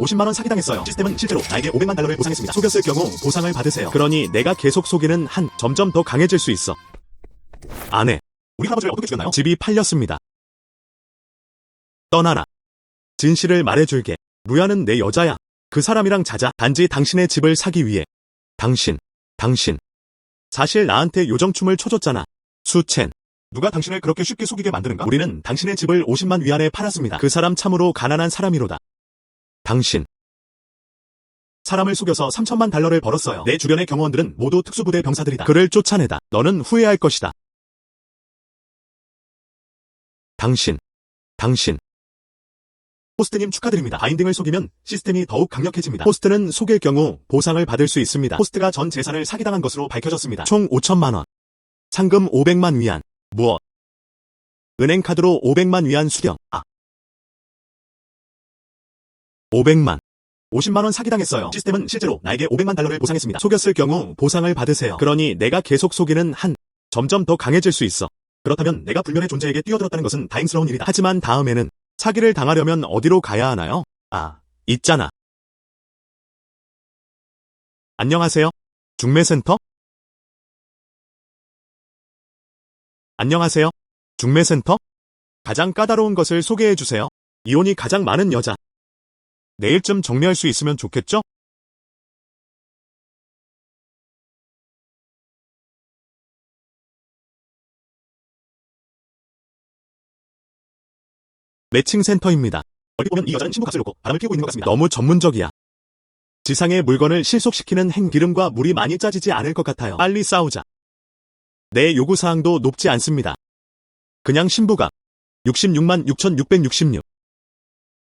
50만원 사기당했어요. 시스템은 실제로 나에게 500만 달러를 보상했습니다. 속였을 경우 보상을 받으세요. 그러니 내가 계속 속이는 한 점점 더 강해질 수 있어. 아내, 우리 할아버지를 어떻게 죽였나요? 집이 팔렸습니다. 떠나라. 진실을 말해줄게. 루야는 내 여자야. 그 사람이랑 자자. 단지 당신의 집을 사기 위해. 당신. 사실 나한테 요정춤을 춰줬잖아. 수첸. 누가 당신을 그렇게 쉽게 속이게 만드는가? 우리는 당신의 집을 50만 위안에 팔았습니다. 그 사람 참으로 가난한 사람이로다. 당신. 사람을 속여서 3천만 달러를 벌었어요. 내 주변의 경호원들은 모두 특수부대 병사들이다. 그를 쫓아내다. 너는 후회할 것이다. 당신. 호스트님 축하드립니다. 바인딩을 속이면 시스템이 더욱 강력해집니다. 호스트는 속일 경우 보상을 받을 수 있습니다. 호스트가 전 재산을 사기당한 것으로 밝혀졌습니다. 총 5천만 원. 상금 500만 위안. 무엇? 은행카드로 500만 위안 수령. 500만. 50만 원 사기당했어요. 시스템은 실제로 나에게 500만 달러를 보상했습니다. 속였을 경우 보상을 받으세요. 그러니 내가 계속 속이는 한 점점 더 강해질 수 있어. 그렇다면 내가 불면의 존재에게 뛰어들었다는 것은 다행스러운 일이다. 하지만 다음에는 사기를 당하려면 어디로 가야 하나요? 있잖아. 안녕하세요. 중매센터? 안녕하세요. 중매센터? 가장 까다로운 것을 소개해주세요. 이혼이 가장 많은 여자. 내일쯤 정리할 수 있으면 좋겠죠? 매칭센터입니다. 어디 보면 이 여자는 신부값을 놓고 바람을 피우고 있는 것 같습니다. 너무 전문적이야. 지상의 물건을 실속시키는 기름과 물이 많이 짜지지 않을 것 같아요. 빨리 싸우자. 내 요구사항도 높지 않습니다. 그냥 신부가 66만 6,666.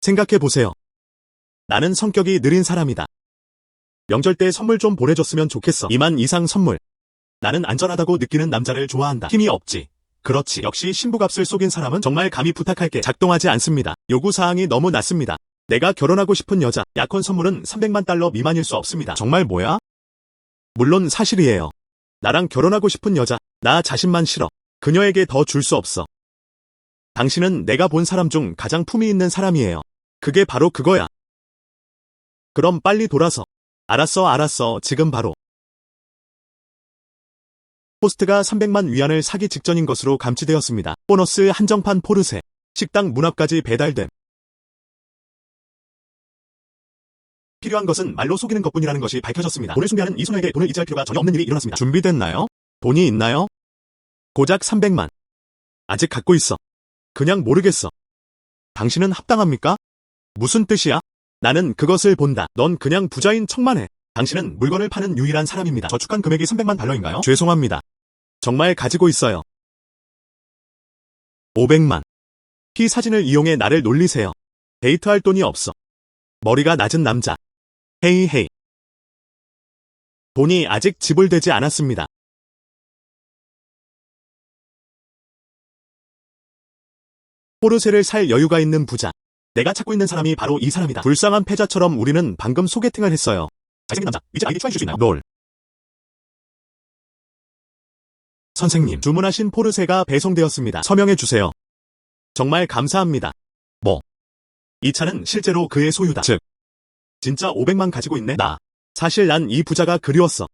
생각해보세요. 나는 성격이 느린 사람이다. 명절 때 선물 좀 보내줬으면 좋겠어. 2만 이상 선물. 나는 안전하다고 느끼는 남자를 좋아한다. 힘이 없지. 그렇지. 역시 신부값을 속인 사람은 정말 감히 부탁할게. 작동하지 않습니다. 요구사항이 너무 낮습니다. 내가 결혼하고 싶은 여자. 약혼 선물은 300만 달러 미만일 수 없습니다. 정말 뭐야? 물론 사실이에요. 나랑 결혼하고 싶은 여자. 나 자신만 싫어. 그녀에게 더 줄 수 없어. 당신은 내가 본 사람 중 가장 품위 있는 사람이에요. 그게 바로 그거야. 그럼 빨리 돌아서. 알았어. 지금 바로. 호스트가 300만 위안을 사기 직전인 것으로 감지되었습니다. 보너스 한정판 포르쉐. 식당 문 앞까지 배달됨. 필요한 것은 말로 속이는 것뿐이라는 것이 밝혀졌습니다. 돈을 숭배하는 이 소녀에게 돈을 이체할 필요가 전혀 없는 일이 일어났습니다. 준비됐나요? 돈이 있나요? 고작 300만. 아직 갖고 있어. 그냥 모르겠어. 당신은 합당합니까? 무슨 뜻이야? 나는 그것을 본다. 넌 그냥 부자인 척만 해. 당신은 물건을 파는 유일한 사람입니다. 저축한 금액이 300만 달러인가요? 죄송합니다. 정말 가지고 있어요. 500만. P 사진을 이용해 나를 놀리세요. 데이트할 돈이 없어. 머리가 낮은 남자. 헤이. 돈이 아직 지불되지 않았습니다. 포르쉐를 살 여유가 있는 부자. 내가 찾고 있는 사람이 바로 이 사람이다. 불쌍한 패자처럼 우리는 방금 소개팅을 했어요. 잘생긴 남자. 이제 아이디 추가해줄 수 있나요? 롤. 선생님, 주문하신 포르쉐가 배송되었습니다. 서명해주세요. 정말 감사합니다. 뭐? 이 차는 실제로 그의 소유다. 즉, 진짜 500만 가지고 있네? 사실 난 이 부자가 그리웠어.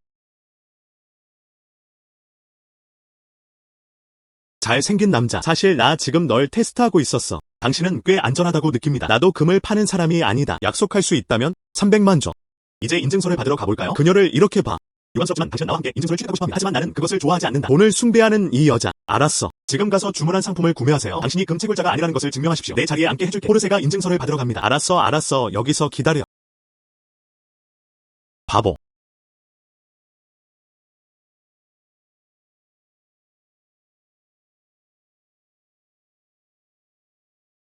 잘생긴 남자. 사실 나 지금 널 테스트하고 있었어. 당신은 꽤 안전하다고 느낍니다. 나도 금을 파는 사람이 아니다. 약속할 수 있다면 300만 줘. 이제 인증서를 받으러 가볼까요? 그녀를 이렇게 봐. 유감스럽지만 당신은 나와 함께 인증서를 취득하고 싶어합니다. 하지만 나는 그것을 좋아하지 않는다. 돈을 숭배하는 이 여자. 알았어. 지금 가서 주문한 상품을 구매하세요. 당신이 금채굴자가 아니라는 것을 증명하십시오. 내 자리에 앉게 해줄게. 포르쉐가 인증서를 받으러 갑니다. 알았어. 여기서 기다려. 바보.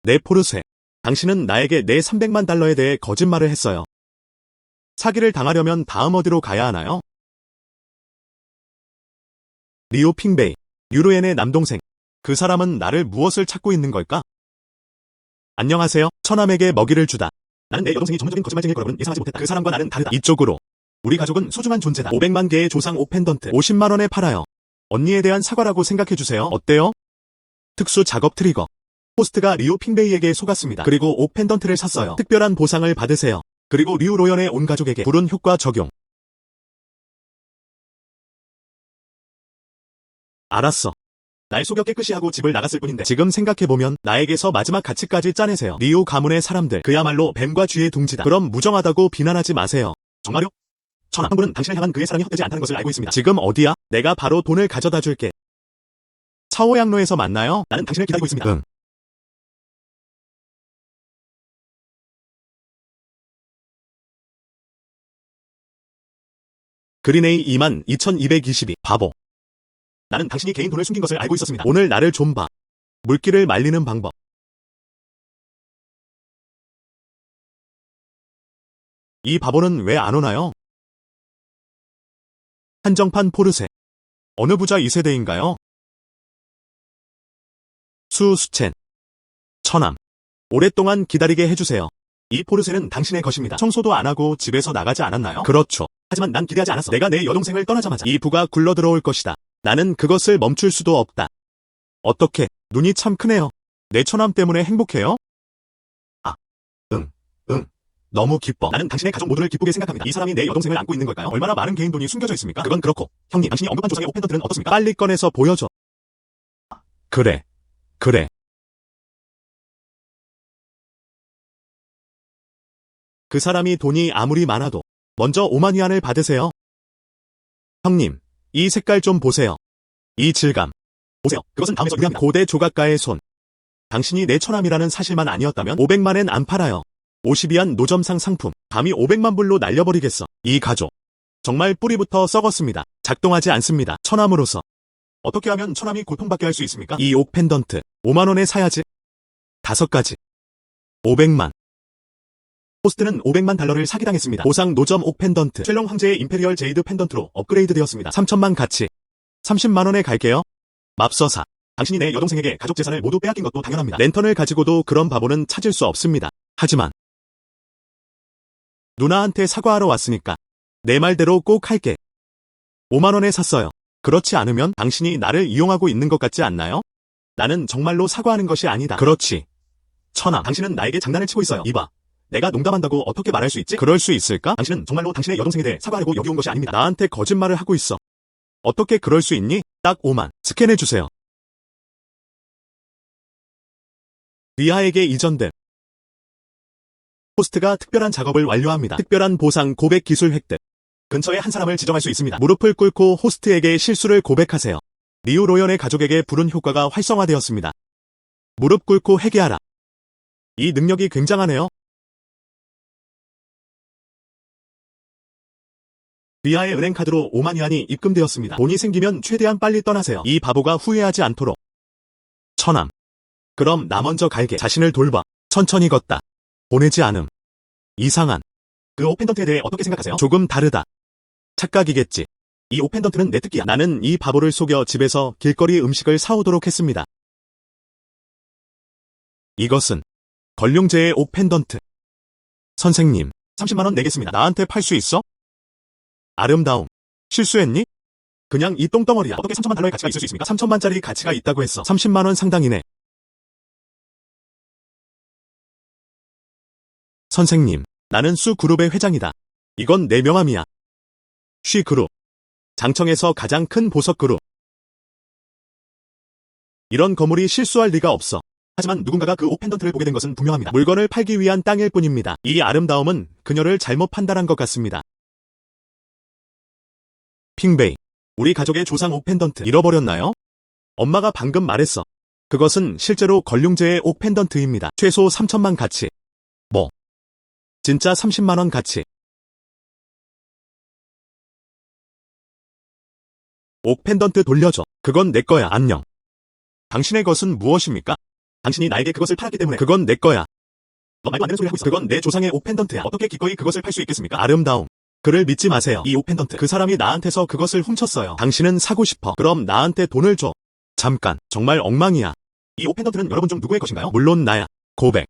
내 포르쉐. 당신은 나에게 내 300만 달러에 대해 거짓말을 했어요. 사기를 당하려면 다음 어디로 가야 하나요? 리오 핑베이. 유루엔의 남동생. 그 사람은 나를 무엇을 찾고 있는 걸까? 안녕하세요. 처남에게 먹이를 주다. 나는 내 여동생이 전문적인 거짓말쟁이일 거라고는 예상하지 못했다. 그 사람과 나는 다르다. 이쪽으로. 우리 가족은 소중한 존재다. 500만 개의 조상 옥 펜던트. 50만 원에 팔아요. 언니에 대한 사과라고 생각해주세요. 어때요? 특수 작업 트리거. 호스트가 리오 핑베이에게 속았습니다. 그리고 옥 펜던트를 샀어요. 특별한 보상을 받으세요. 그리고 류로연의 온 가족에게 불운 효과 적용. 알았어. 날 속여 깨끗이 하고 집을 나갔을 뿐인데 지금 생각해보면 나에게서 마지막 가치까지 짜내세요. 리우 가문의 사람들 그야말로 뱀과 쥐의 둥지다. 그럼 무정하다고 비난하지 마세요. 정말요? 천하 황부는 당신을 향한 그의 사랑이 헛되지 않다는 것을 알고 있습니다. 지금 어디야? 내가 바로 돈을 가져다 줄게. 차오양로에서 만나요? 나는 당신을 기다리고 있습니다. 응. 그린에이 22,222 바보. 나는 당신이 개인 돈을 숨긴 것을 알고 있었습니다. 오늘 나를 좀 봐. 물기를 말리는 방법. 이 바보는 왜 안 오나요? 한정판 포르쉐. 어느 부자 2세대인가요? 수첸. 처남. 오랫동안 기다리게 해주세요. 이 포르쉐는 당신의 것입니다. 청소도 안 하고 집에서 나가지 않았나요? 그렇죠. 하지만 난 기대하지 않았어. 내가 내 여동생을 떠나자마자 이 부가 굴러들어올 것이다. 나는 그것을 멈출 수도 없다. 어떻게? 눈이 참 크네요. 내 처남 때문에 행복해요? 아, 응. 너무 기뻐. 나는 당신의 가족 모두를 기쁘게 생각합니다. 이 사람이 내 여동생을 안고 있는 걸까요? 얼마나 많은 개인 돈이 숨겨져 있습니까? 그건 그렇고. 형님, 당신이 언급한 조상의 옷 펜던트는 어떻습니까? 빨리 꺼내서 보여줘. 그래. 그 사람이 돈이 아무리 많아도 먼저 5만 위안을 받으세요. 형님, 이 색깔 좀 보세요. 이 질감. 보세요. 그것은 다음에서 유리합니다. 고대 조각가의 손. 당신이 내 처남이라는 사실만 아니었다면 500만엔 안 팔아요. 50위안 노점상 상품. 감히 500만 불로 날려버리겠어. 이 가족. 정말 뿌리부터 썩었습니다. 작동하지 않습니다. 처남으로서. 어떻게 하면 처남이 고통받게 할 수 있습니까? 이 옥 펜던트. 5만 원에 사야지. 5가지. 500만. 호스트는 500만 달러를 사기당했습니다. 보상 노점 옥 펜던트. 쉘롱 황제의 임페리얼 제이드 펜던트로 업그레이드 되었습니다. 3천만 가치. 30만 원에 갈게요. 맙서사. 당신이 내 여동생에게 가족 재산을 모두 빼앗긴 것도 당연합니다. 랜턴을 가지고도 그런 바보는 찾을 수 없습니다. 하지만 누나한테 사과하러 왔으니까 내 말대로 꼭 할게. 5만 원에 샀어요. 그렇지 않으면 당신이 나를 이용하고 있는 것 같지 않나요? 나는 정말로 사과하는 것이 아니다. 그렇지. 천하, 당신은 나에게 장난을 치고 있어요. 이봐. 내가 농담한다고 어떻게 말할 수 있지? 그럴 수 있을까? 당신은 정말로 당신의 여동생에 대해 사과하려고 여기 온 것이 아닙니다. 나한테 거짓말을 하고 있어. 어떻게 그럴 수 있니? 딱 5만. 스캔해주세요. 리아에게 이전됨. 호스트가 특별한 작업을 완료합니다. 특별한 보상 고백 기술 획득. 근처에 한 사람을 지정할 수 있습니다. 무릎을 꿇고 호스트에게 실수를 고백하세요. 리우 로연의 가족에게 불운 효과가 활성화되었습니다. 무릎 꿇고 회개하라. 이 능력이 굉장하네요. 리아의 은행카드로 5만 위안이 입금되었습니다. 돈이 생기면 최대한 빨리 떠나세요. 이 바보가 후회하지 않도록. 처남. 그럼 나 먼저 갈게. 자신을 돌봐. 천천히 걷다. 보내지 않음. 이상한. 그 옥펜던트에 대해 어떻게 생각하세요? 조금 다르다. 착각이겠지. 이 옥펜던트는 내 특기야. 나는 이 바보를 속여 집에서 길거리 음식을 사오도록 했습니다. 이것은 걸룡제의 옥펜던트. 선생님, 30만 원 내겠습니다. 나한테 팔 수 있어? 아름다움. 실수했니? 그냥 이 똥덩어리야. 어떻게 3천만 달러의 가치가 있을 수 있습니까? 3천만짜리 가치가 있다고 했어. 30만 원 상당이네. 선생님, 나는 수 그룹의 회장이다. 이건 내 명함이야. 쉬 그룹. 장청에서 가장 큰 보석 그룹. 이런 거물이 실수할 리가 없어. 하지만 누군가가 그 옥 펜던트를 보게 된 것은 분명합니다. 물건을 팔기 위한 땅일 뿐입니다. 이 아름다움은 그녀를 잘못 판단한 것 같습니다. 핑베이. 우리 가족의 조상 옥 펜던트 잃어버렸나요? 엄마가 방금 말했어. 그것은 실제로 걸룡제의 옥 펜던트입니다. 최소 3천만 가치. 뭐? 진짜 30만 원 가치. 옥 펜던트 돌려줘. 그건 내 거야. 안녕. 당신의 것은 무엇입니까? 당신이 나에게 그것을 팔았기 때문에 그건 내 거야. 너 말도 안 되는 소리 하고 있어. 그건 내 조상의 옥 펜던트야. 어떻게 기꺼이 그것을 팔 수 있겠습니까? 아름다움. 그를 믿지 마세요. 이 옥 펜던트. 그 사람이 나한테서 그것을 훔쳤어요. 당신은 사고 싶어. 그럼 나한테 돈을 줘. 잠깐. 정말 엉망이야. 이 옥 펜던트는 여러분 중 누구의 것인가요? 물론 나야. 고백.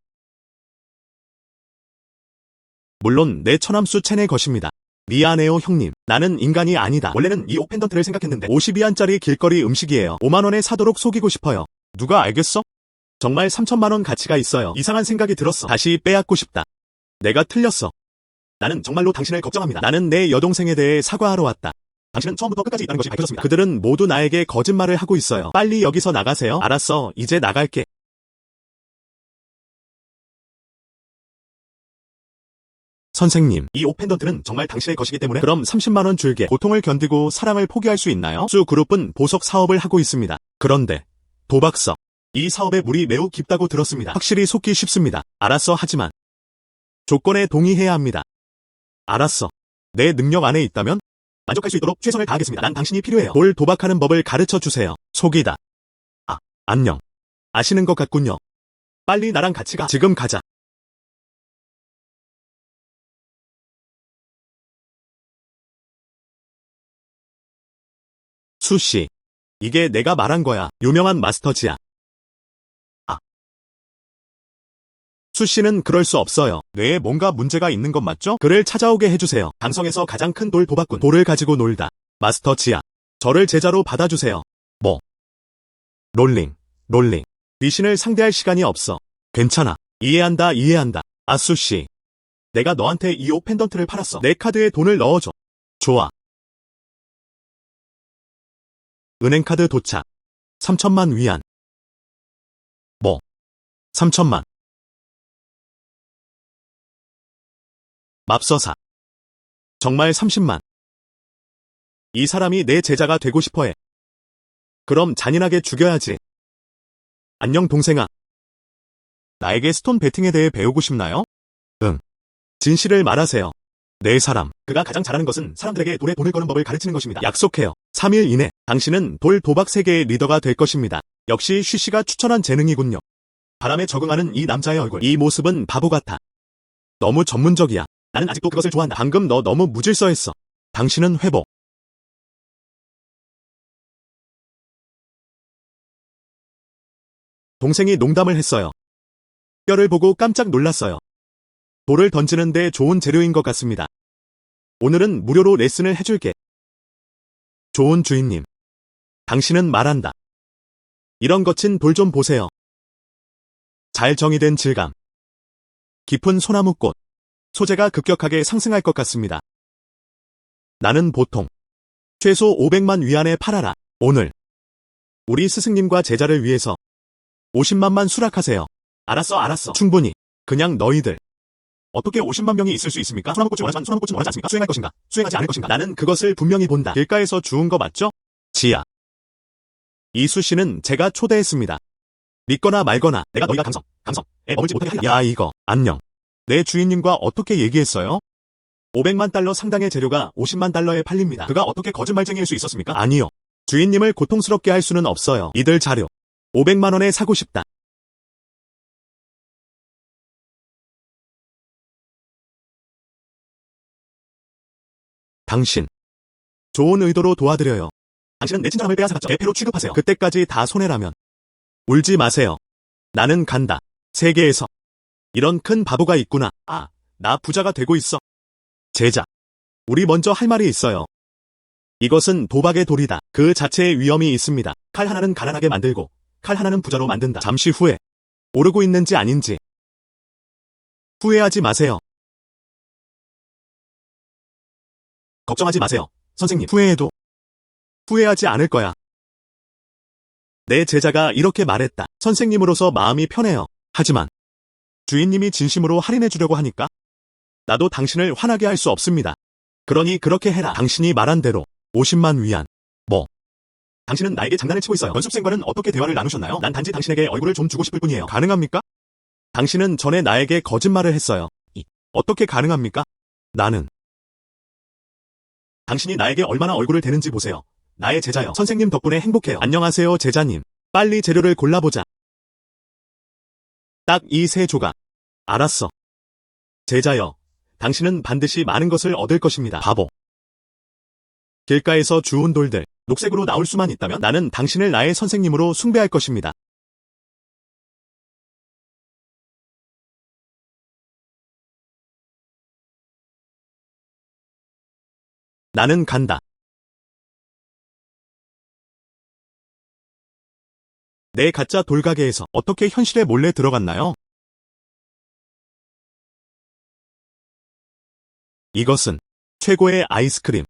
물론 내 처남수 첸의 것입니다. 미안해요 형님. 나는 인간이 아니다. 원래는 이 옥 펜던트를 생각했는데 52안짜리 길거리 음식이에요. 5만 원에 사도록 속이고 싶어요. 누가 알겠어? 정말 3천만 원 가치가 있어요. 이상한 생각이 들었어. 다시 빼앗고 싶다. 내가 틀렸어. 나는 정말로 당신을 걱정합니다. 나는 내 여동생에 대해 사과하러 왔다. 당신은 처음부터 끝까지 있다는 것이 밝혀졌습니다. 그들은 모두 나에게 거짓말을 하고 있어요. 빨리 여기서 나가세요. 알았어, 이제 나갈게. 선생님, 이 옷 펜던트는 정말 당신의 것이기 때문에 그럼 30만 원 줄게. 고통을 견디고 사랑을 포기할 수 있나요? 수 그룹은 보석 사업을 하고 있습니다. 그런데 도박서. 이 사업에 물이 매우 깊다고 들었습니다. 확실히 속기 쉽습니다. 알았어, 하지만 조건에 동의해야 합니다. 알았어. 내 능력 안에 있다면 만족할 수 있도록 최선을 다하겠습니다. 난 당신이 필요해요. 돌 도박하는 법을 가르쳐 주세요. 속이다. 아, 안녕. 아시는 것 같군요. 빨리 나랑 같이 가. 지금 가자. 수씨. 이게 내가 말한 거야. 유명한 마스터지야. 아. 수씨는 그럴 수 없어요. 뇌에 뭔가 문제가 있는 것 맞죠? 그를 찾아오게 해주세요. 강성에서 가장 큰 돌 도박꾼. 돌을 가지고 놀다. 마스터지야. 저를 제자로 받아주세요. 뭐? 롤링. 귀신을 상대할 시간이 없어. 괜찮아. 이해한다. 아, 수씨. 내가 너한테 이 옷 펜던트를 팔았어. 내 카드에 돈을 넣어줘. 좋아. 은행카드 도착. 3천만 위안. 뭐? 3천만. 맙서사. 정말 30만. 이 사람이 내 제자가 되고 싶어해. 그럼 잔인하게 죽여야지. 안녕 동생아. 나에게 스톤 배팅에 대해 배우고 싶나요? 응. 진실을 말하세요. 내 사람. 그가 가장 잘하는 것은 사람들에게 돌에 돈을 거는 법을 가르치는 것입니다. 약속해요. 3일 이내 당신은 돌 도박 세계의 리더가 될 것입니다. 역시 쉬씨가 추천한 재능이군요. 바람에 적응하는 이 남자의 얼굴. 이 모습은 바보 같아. 너무 전문적이야. 나는 아직도 그것을 좋아한다. 방금 너 너무 무질서했어. 당신은 회복. 동생이 농담을 했어요. 뼈를 보고 깜짝 놀랐어요. 돌을 던지는데 좋은 재료인 것 같습니다. 오늘은 무료로 레슨을 해줄게. 좋은 주인님. 당신은 말한다. 이런 거친 돌 좀 보세요. 잘 정의된 질감. 깊은 소나무꽃. 소재가 급격하게 상승할 것 같습니다. 나는 보통 최소 500만 위안에 팔아라. 오늘 우리 스승님과 제자를 위해서 50만만 수락하세요. 알았어. 충분히. 그냥 너희들. 어떻게 50만 명이 있을 수 있습니까? 소나무꽃이 원하지만 소나무꽃은 원하지 않습니까? 수행할 것인가? 수행하지 않을 것인가? 나는 그것을 분명히 본다. 길가에서 주운 거 맞죠? 지야. 이수 씨는 제가 초대했습니다. 믿거나 말거나 내가 너희가 감성에 머물지 못하게 하리라. 야 이거. 안녕. 내 주인님과 어떻게 얘기했어요? 500만 달러 상당의 재료가 50만 달러에 팔립니다. 그가 어떻게 거짓말쟁이일 수 있었습니까? 아니요. 주인님을 고통스럽게 할 수는 없어요. 이들 자료. 500만 원에 사고 싶다. 당신. 좋은 의도로 도와드려요. 당신은 내 친절함을 빼앗아갔죠. 대패로 취급하세요. 그때까지 다 손해라면. 울지 마세요. 나는 간다. 세계에서. 이런 큰 바보가 있구나. 아, 나 부자가 되고 있어. 제자. 우리 먼저 할 말이 있어요. 이것은 도박의 돌이다. 그 자체에 위험이 있습니다. 칼 하나는 가난하게 만들고, 칼 하나는 부자로 만든다. 잠시 후에. 오르고 있는지 아닌지. 후회하지 마세요. 걱정하지 마세요. 선생님, 후회해도 후회하지 않을 거야. 내 제자가 이렇게 말했다. 선생님으로서 마음이 편해요. 하지만 주인님이 진심으로 할인해 주려고 하니까 나도 당신을 화나게 할 수 없습니다. 그러니 그렇게 해라. 당신이 말한 대로 50만 위안. 뭐? 당신은 나에게 장난을 치고 있어요. 연습생과는 어떻게 대화를 나누셨나요? 난 단지 당신에게 얼굴을 좀 주고 싶을 뿐이에요. 가능합니까? 당신은 전에 나에게 거짓말을 했어요. 어떻게 가능합니까? 나는 당신이 나에게 얼마나 얼굴을 대는지 보세요. 나의 제자요. 선생님 덕분에 행복해요. 안녕하세요, 제자님. 빨리 재료를 골라보자. 딱 이 세 조각. 알았어. 제자여. 당신은 반드시 많은 것을 얻을 것입니다. 바보. 길가에서 주운 돌들. 녹색으로 나올 수만 있다면 나는 당신을 나의 선생님으로 숭배할 것입니다. 나는 간다. 내 가짜 돌가게에서 어떻게 현실에 몰래 들어갔나요? 이것은 최고의 아이스크림.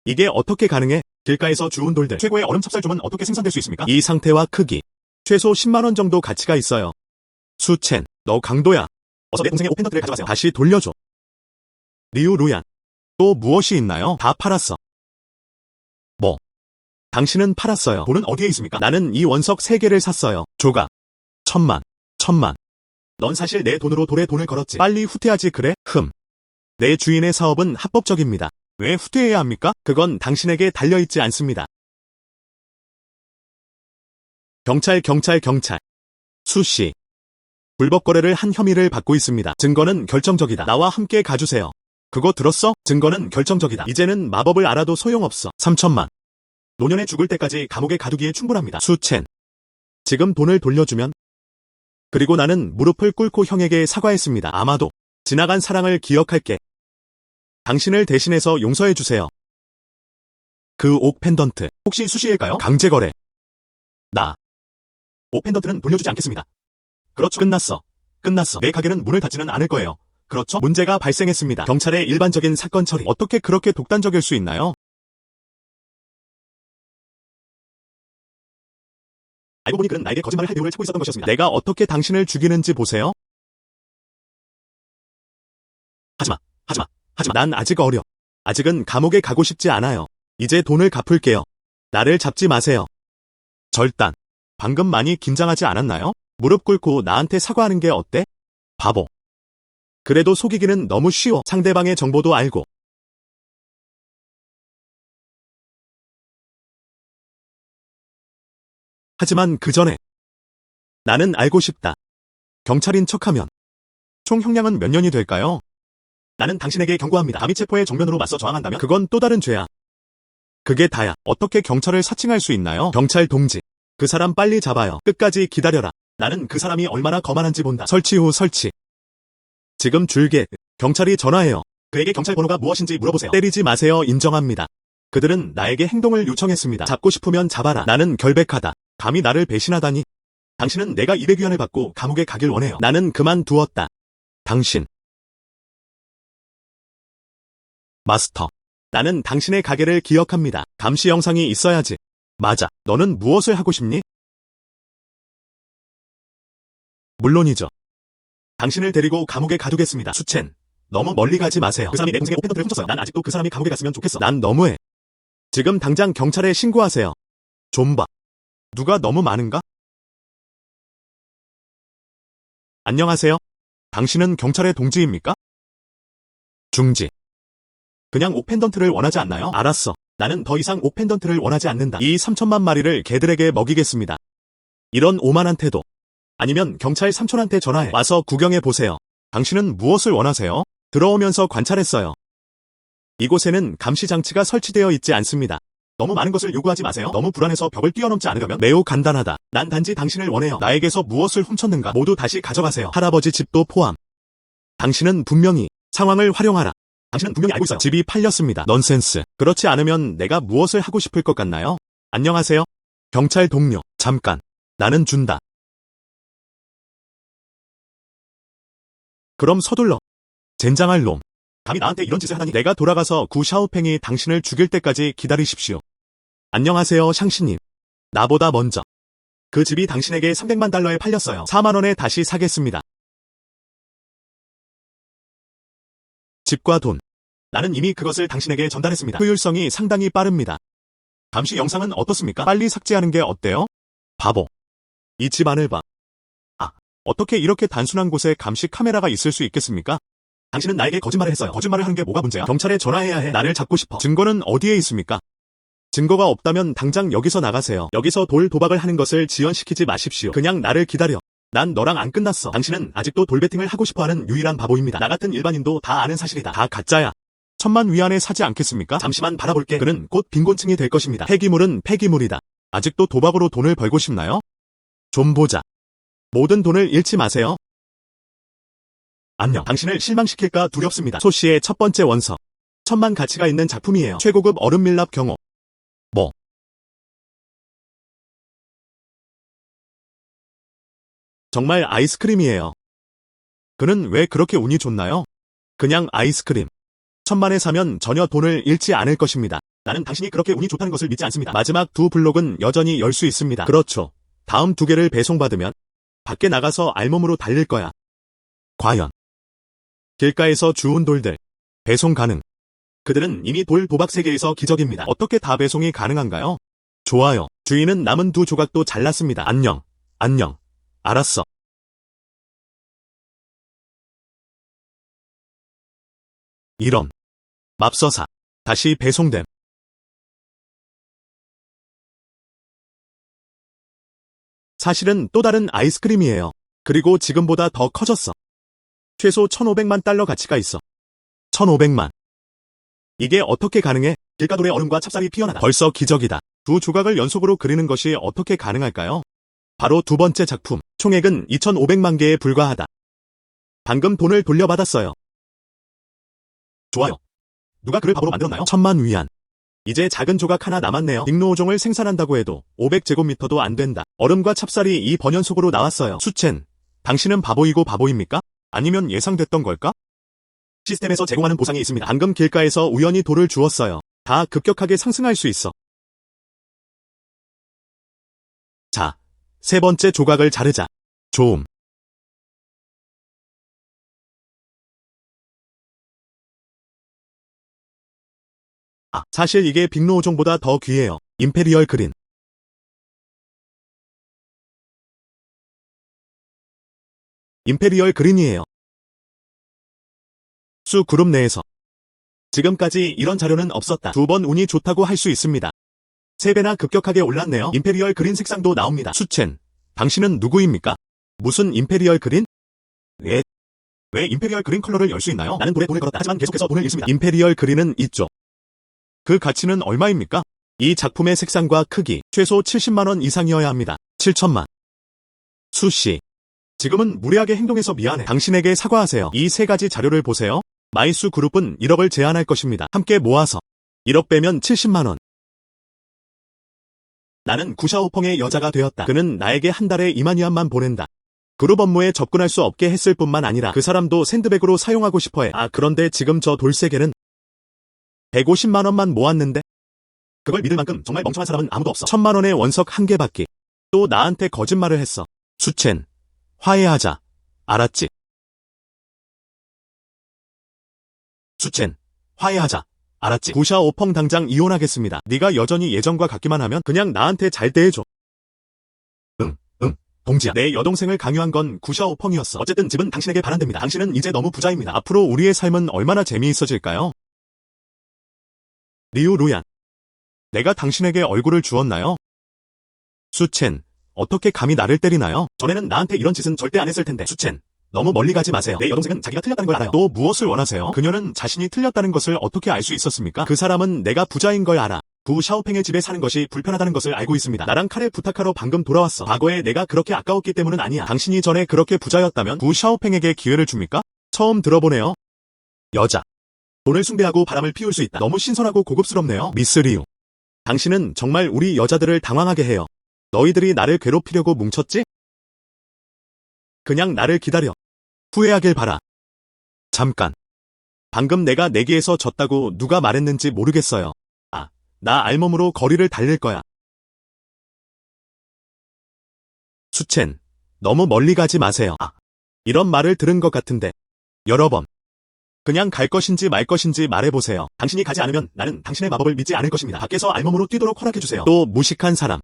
이게 어떻게 가능해? 길가에서 주운 돌들, 최고의 얼음 찹쌀좀은 어떻게 생산될 수 있습니까? 이 상태와 크기, 최소 10만원 정도 가치가 있어요. 수첸, 너 강도야. 어서 내 동생의 오펜던트를 가져가세요. 다시 돌려줘. 리우 루얀, 또 무엇이 있나요? 다 팔았어. 뭐? 당신은 팔았어요. 돈은 어디에 있습니까? 나는 이 원석 3개를 샀어요. 조각. 1000만. 넌 사실 내 돈으로 돌에 돈을 걸었지. 빨리 후퇴하지 그래? 내 주인의 사업은 합법적입니다. 왜 후퇴해야 합니까? 그건 당신에게 달려있지 않습니다. 경찰. 수씨. 불법 거래를 한 혐의를 받고 있습니다. 증거는 결정적이다. 나와 함께 가주세요. 그거 들었어? 증거는 결정적이다. 이제는 마법을 알아도 소용없어. 3천만. 노년에 죽을 때까지 감옥에 가두기에 충분합니다. 수첸. 지금 돈을 돌려주면? 그리고 나는 무릎을 꿇고 형에게 사과했습니다. 아마도 지나간 사랑을 기억할게. 당신을 대신해서 용서해주세요. 그 옥 펜던트 혹시 수시일까요? 강제거래. 옥 펜던트는 돌려주지 않겠습니다. 그렇죠. 끝났어. 내 가게는 문을 닫지는 않을 거예요. 그렇죠? 문제가 발생했습니다. 경찰의 일반적인 사건 처리. 어떻게 그렇게 독단적일 수 있나요? 알고 보니 그는 나에게 거짓말을 할 이유를 찾고 있었던 것이었습니다. 내가 어떻게 당신을 죽이는지 보세요. 하지마. 난 아직 어려. 아직은 감옥에 가고 싶지 않아요. 이제 돈을 갚을게요. 나를 잡지 마세요. 절단. 방금 많이 긴장하지 않았나요? 무릎 꿇고 나한테 사과하는 게 어때? 바보. 그래도 속이기는 너무 쉬워. 상대방의 정보도 알고. 하지만 그 전에 나는 알고 싶다. 경찰인 척하면 총 형량은 몇 년이 될까요? 나는 당신에게 경고합니다. 가미체포의 정면으로 맞서 저항한다면 그건 또 다른 죄야. 그게 다야. 어떻게 경찰을 사칭할 수 있나요? 경찰 동지. 그 사람 빨리 잡아요. 끝까지 기다려라. 나는 그 사람이 얼마나 거만한지 본다. 설치 후 설치. 지금 줄게. 경찰이 전화해요. 그에게 경찰 번호가 무엇인지 물어보세요. 때리지 마세요. 인정합니다. 그들은 나에게 행동을 요청했습니다. 잡고 싶으면 잡아라. 나는 결백하다. 감히 나를 배신하다니. 당신은 내가 200위안을 받고 감옥에 가길 원해요. 나는 그만두었다. 당신. 마스터. 나는 당신의 가게를 기억합니다. 감시 영상이 있어야지. 맞아. 너는 무엇을 하고 싶니? 물론이죠. 당신을 데리고 감옥에 가두겠습니다. 수첸. 너무 멀리 가지 마세요. 그 사람이 내 동생의 오펜던트를 훔쳤어요. 난 아직도 그 사람이 감옥에 갔으면 좋겠어. 난 너무해. 지금 당장 경찰에 신고하세요. 좀봐. 누가 너무 많은가? 안녕하세요. 당신은 경찰의 동지입니까? 중지. 그냥 옥펜던트를 원하지 않나요? 알았어. 나는 더 이상 옥펜던트를 원하지 않는다. 이 3천만 마리를 개들에게 먹이겠습니다. 이런 오만한 태도. 아니면 경찰 삼촌한테 전화해 와서 구경해보세요. 당신은 무엇을 원하세요? 들어오면서 관찰했어요. 이곳에는 감시장치가 설치되어 있지 않습니다. 너무 많은 것을 요구하지 마세요. 너무 불안해서 벽을 뛰어넘지 않으려면 매우 간단하다. 난 단지 당신을 원해요. 나에게서 무엇을 훔쳤는가 모두 다시 가져가세요. 할아버지 집도 포함. 당신은 분명히 상황을 활용하라. 당신은 분명히 알고 있어요. 집이 팔렸습니다. 넌센스. 그렇지 않으면 내가 무엇을 하고 싶을 것 같나요? 안녕하세요. 경찰 동료. 잠깐. 나는 준다. 그럼 서둘러. 젠장할 놈. 감히 나한테 이런 짓을 하다니. 내가 돌아가서 구 샤오팽이 당신을 죽일 때까지 기다리십시오. 안녕하세요, 샹시님. 나보다 먼저. 그 집이 당신에게 300만 달러에 팔렸어요. 4만 원에 다시 사겠습니다. 집과 돈. 나는 이미 그것을 당신에게 전달했습니다. 효율성이 상당히 빠릅니다. 감시 영상은 어떻습니까? 빨리 삭제하는 게 어때요? 바보. 이 집 안을 봐. 어떻게 이렇게 단순한 곳에 감시 카메라가 있을 수 있겠습니까? 당신은 나에게 거짓말을 했어요. 거짓말을 하는 게 뭐가 문제야? 경찰에 전화해야 해. 나를 잡고 싶어. 증거는 어디에 있습니까? 증거가 없다면 당장 여기서 나가세요. 여기서 돌 도박을 하는 것을 지연시키지 마십시오. 그냥 나를 기다려. 난 너랑 안 끝났어. 당신은 아직도 돌배팅을 하고 싶어하는 유일한 바보입니다. 나 같은 일반인도 다 아는 사실이다. 다 가짜야. 1000만 위안에 사지 않겠습니까? 잠시만 바라볼게. 그는 곧 빈곤층이 될 것입니다. 폐기물은 폐기물이다. 아직도 도박으로 돈을 벌고 싶나요? 좀 보자. 모든 돈을 잃지 마세요. 안녕. 당신을 실망시킬까 두렵습니다. 소씨의 첫 번째 원서. 1000만 가치가 있는 작품이에요. 최고급 얼음 밀랍 경호. 뭐? 정말 아이스크림이에요. 그는 왜 그렇게 운이 좋나요? 그냥 아이스크림. 1000만에 사면 전혀 돈을 잃지 않을 것입니다. 나는 당신이 그렇게 운이 좋다는 것을 믿지 않습니다. 마지막 두 블록은 여전히 열 수 있습니다. 그렇죠. 다음 두 개를 배송받으면 밖에 나가서 알몸으로 달릴 거야. 과연 길가에서 주운 돌들 배송 가능. 그들은 이미 돌 도박 세계에서 기적입니다. 어떻게 다 배송이 가능한가요? 좋아요. 주인은 남은 두 조각도 잘랐습니다. 안녕. 안녕. 알았어. 이런. 맙서사. 다시 배송됨. 사실은 또 다른 아이스크림이에요. 그리고 지금보다 더 커졌어. 최소 1500만 달러 가치가 있어. 1500만. 이게 어떻게 가능해? 길가돌에 얼음과 찹쌀이 피어나다. 벌써 기적이다. 두 조각을 연속으로 그리는 것이 어떻게 가능할까요? 바로 두 번째 작품. 총액은 2500만 개에 불과하다. 방금 돈을 돌려받았어요. 좋아요. 누가 그를 바보로 만들었나요? 1000만 위안. 이제 작은 조각 하나 남았네요. 닉노오종을 생산한다고 해도 500제곱미터도 안 된다. 얼음과 찹쌀이 이 번연 속으로 나왔어요. 수첸, 당신은 바보이고 바보입니까? 아니면 예상됐던 걸까? 시스템에서 제공하는 보상이 있습니다. 방금 길가에서 우연히 돌을 주웠어요. 다 급격하게 상승할 수 있어. 자, 세 번째 조각을 자르자. 조음. 사실 이게 빅노오종보다 더 귀해요. 임페리얼 그린. 임페리얼 그린이에요. 수 그룹 내에서. 지금까지 이런 자료는 없었다. 두 번 운이 좋다고 할 수 있습니다. 3배나 급격하게 올랐네요. 임페리얼 그린 색상도 나옵니다. 수첸, 당신은 누구입니까? 무슨 임페리얼 그린? 왜 임페리얼 그린 컬러를 열 수 있나요? 나는 돌에 돈을 걸었다. 하지만 계속해서 돈을 잃습니다. 임페리얼 그린은 있죠. 그 가치는 얼마입니까? 이 작품의 색상과 크기, 최소 70만원 이상이어야 합니다. 7천만. 수씨. 지금은 무례하게 행동해서 미안해. 당신에게 사과하세요. 이 세 가지 자료를 보세요. 마이수 그룹은 1억을 제안할 것입니다. 함께 모아서 1억 빼면 70만원. 나는 구샤오펑의 여자가 되었다. 그는 나에게 한 달에 2만 위안만 보낸다. 그룹 업무에 접근할 수 없게 했을 뿐만 아니라 그 사람도 샌드백으로 사용하고 싶어해. 그런데 지금 저 돌세계는 150만원만 모았는데? 그걸 믿을 만큼 정말 멍청한 사람은 아무도 없어. 1000만원의 원석 한 개 받기. 또 나한테 거짓말을 했어. 수첸, 화해하자. 알았지? 수첸, 화해하자. 알았지? 구샤오펑 당장 이혼하겠습니다. 네가 여전히 예전과 같기만 하면 그냥 나한테 잘 대해줘. 동지야. 내 여동생을 강요한 건 구샤오펑이었어. 어쨌든 집은 당신에게 반환됩니다. 당신은 이제 너무 부자입니다. 앞으로 우리의 삶은 얼마나 재미있어질까요? 리우 루얀. 내가 당신에게 얼굴을 주었나요? 수첸, 어떻게 감히 나를 때리나요? 전에는 나한테 이런 짓은 절대 안 했을 텐데. 수첸, 너무 멀리 가지 마세요. 내 여동생은 자기가 틀렸다는 걸 알아요. 또 무엇을 원하세요? 그녀는 자신이 틀렸다는 것을 어떻게 알 수 있었습니까? 그 사람은 내가 부자인 걸 알아. 구 샤오팽의 집에 사는 것이 불편하다는 것을 알고 있습니다. 나랑 칼을 부탁하러 방금 돌아왔어. 과거에 내가 그렇게 아까웠기 때문은 아니야. 당신이 전에 그렇게 부자였다면 구 샤오팽에게 기회를 줍니까? 처음 들어보네요. 여자. 돈을 숭배하고 바람을 피울 수 있다. 너무 신선하고 고급스럽네요. 미스 리우. 당신은 정말 우리 여자들을 당황하게 해요. 너희들이 나를 괴롭히려고 뭉쳤지? 그냥 나를 기다려. 후회하길 바라. 잠깐. 방금 내가 내기에서 졌다고 누가 말했는지 모르겠어요. 나 알몸으로 거리를 달릴 거야. 수첸, 너무 멀리 가지 마세요. 이런 말을 들은 것 같은데. 여러 번. 그냥 갈 것인지 말 것인지 말해보세요. 당신이 가지 않으면 나는 당신의 마법을 믿지 않을 것입니다. 밖에서 알몸으로 뛰도록 허락해주세요. 또 무식한 사람.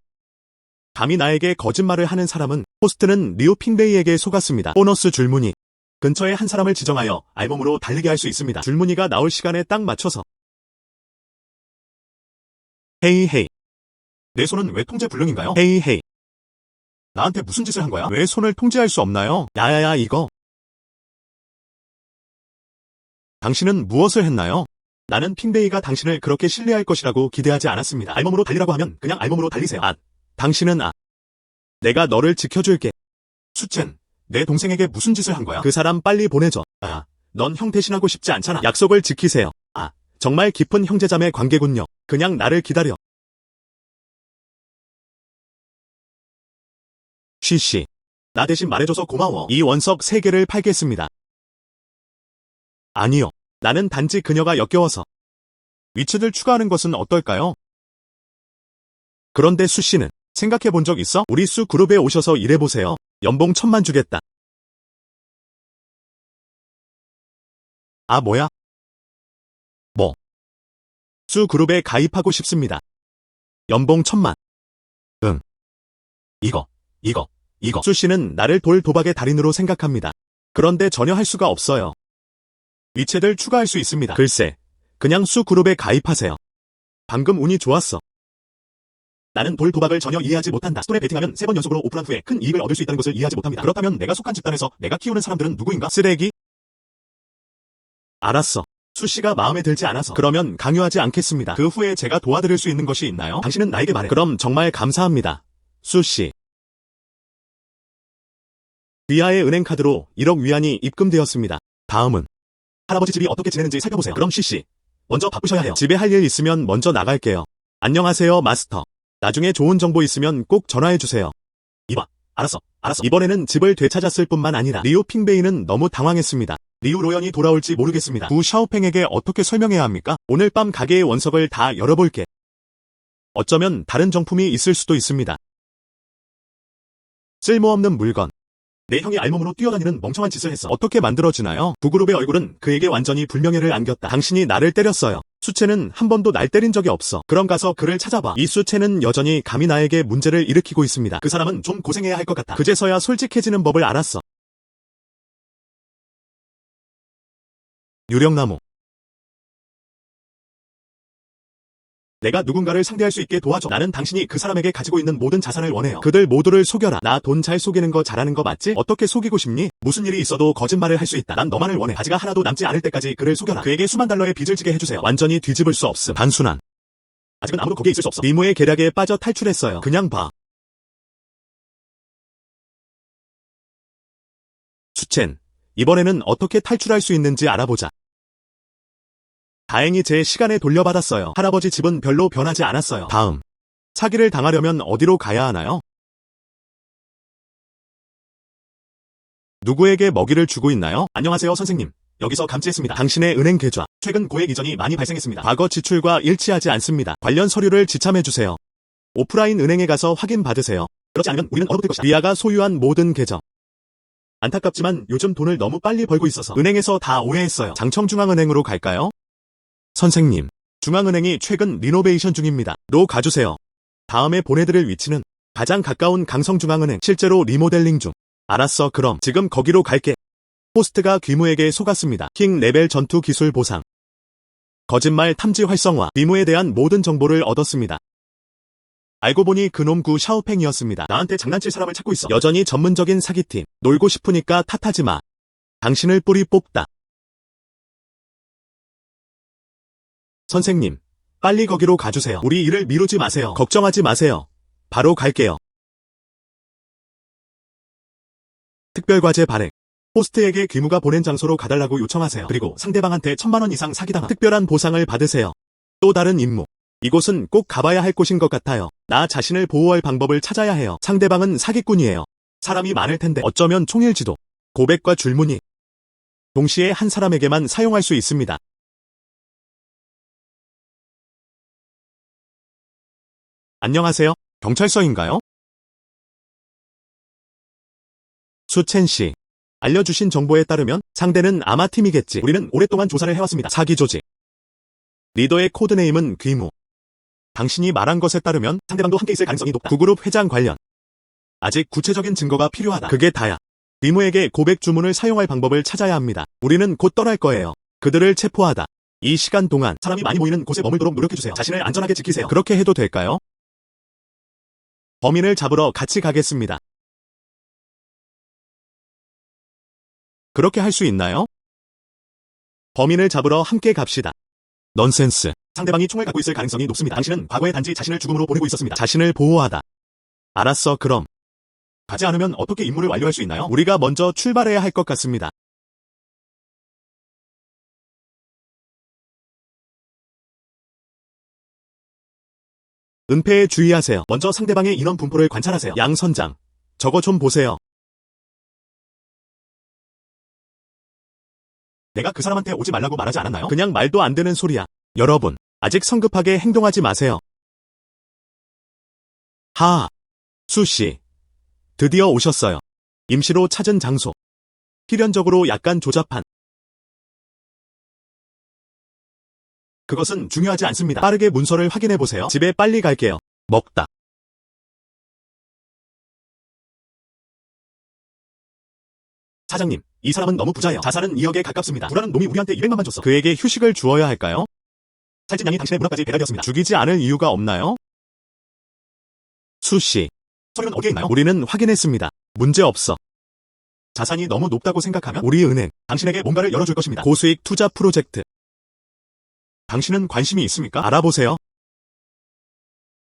감히 나에게 거짓말을 하는 사람은 호스트는 리우 핑베이에게 속았습니다. 보너스 줄무늬. 근처에 한 사람을 지정하여 알몸으로 달리게 할 수 있습니다. 줄무늬가 나올 시간에 딱 맞춰서. 헤이 헤이. 내 손은 왜 통제 불능인가요? 헤이 헤이. 나한테 무슨 짓을 한 거야? 왜 손을 통제할 수 없나요? 야야야 이거. 당신은 무엇을 했나요? 나는 핑베이가 당신을 그렇게 신뢰할 것이라고 기대하지 않았습니다. 알몸으로 달리라고 하면 그냥 알몸으로 달리세요. 당신은 내가 너를 지켜줄게. 수첸, 내 동생에게 무슨 짓을 한 거야? 그 사람 빨리 보내줘. 넌 형 대신하고 싶지 않잖아. 약속을 지키세요. 정말 깊은 형제자매 관계군요. 그냥 나를 기다려. 쉬쉬. 나 대신 말해줘서 고마워. 이 원석 3개를 팔겠습니다. 아니요. 나는 단지 그녀가 역겨워서. 위치들 추가하는 것은 어떨까요? 그런데 수 씨는 생각해 본 적 있어? 우리 수 그룹에 오셔서 일해보세요. 연봉 1,000만 주겠다. 아, 뭐야? 뭐? 수 그룹에 가입하고 싶습니다. 연봉 1,000만. 응. 이거. 수 씨는 나를 돌 도박의 달인으로 생각합니다. 그런데 전혀 할 수가 없어요. 위체들 추가할 수 있습니다. 글쎄, 그냥 수 그룹에 가입하세요. 방금 운이 좋았어. 나는 돌 도박을 전혀 이해하지 못한다. 스톤에 베팅하면 3번 연속으로 오픈한 후에 큰 이익을 얻을 수 있다는 것을 이해하지 못합니다. 그렇다면 내가 속한 집단에서 내가 키우는 사람들은 누구인가? 쓰레기? 알았어. 수 씨가 마음에 들지 않아서. 그러면 강요하지 않겠습니다. 그 후에 제가 도와드릴 수 있는 것이 있나요? 당신은 나에게 말해. 그럼 정말 감사합니다. 수 씨. 위아의 은행카드로 1억 위안이 입금되었습니다. 다음은 할아버지 집이 어떻게 지내는지 살펴보세요. 그럼 씨씨. 먼저 바쁘셔야 해요. 집에 할 일 있으면 먼저 나갈게요. 안녕하세요, 마스터. 나중에 좋은 정보 있으면 꼭 전화해주세요. 이봐. 알았어. 이번에는 집을 되찾았을 뿐만 아니라 리우 핑베이는 너무 당황했습니다. 리우 로연이 돌아올지 모르겠습니다. 구 샤오팽에게 어떻게 설명해야 합니까? 오늘 밤 가게의 원석을 다 열어볼게. 어쩌면 다른 정품이 있을 수도 있습니다. 쓸모없는 물건. 내 형이 알몸으로 뛰어다니는 멍청한 짓을 했어. 어떻게 만들어지나요? 구그룹의 얼굴은 그에게 완전히 불명예를 안겼다. 당신이 나를 때렸어요. 수채는 한 번도 날 때린 적이 없어. 그럼 가서 그를 찾아봐. 이 수채는 여전히 감히 나에게 문제를 일으키고 있습니다. 그 사람은 좀 고생해야 할 것 같아. 그제서야 솔직해지는 법을 알았어. 유령나무. 내가 누군가를 상대할 수 있게 도와줘. 나는 당신이 그 사람에게 가지고 있는 모든 자산을 원해요. 그들 모두를 속여라. 나 돈 잘 속이는 거 잘하는 거 맞지? 어떻게 속이고 싶니? 무슨 일이 있어도 거짓말을 할 수 있다. 난 너만을 원해. 가지가 하나도 남지 않을 때까지 그를 속여라. 그에게 수만 달러의 빚을 지게 해주세요. 완전히 뒤집을 수 없음. 단순한. 아직은 아무도 거기에 있을 수 없어. 미모의 계략에 빠져 탈출했어요. 그냥 봐. 수첸. 이번에는 어떻게 탈출할 수 있는지 알아보자. 다행히 제 시간에 돌려받았어요. 할아버지 집은 별로 변하지 않았어요. 다음. 사기를 당하려면 어디로 가야 하나요? 누구에게 먹이를 주고 있나요? 안녕하세요, 선생님. 여기서 감지했습니다. 당신의 은행 계좌. 최근 고액 이전이 많이 발생했습니다. 과거 지출과 일치하지 않습니다. 관련 서류를 지참해주세요. 오프라인 은행에 가서 확인받으세요. 그렇지 않으면 우리는 얼어붙을 것이다. 리아가 소유한 모든 계정. 안타깝지만 요즘 돈을 너무 빨리 벌고 있어서 은행에서 다 오해했어요. 장청중앙은행으로 갈까요? 선생님, 중앙은행이 최근 리노베이션 중입니다. 로 가주세요. 다음에 보내드릴 위치는 가장 가까운 강성중앙은행. 실제로 리모델링 중. 알았어, 그럼 지금 거기로 갈게. 호스트가 귀무에게 속았습니다. 킹 레벨 전투 기술 보상. 거짓말 탐지 활성화. 귀무에 대한 모든 정보를 얻었습니다. 알고 보니 그놈 구 샤오팽이었습니다. 나한테 장난칠 사람을 찾고 있어. 여전히 전문적인 사기팀. 놀고 싶으니까 탓하지 마. 당신을 뿌리 뽑다. 선생님, 빨리 거기로 가주세요. 우리 일을 미루지 마세요. 걱정하지 마세요. 바로 갈게요. 특별과제 발행. 호스트에게 귀무가 보낸 장소로 가달라고 요청하세요. 그리고 상대방한테 1,000만 원 이상 사기당한 특별한 보상을 받으세요. 또 다른 임무. 이곳은 꼭 가봐야 할 곳인 것 같아요. 나 자신을 보호할 방법을 찾아야 해요. 상대방은 사기꾼이에요. 사람이 많을 텐데 어쩌면 총일지도. 고백과 줄무늬. 동시에 한 사람에게만 사용할 수 있습니다. 안녕하세요. 경찰서인가요? 수첸 씨. 알려주신 정보에 따르면 상대는 아마 팀이겠지. 우리는 오랫동안 조사를 해왔습니다. 사기 조직. 리더의 코드네임은 귀무. 당신이 말한 것에 따르면 상대방도 함께 있을 가능성이 높다. 구그룹 회장 관련. 아직 구체적인 증거가 필요하다. 그게 다야. 귀무에게 고백 주문을 사용할 방법을 찾아야 합니다. 우리는 곧 떠날 거예요. 그들을 체포하다. 이 시간 동안 사람이 많이 모이는 곳에 머물도록 노력해주세요. 자신을 안전하게 지키세요. 그렇게 해도 될까요? 범인을 잡으러 같이 가겠습니다. 그렇게 할 수 있나요? 범인을 잡으러 함께 갑시다. 넌센스. 상대방이 총을 갖고 있을 가능성이 높습니다. 당신은 과거에 단지 자신을 죽음으로 보내고 있었습니다. 자신을 보호하다. 알았어, 그럼. 가지 않으면 어떻게 임무를 완료할 수 있나요? 우리가 먼저 출발해야 할 것 같습니다. 은폐에 주의하세요. 먼저 상대방의 인원 분포를 관찰하세요. 양 선장. 저거 좀 보세요. 내가 그 사람한테 오지 말라고 말하지 않았나요? 그냥 말도 안 되는 소리야. 여러분, 아직 성급하게 행동하지 마세요. 수씨. 드디어 오셨어요. 임시로 찾은 장소. 필연적으로 약간 조잡한. 그것은 중요하지 않습니다. 빠르게 문서를 확인해보세요. 집에 빨리 갈게요. 먹다. 사장님, 이 사람은 너무 부자예요. 자산은 2억에 가깝습니다. 부라는 놈이 우리한테 200만만 줬어. 그에게 휴식을 주어야 할까요? 살찐 양이 당신의 문화까지 배달되었습니다. 죽이지 않을 이유가 없나요? 수씨. 서류는 어디에 있나요? 우리는 확인했습니다. 문제 없어. 자산이 너무 높다고 생각하면 우리 은행, 당신에게 뭔가를 열어줄 것입니다. 고수익 투자 프로젝트. 당신은 관심이 있습니까? 알아보세요.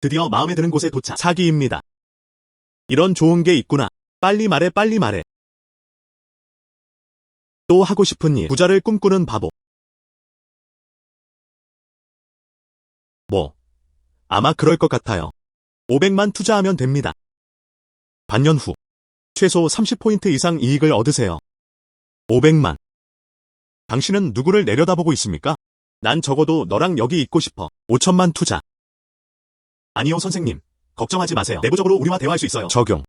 드디어 마음에 드는 곳에 도착. 사기입니다. 이런 좋은 게 있구나. 빨리 말해, 빨리 말해. 또 하고 싶은 일. 부자를 꿈꾸는 바보. 아마 그럴 것 같아요. 500만 투자하면 됩니다. 반년 후. 최소 30포인트 이상 이익을 얻으세요. 500만. 당신은 누구를 내려다보고 있습니까? 난 적어도 너랑 여기 있고 싶어. 5천만 투자. 아니요, 선생님. 걱정하지 마세요. 내부적으로 우리와 대화할 수 있어요. 적용.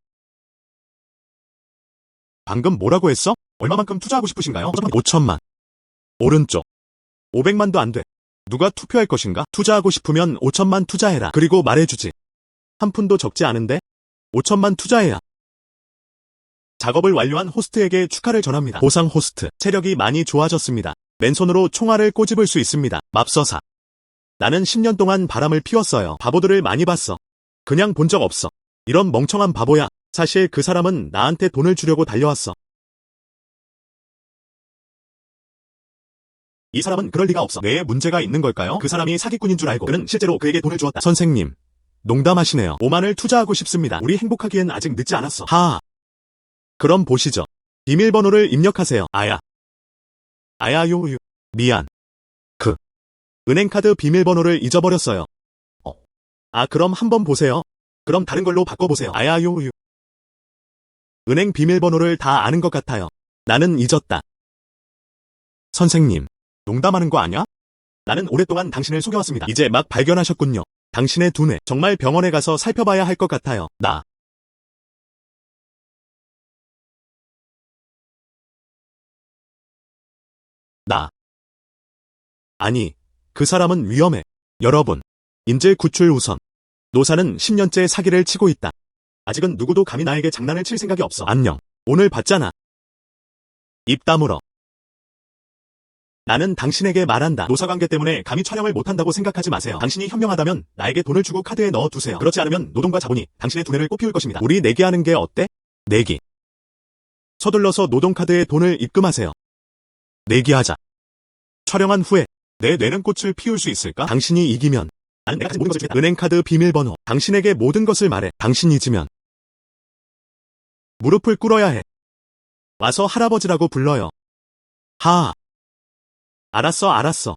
방금 뭐라고 했어? 얼마만큼 투자하고 싶으신가요? 5천만. 오른쪽. 500만도 안 돼. 누가 투표할 것인가? 투자하고 싶으면 5천만 투자해라. 그리고 말해주지. 한 푼도 적지 않은데? 5천만 투자해야. 작업을 완료한 호스트에게 축하를 전합니다. 보상 호스트. 체력이 많이 좋아졌습니다. 맨손으로 총알을 꼬집을 수 있습니다. 맙서사. 나는 10년 동안 바람을 피웠어요. 바보들을 많이 봤어. 그냥 본 적 없어. 이런 멍청한 바보야. 사실 그 사람은 나한테 돈을 주려고 달려왔어. 이 사람은 그럴 리가 없어. 뇌에 문제가 있는 걸까요? 그 사람이 사기꾼인 줄 알고 그는 실제로 그에게 돈을 주었다. 선생님. 농담하시네요. 5만을 투자하고 싶습니다. 우리 행복하기엔 아직 늦지 않았어. 그럼 보시죠. 비밀번호를 입력하세요. 아야요. 미안. 은행카드 비밀번호를 잊어버렸어요. 그럼 한번 보세요. 그럼 다른 걸로 바꿔보세요. 아야요. 은행 비밀번호를 다 아는 것 같아요. 나는 잊었다. 선생님. 농담하는 거 아냐? 나는 오랫동안 당신을 속여왔습니다. 이제 막 발견하셨군요. 당신의 두뇌. 정말 병원에 가서 살펴봐야 할 것 같아요. 아니, 그 사람은 위험해. 여러분, 인질 구출 우선. 노사는 10년째 사기를 치고 있다. 아직은 누구도 감히 나에게 장난을 칠 생각이 없어. 안녕. 오늘 봤잖아. 입 다물어. 나는 당신에게 말한다. 노사관계 때문에 감히 촬영을 못한다고 생각하지 마세요. 당신이 현명하다면 나에게 돈을 주고 카드에 넣어두세요. 그렇지 않으면 노동과 자본이 당신의 두뇌를 꽃피울 것입니다. 우리 내기하는 게 어때? 내기. 서둘러서 노동카드에 돈을 입금하세요. 내기하자. 촬영한 후에 내 뇌는 꽃을 피울 수 있을까? 당신이 이기면 나는 내가 가진 모든 것을 주겠다. 은행카드 비밀번호. 당신에게 모든 것을 말해. 당신이 잊으면 무릎을 꿇어야 해. 와서 할아버지라고 불러요. 알았어.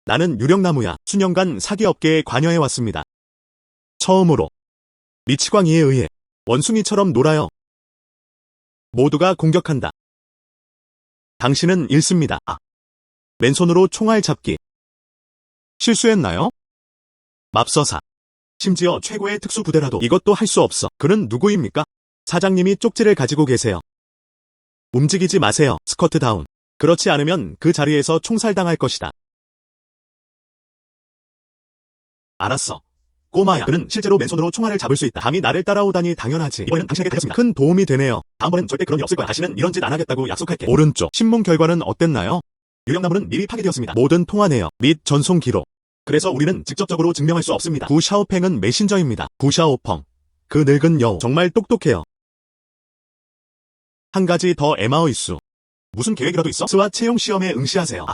나는 유령나무야. 수년간 사기업계에 관여해왔습니다. 처음으로 미치광이에 의해 원숭이처럼 놀아요. 모두가 공격한다. 당신은 잃습니다. 맨손으로 총알 잡기. 실수했나요? 맙서사. 심지어 최고의 특수부대라도 이것도 할 수 없어. 그는 누구입니까? 사장님이 쪽지를 가지고 계세요. 움직이지 마세요. 스쿼트 다운. 그렇지 않으면 그 자리에서 총살당할 것이다. 알았어. 꼬마야. 그는 실제로 맨손으로 총알을 잡을 수 있다. 감히 나를 따라오다니 당연하지. 이번엔 당신에게 달렸습니다. 큰 도움이 되네요. 다음번엔 절대 그런 일 없을 거야. 다시는 이런 짓 안 하겠다고 약속할게. 오른쪽. 신문 결과는 어땠나요? 유령나무는 미리 파괴되었습니다. 모든 통화내역 및 전송 기록. 그래서 우리는 직접적으로 증명할 수 없습니다. 구샤오팽은 메신저입니다. 구샤오펑. 그 늙은 여우. 정말 똑똑해요. 한 가지 더 에마어이수. 무슨 계획이라도 있어? 스와 채용 시험에 응시하세요.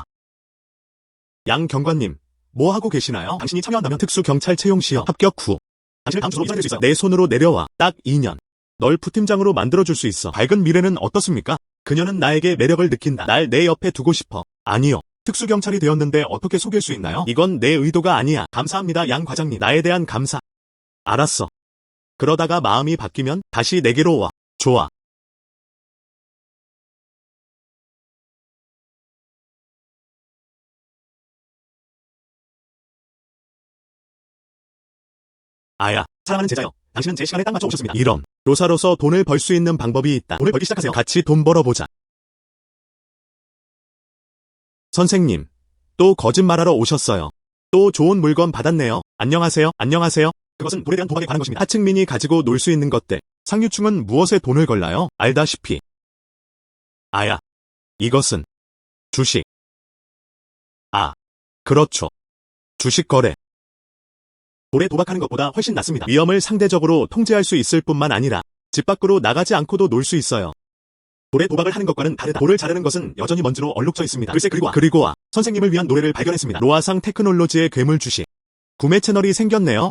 양 경관님, 뭐 하고 계시나요? 당신이 참여한다면 특수경찰 채용 시험 합격 후 당신을 다음 주로 이사될 수 있어요. 내 손으로 내려와. 딱 2년. 널 부팀장으로 만들어줄 수 있어. 밝은 미래는 어떻습니까? 그녀는 나에게 매력을 느낀다. 날 내 옆에 두고 싶어. 아니요. 특수경찰이 되었는데 어떻게 속일 수 있나요? 이건 내 의도가 아니야. 감사합니다, 양 과장님. 나에 대한 감사. 알았어. 그러다가 마음이 바뀌면 다시 내게로 와. 좋아. 아야, 사랑하는 제자여. 당신은 제 시간에 딱 맞춰 오셨습니다. 이런. 교사로서 돈을 벌 수 있는 방법이 있다. 돈을 벌기 시작하세요. 같이 돈 벌어보자. 선생님, 또 거짓말하러 오셨어요. 또 좋은 물건 받았네요. 안녕하세요. 안녕하세요. 그것은 돈에 대한 도박에 관한 것입니다. 하층민이 가지고 놀 수 있는 것들. 상류층은 무엇에 돈을 걸나요? 알다시피. 아야, 이것은 주식. 아, 그렇죠. 주식 거래. 돈에 도박하는 것보다 훨씬 낫습니다. 위험을 상대적으로 통제할 수 있을 뿐만 아니라 집 밖으로 나가지 않고도 놀 수 있어요. 돈에 도박을 하는 것과는 다르다. 돌을 자르는 것은 여전히 먼지로 얼룩져 있습니다. 글쎄 그리고 선생님을 위한 노래를 발견했습니다. 로아상 테크놀로지의 괴물 주식. 구매 채널이 생겼네요.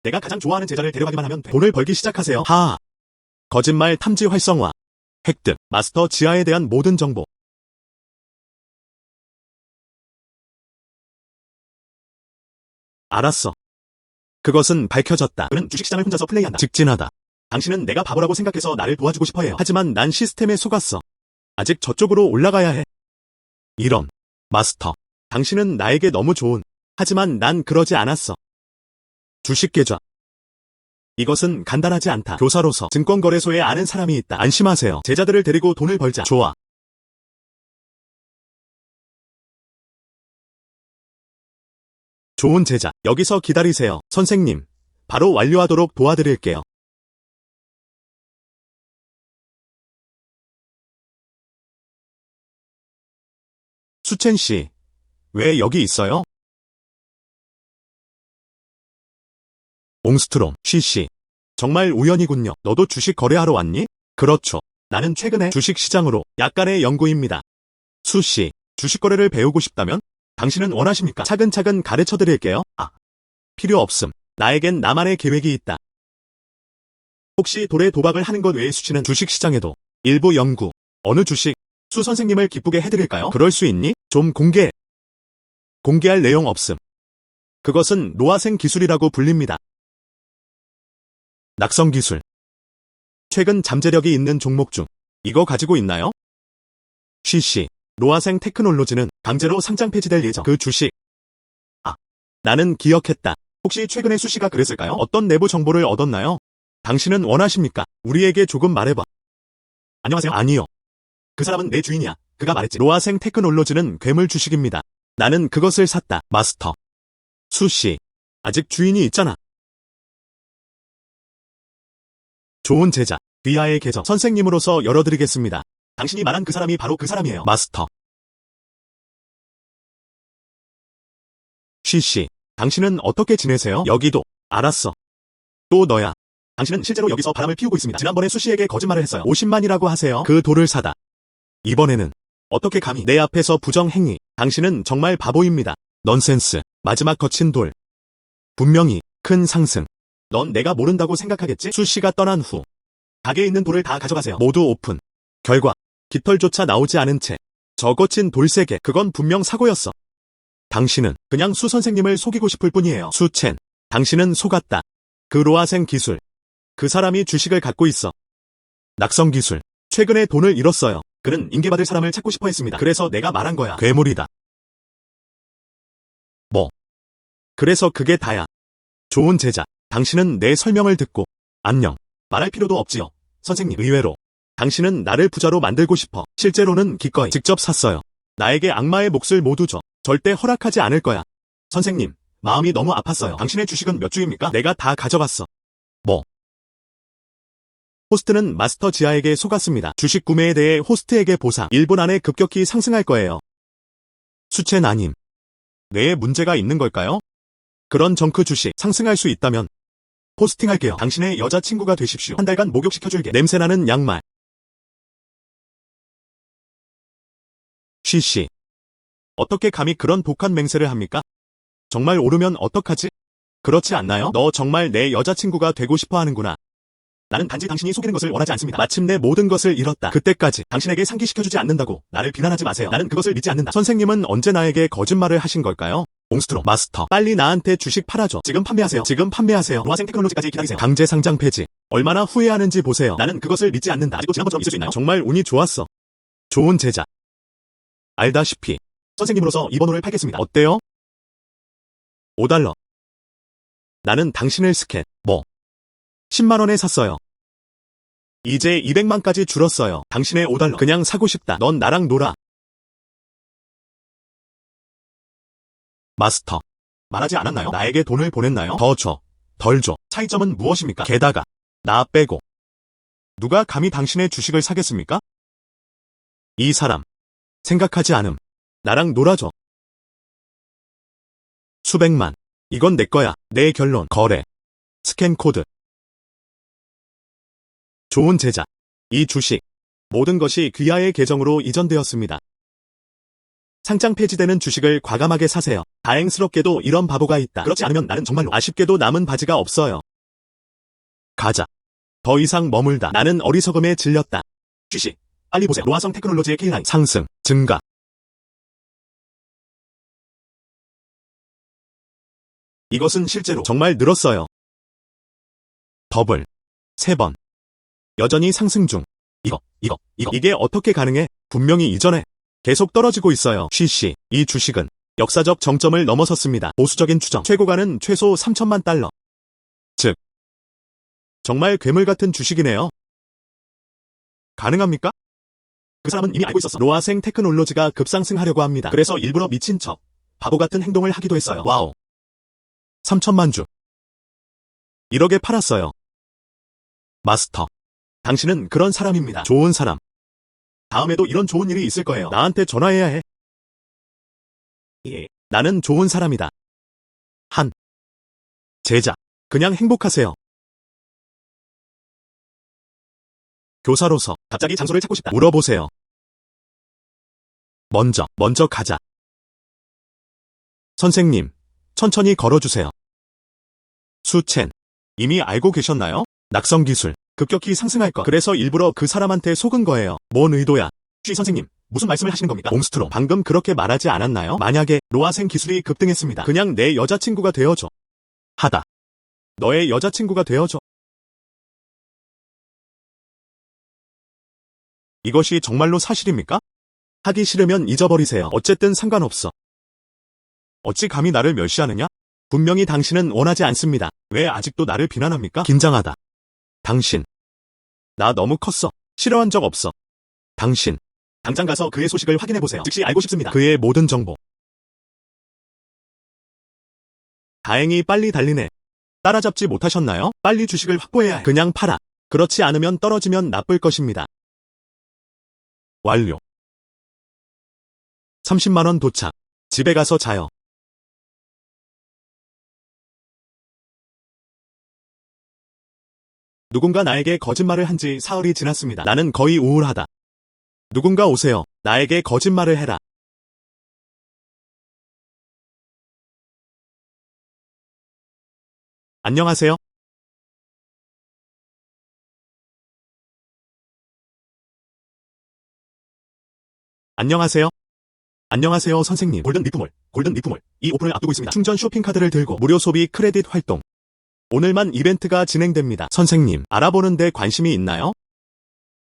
내가 가장 좋아하는 제자를 데려가기만 하면 돼. 돈을 벌기 시작하세요. 하하. 거짓말 탐지 활성화. 획득. 마스터 지하에 대한 모든 정보. 알았어. 그것은 밝혀졌다. 그는 주식시장을 혼자서 플레이한다. 직진하다. 당신은 내가 바보라고 생각해서 나를 도와주고 싶어해요. 하지만 난 시스템에 속았어. 아직 저쪽으로 올라가야 해. 이런. 마스터. 당신은 나에게 너무 좋은. 하지만 난 그러지 않았어. 주식 계좌. 이것은 간단하지 않다. 교사로서 증권거래소에 아는 사람이 있다. 안심하세요. 제자들을 데리고 돈을 벌자. 좋아. 좋은 제자. 여기서 기다리세요. 선생님. 바로 완료하도록 도와드릴게요. 수첸 씨. 왜 여기 있어요? 옹스트롬, 쉬씨. 정말 우연이군요. 너도 주식 거래하러 왔니? 그렇죠. 나는 최근에 주식 시장으로 약간의 연구입니다. 수씨, 주식 거래를 배우고 싶다면? 당신은 원하십니까? 차근차근 가르쳐 드릴게요. 필요 없음. 나에겐 나만의 계획이 있다. 혹시 돌에 도박을 하는 것 외에 수치는 주식 시장에도 일부 연구. 어느 주식? 수 선생님을 기쁘게 해드릴까요? 그럴 수 있니? 좀 공개할 내용 없음. 그것은 로아생 기술이라고 불립니다. 낙성 기술. 최근 잠재력이 있는 종목 중 이거 가지고 있나요? 쉬씨. 로아생 테크놀로지는 강제로 상장 폐지될 예정. 그 주식. 나는 기억했다. 혹시 최근에 수씨가 그랬을까요? 어떤 내부 정보를 얻었나요? 당신은 원하십니까? 우리에게 조금 말해봐. 안녕하세요. 아니요. 그 사람은 내 주인이야. 그가 말했지. 로아생 테크놀로지는 괴물 주식입니다. 나는 그것을 샀다. 마스터. 수씨. 아직 주인이 있잖아. 좋은 제자. 귀하의 계정. 선생님으로서 열어드리겠습니다. 당신이 말한 그 사람이 바로 그 사람이에요. 마스터. 쉬씨. 당신은 어떻게 지내세요? 여기도. 알았어. 또 너야. 당신은 실제로 여기서 바람을 피우고 있습니다. 지난번에 수씨에게 거짓말을 했어요. 50만이라고 하세요. 그 돌을 사다. 이번에는 어떻게 감히 내 앞에서 부정행위. 당신은 정말 바보입니다. 넌센스. 마지막 거친 돌. 분명히 큰 상승. 넌 내가 모른다고 생각하겠지? 수씨가 떠난 후 가게에 있는 돌을 다 가져가세요. 모두 오픈. 결과 깃털조차 나오지 않은 채 저 거친 돌 3개. 그건 분명 사고였어. 당신은 그냥 수 선생님을 속이고 싶을 뿐이에요. 수첸. 당신은 속았다. 그 로아생 기술. 그 사람이 주식을 갖고 있어. 낙성 기술. 최근에 돈을 잃었어요. 그는 인계받을 사람을 찾고 싶어 했습니다. 그래서 내가 말한 거야. 괴물이다. 뭐? 그래서 그게 다야. 좋은 제자. 당신은 내 설명을 듣고 안녕. 말할 필요도 없지요. 선생님. 의외로 당신은 나를 부자로 만들고 싶어. 실제로는 기꺼이 직접 샀어요. 나에게 악마의 몫을 모두 줘. 절대 허락하지 않을 거야. 선생님. 마음이 너무 아팠어요. 당신의 주식은 몇 주입니까? 내가 다 가져갔어. 뭐? 호스트는 마스터 지하에게 속았습니다. 주식 구매에 대해 호스트에게 보상. 1분 안에 급격히 상승할 거예요. 수첸 아님. 뇌에 문제가 있는 걸까요? 그런 정크 주식 상승할 수 있다면 포스팅할게요. 당신의 여자친구가 되십시오. 한 달간 목욕시켜줄게. 냄새나는 양말. 쉬씨. 어떻게 감히 그런 독한 맹세를 합니까? 정말 오르면 어떡하지? 그렇지 않나요? 너 정말 내 여자친구가 되고 싶어 하는구나. 나는 단지 당신이 속이는 것을 원하지 않습니다. 마침내 모든 것을 잃었다. 그때까지 당신에게 상기시켜주지 않는다고 나를 비난하지 마세요. 나는 그것을 믿지 않는다. 선생님은 언제 나에게 거짓말을 하신 걸까요? 옹스트롬. 마스터. 빨리 나한테 주식 팔아줘. 지금 판매하세요. 지금 판매하세요. 로아생 테크놀로지까지 기다리세요. 강제 상장 폐지. 얼마나 후회하는지 보세요. 나는 그것을 믿지 않는다. 아직도 지난번처럼 있을 수 있나요? 정말 운이 좋았어. 좋은 제자. 알다시피 선생님으로서 이 번호를 팔겠습니다. 어때요? $5. 나는 당신을 스캔, 10만 원에 샀어요. 이제 200만까지 줄었어요. 당신의 5달러. 그냥 사고 싶다. 넌 나랑 놀아. 마스터. 말하지 않았나요? 나에게 돈을 보냈나요? 더 줘. 덜 줘. 차이점은 무엇입니까? 게다가 나 빼고 누가 감히 당신의 주식을 사겠습니까? 이 사람. 생각하지 않음. 나랑 놀아줘. 수백만. 이건 내 거야. 내 결론. 거래. 스캔 코드. 좋은 제작. 이 주식. 모든 것이 귀하의 계정으로 이전되었습니다. 상장 폐지되는 주식을 과감하게 사세요. 다행스럽게도 이런 바보가 있다. 그렇지 않으면 나는 정말로 아쉽게도 남은 바지가 없어요. 가자. 더 이상 머물다. 나는 어리석음에 질렸다. 주식. 빨리 보세요. 로아성 테크놀로지의 K라인. 상승. 증가. 이것은 실제로 정말 늘었어요. 더블. 3번. 여전히 상승 중. 이게 어떻게 가능해? 분명히 이전에 계속 떨어지고 있어요. 쉬쉬. 이 주식은 역사적 정점을 넘어섰습니다. 보수적인 추정. 최고가는 최소 3천만 달러. 즉, 정말 괴물 같은 주식이네요. 가능합니까? 그 사람은 이미 알고 있었어. 로아생 테크놀로지가 급상승하려고 합니다. 그래서 일부러 미친 척, 바보 같은 행동을 하기도 했어요. 와우. 3천만 주. 1억에 팔았어요. 마스터. 당신은 그런 사람입니다. 좋은 사람. 다음에도 이런 좋은 일이 있을 거예요. 나한테 전화해야 해. 예. 나는 좋은 사람이다. 한. 제자. 그냥 행복하세요. 교사로서 갑자기 장소를 찾고 싶다. 물어보세요. 먼저 가자. 선생님, 천천히 걸어주세요. 수첸. 이미 알고 계셨나요? 낙성 기술. 급격히 상승할 것. 그래서 일부러 그 사람한테 속은 거예요. 뭔 의도야? 쉬 선생님, 무슨 말씀을 하시는 겁니까? 옹스트롱. 방금 그렇게 말하지 않았나요? 만약에 로아생 기술이 급등했습니다. 그냥 내 여자친구가 되어줘. 하다. 너의 여자친구가 되어줘. 이것이 정말로 사실입니까? 하기 싫으면 잊어버리세요. 어쨌든 상관없어. 어찌 감히 나를 멸시하느냐? 분명히 당신은 원하지 않습니다. 왜 아직도 나를 비난합니까? 긴장하다. 당신. 나 너무 컸어. 싫어한 적 없어. 당신. 당장 가서 그의 소식을 확인해보세요. 즉시 알고 싶습니다. 그의 모든 정보. 다행히 빨리 달리네. 따라잡지 못하셨나요? 빨리 주식을 확보해야 해. 그냥 팔아. 그렇지 않으면 떨어지면 나쁠 것입니다. 완료. 30만 원 도착. 집에 가서 자요. 누군가 나에게 거짓말을 한 지 사흘이 지났습니다. 나는 거의 우울하다. 누군가 오세요. 나에게 거짓말을 해라. 안녕하세요. 안녕하세요. 안녕하세요, 선생님. 골든 리프몰. 이 오픈을 앞두고 있습니다. 충전 쇼핑카드를 들고 무료 소비 크레딧 활동. 오늘만 이벤트가 진행됩니다. 선생님, 알아보는 데 관심이 있나요?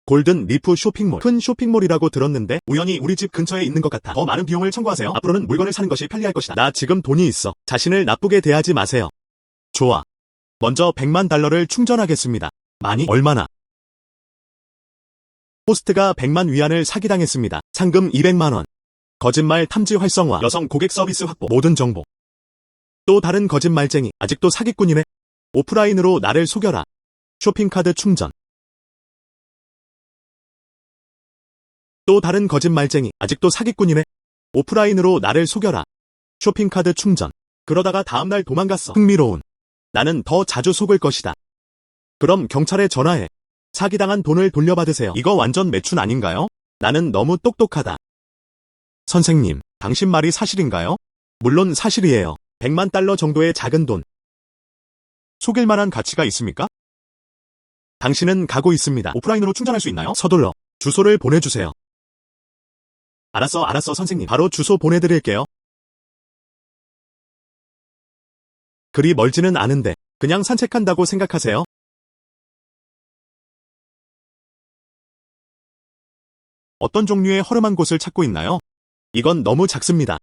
골든 리프 쇼핑몰. 큰 쇼핑몰이라고 들었는데 우연히 우리 집 근처에 있는 것 같아. 더 많은 비용을 청구하세요. 앞으로는 물건을 사는 것이 편리할 것이다. 나 지금 돈이 있어. 자신을 나쁘게 대하지 마세요. 좋아. 먼저 100만 달러를 충전하겠습니다. 많이? 얼마나? 호스트가 100만 위안을 사기당했습니다. 상금 200만 원. 거짓말 탐지 활성화. 여성 고객 서비스 확보. 모든 정보. 또 다른 거짓말쟁이. 아직도 사기꾼이네. 오프라인으로 나를 속여라. 쇼핑카드 충전. 또 다른 거짓말쟁이. 아직도 사기꾼이네. 오프라인으로 나를 속여라. 쇼핑카드 충전. 그러다가 다음날 도망갔어. 흥미로운. 나는 더 자주 속을 것이다. 그럼 경찰에 전화해. 사기당한 돈을 돌려받으세요. 이거 완전 매춘 아닌가요? 나는 너무 똑똑하다. 선생님, 당신 말이 사실인가요? 물론 사실이에요. 100만 달러 정도의 작은 돈. 속일 만한 가치가 있습니까? 당신은 가고 있습니다. 오프라인으로 충전할 수 있나요? 서둘러. 주소를 보내주세요. 알았어, 선생님. 바로 주소 보내드릴게요. 그리 멀지는 않은데 그냥 산책한다고 생각하세요. 어떤 종류의 허름한 곳을 찾고 있나요? 이건 너무 작습니다.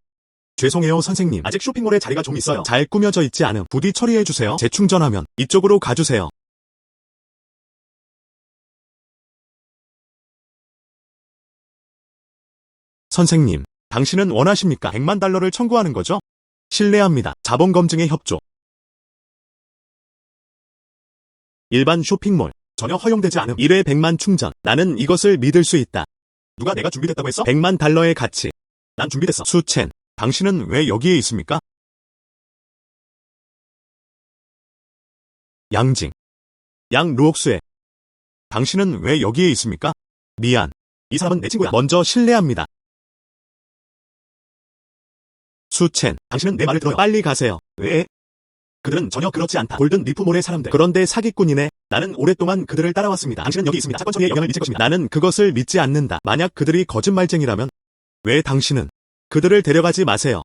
죄송해요 선생님. 아직 쇼핑몰에 자리가 좀 있어요. 잘 꾸며져 있지 않음. 부디 처리해주세요. 재충전하면 이쪽으로 가주세요. 선생님, 당신은 원하십니까? 100만 달러를 청구하는 거죠? 실례합니다. 자본검증에 협조. 일반 쇼핑몰. 전혀 허용되지 않음. 1회 100만 충전. 나는 이것을 믿을 수 있다. 누가 내가 준비됐다고 했어? 100만 달러의 가치. 난 준비됐어. 수첸, 당신은 왜 여기에 있습니까? 양징, 양 루옥수에. 당신은 왜 여기에 있습니까? 미안. 이 사람은 내 친구야. 먼저 실례합니다. 수첸, 당신은 내 말을 들어요. 빨리 가세요. 왜? 그들은 전혀 그렇지 않다. 골든 리프몰의 사람들. 그런데 사기꾼이네. 나는 오랫동안 그들을 따라왔습니다. 당신은 여기 있습니다. 사건 처리에 영향을 미칠 것입니다. 나는 그것을 믿지 않는다. 만약 그들이 거짓말쟁이라면 왜 당신은 그들을 데려가지 마세요.